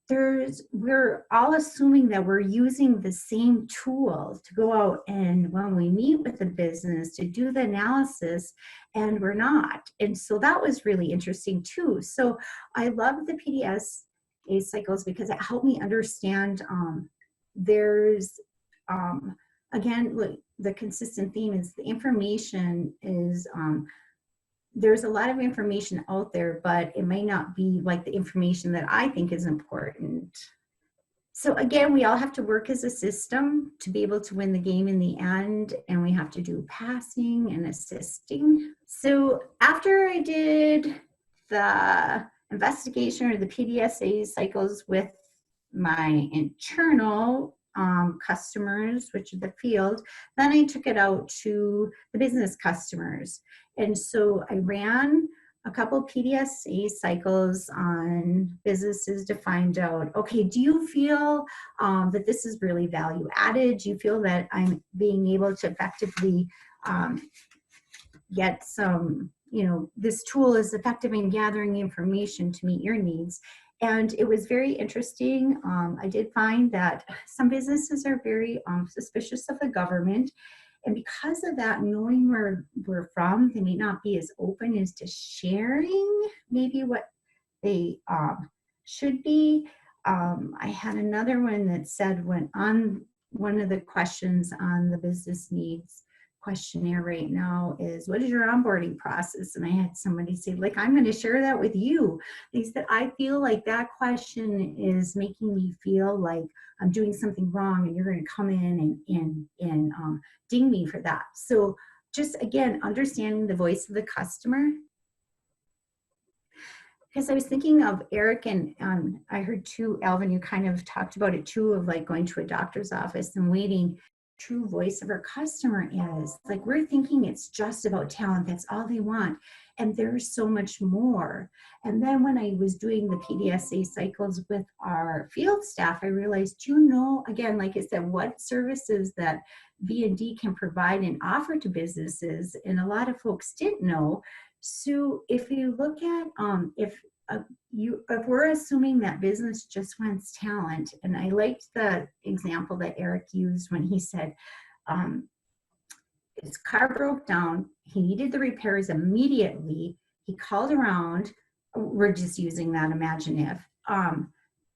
we're all assuming that we're using the same tools to go out and when we meet with the business to do the analysis, and we're not. And so that was really interesting too. So I love the PDSA cycles because it helped me understand there's, again, the consistent theme is the information is, there's a lot of information out there, but it may not be like the information that I think is important. So again, we all have to work as a system to be able to win the game in the end, and we have to do passing and assisting. So after I did the investigation or the PDSA cycles with my internal customers, which is the field, then I took it out to the business customers. And so I ran a couple PDSA cycles on businesses to find out, okay, do you feel that this is really value added? Do you feel that I'm being able to effectively get some, this tool is effective in gathering information to meet your needs? And it was very interesting. I did find that some businesses are very suspicious of the government. And because of that, knowing where we're from, they may not be as open as to sharing maybe what they should be. I had another one that said when on one of the questions on the business needs questionnaire right now is, what is your onboarding process? And I had somebody say, like, I'm going to share that with you. They said, I feel like that question is making me feel like I'm doing something wrong and you're going to come in and ding me for that. So just, again, understanding the voice of the customer. Because I was thinking of Eric and I heard too, Alvin, you kind of talked about it too, of like going to a doctor's office and waiting. True voice of our customer is like, we're thinking it's just about talent, that's all they want, and there's so much more. And then when I was doing the PDSA cycles with our field staff, I realized, again, like I said, what services that B&D can provide and offer to businesses, and a lot of folks didn't know. So if you look at if we're assuming that business just wants talent, and I liked the example that Eric used when he said his car broke down, he needed the repairs immediately, he called around, we're just using that imagine if,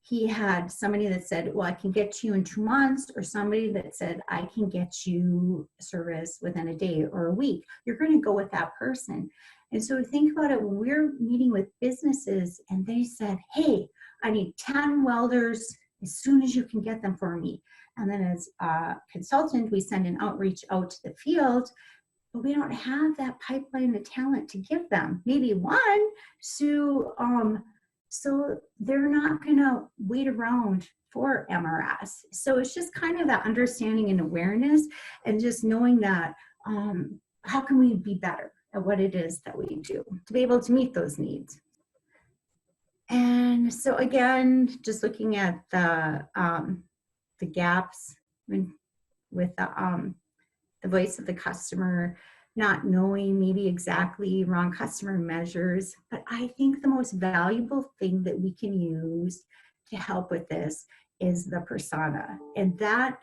he had somebody that said, well, I can get to you in 2 months, or somebody that said, I can get you service within a day or a week. You're going to go with that person. And so think about it, when we're meeting with businesses and they said, hey, I need 10 welders as soon as you can get them for me. And then as a consultant, we send an outreach out to the field, but we don't have that pipeline of talent to give them. Maybe one. So So they're not going to wait around for MRS. So it's just kind of that understanding and awareness, and just knowing that how can we be better at what it is that we do to be able to meet those needs. And so again, just looking at the gaps with the voice of the customer, not knowing maybe exactly wrong customer measures. But I think the most valuable thing that we can use to help with this is the persona. And that,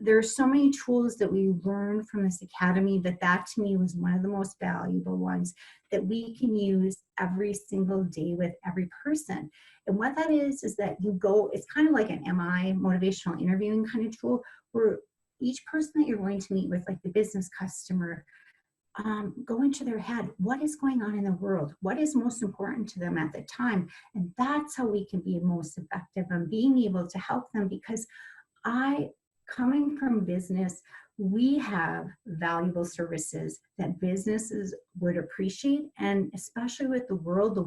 there are so many tools that we learned from this academy, that to me was one of the most valuable ones that we can use every single day with every person. And what that is that you go, it's kind of like an MI, motivational interviewing kind of tool, where each person that you're going to meet with, like the business customer, go into their head, what is going on in the world? What is most important to them at the time? And that's how we can be most effective in being able to help them, because coming from business, we have valuable services that businesses would appreciate. And especially with the world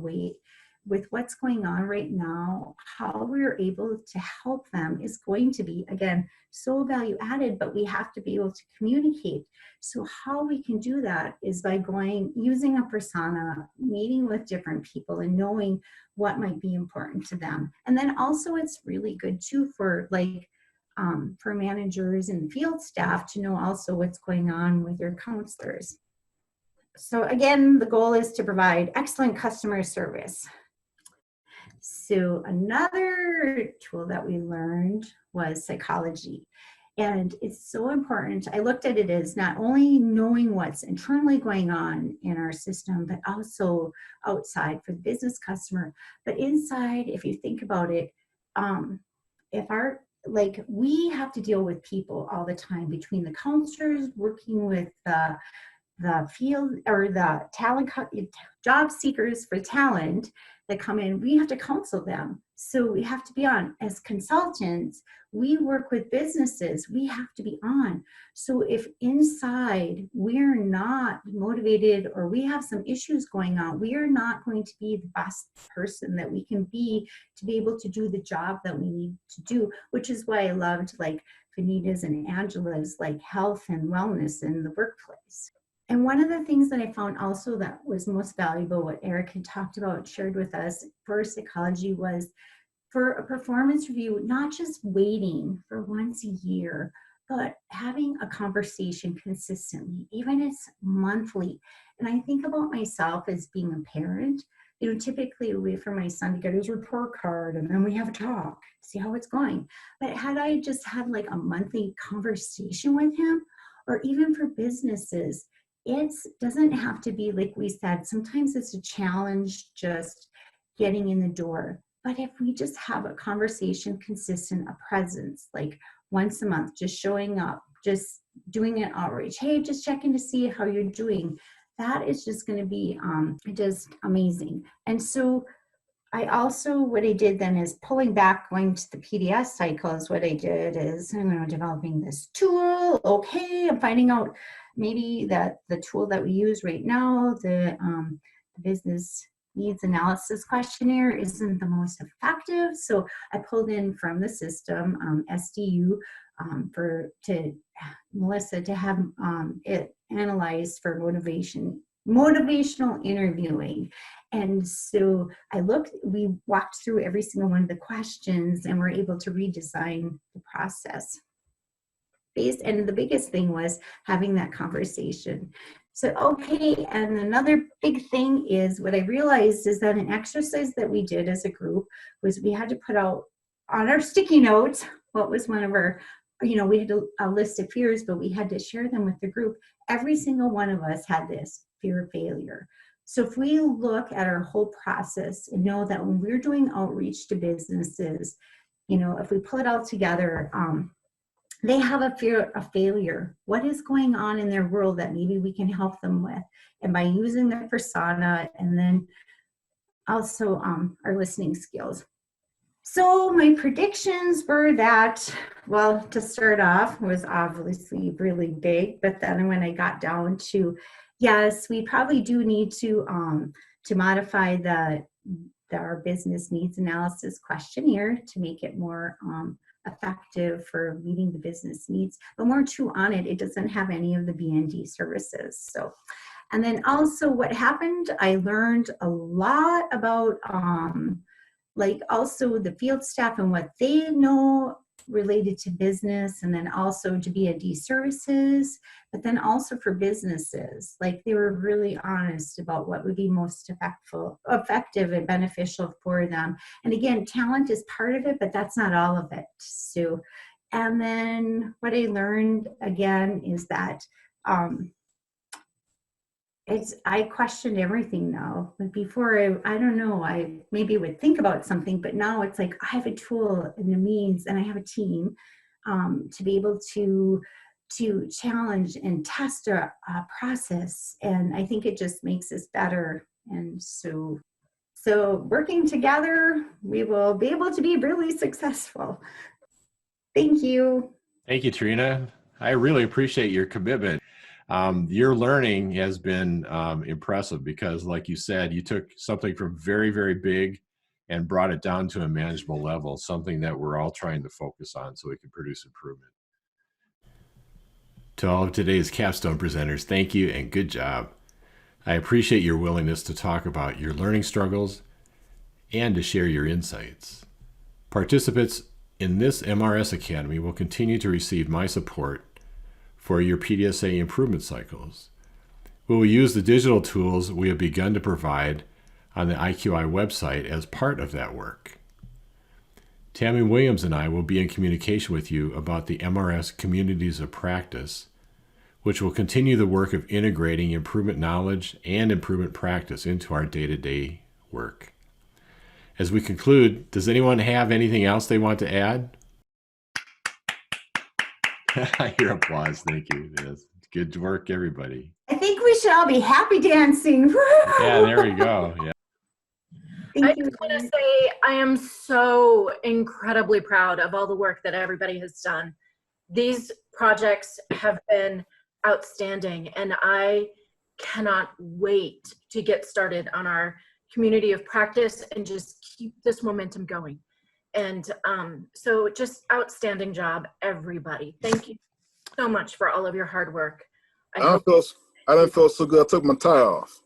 with what's going on right now, how we're able to help them is going to be, again, so value added, but we have to be able to communicate. So how we can do that is by using a persona, meeting with different people and knowing what might be important to them. And then also it's really good too for managers and field staff to know also what's going on with your counselors. So again, the goal is to provide excellent customer service. So another tool that we learned was psychology. And it's so important. I looked at it as not only knowing what's internally going on in our system, but also outside for the business customer. But inside, if you think about it, we have to deal with people all the time, between the counselors working with the field or the talent job seekers for talent that come in. We have to counsel them. So we have to be on. As consultants, we work with businesses. We have to be on. So if inside we're not motivated or we have some issues going on, we are not going to be the best person that we can be to be able to do the job that we need to do, which is why I loved Vanita's and Angela's health and wellness in the workplace. And one of the things that I found also that was most valuable, what Eric had talked about, shared with us for psychology, was for a performance review, not just waiting for once a year, but having a conversation consistently, even if it's monthly. And I think about myself as being a parent, typically I wait for my son to get his report card and then we have a talk, see how it's going. But had I just had a monthly conversation with him, or even for businesses, it doesn't have to be, like we said, sometimes it's a challenge just getting in the door. But if we just have a conversation consistent, a presence, once a month, just showing up, just doing an outreach, hey, just checking to see how you're doing, that is just going to be just amazing. And so what I did then is pulling back, going to the PDS cycles, what I did is, developing this tool. Okay, I'm finding out maybe that the tool that we use right now, the business needs analysis questionnaire, isn't the most effective. So I pulled in from the system SDU to Melissa to have it analyzed for motivational interviewing. And so we walked through every single one of the questions and were able to redesign the process. And the biggest thing was having that conversation. So, okay, and another big thing is what I realized is that an exercise that we did as a group was we had to put out on our sticky notes what was one of our, we had a list of fears, but we had to share them with the group. Every single one of us had this fear of failure. So if we look at our whole process and know that when we're doing outreach to businesses, if we pull it all together, they have a fear of failure. What is going on in their world that maybe we can help them with? And by using the persona, and then also our listening skills. So my predictions were that, well, to start off was obviously really big, but then when I got down to, yes, we probably do need to modify the our business needs analysis questionnaire to make it more effective for meeting the business needs. But more too on it, it doesn't have any of the BND services. So, and then also what happened, I learned a lot about like also the field staff and what they know related to business, and then also to BND services, but then also for businesses. Like they were really honest about what would be most effective and beneficial for them. And again, talent is part of it, but that's not all of it. So, and then what I learned again is that I questioned everything now. But before, I don't know, I maybe would think about something, but now it's like I have a tool and a means, and I have a team to be able to challenge and test a process. And I think it just makes us better. And so working together, we will be able to be really successful. Thank you. Thank you, Trina. I really appreciate your commitment. Your learning has been impressive because, like you said, you took something from very, very big and brought it down to a manageable level, something that we're all trying to focus on so we can produce improvement. To all of today's Capstone presenters, thank you and good job. I appreciate your willingness to talk about your learning struggles and to share your insights. Participants in this MRS Academy will continue to receive my support for your PDSA improvement cycles. We will use the digital tools we have begun to provide on the IQI website as part of that work. Tammy Williams and I will be in communication with you about the MRS Communities of Practice, which will continue the work of integrating improvement knowledge and improvement practice into our day-to-day work. As we conclude, does anyone have anything else they want to add? I hear applause. Thank you. Yes. Good work, everybody. I think we should all be happy dancing. Yeah, there we go. Yeah. I just want to say I am so incredibly proud of all the work that everybody has done. These projects have been outstanding, and I cannot wait to get started on our community of practice and just keep this momentum going. And so just outstanding job, everybody. Thank you so much for all of your hard work. I didn't feel so good. I took my tie off.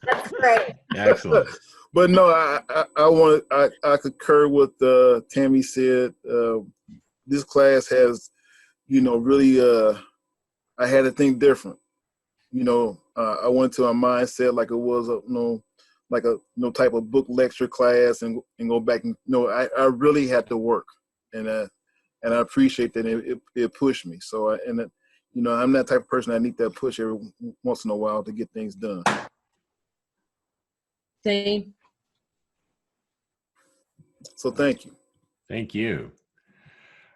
That's great. Excellent. But no, I concur with Tammy said. This class has, really, I had to think different. I went to a mindset like it was like a type of book lecture class and go back and I really had to work, and I appreciate that it pushed me. So I'm that type of person. I need that push every once in a while to get things done. Same. So thank you. Thank you.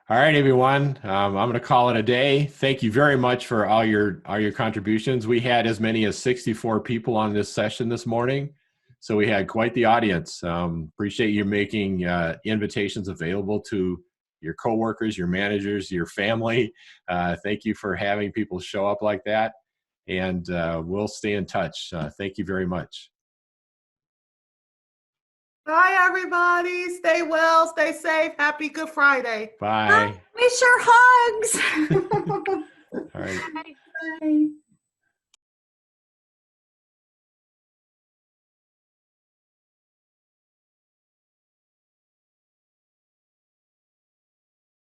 All right, everyone. I'm going to call it a day. Thank you very much for all your contributions. We had as many as 64 people on this session this morning, so we had quite the audience. Appreciate you making invitations available to your coworkers, your managers, your family. Thank you for having people show up like that, and we'll stay in touch. Thank you very much. Bye, everybody. Stay well, stay safe. Happy Good Friday. Bye. Wish your hugs. All right. Bye.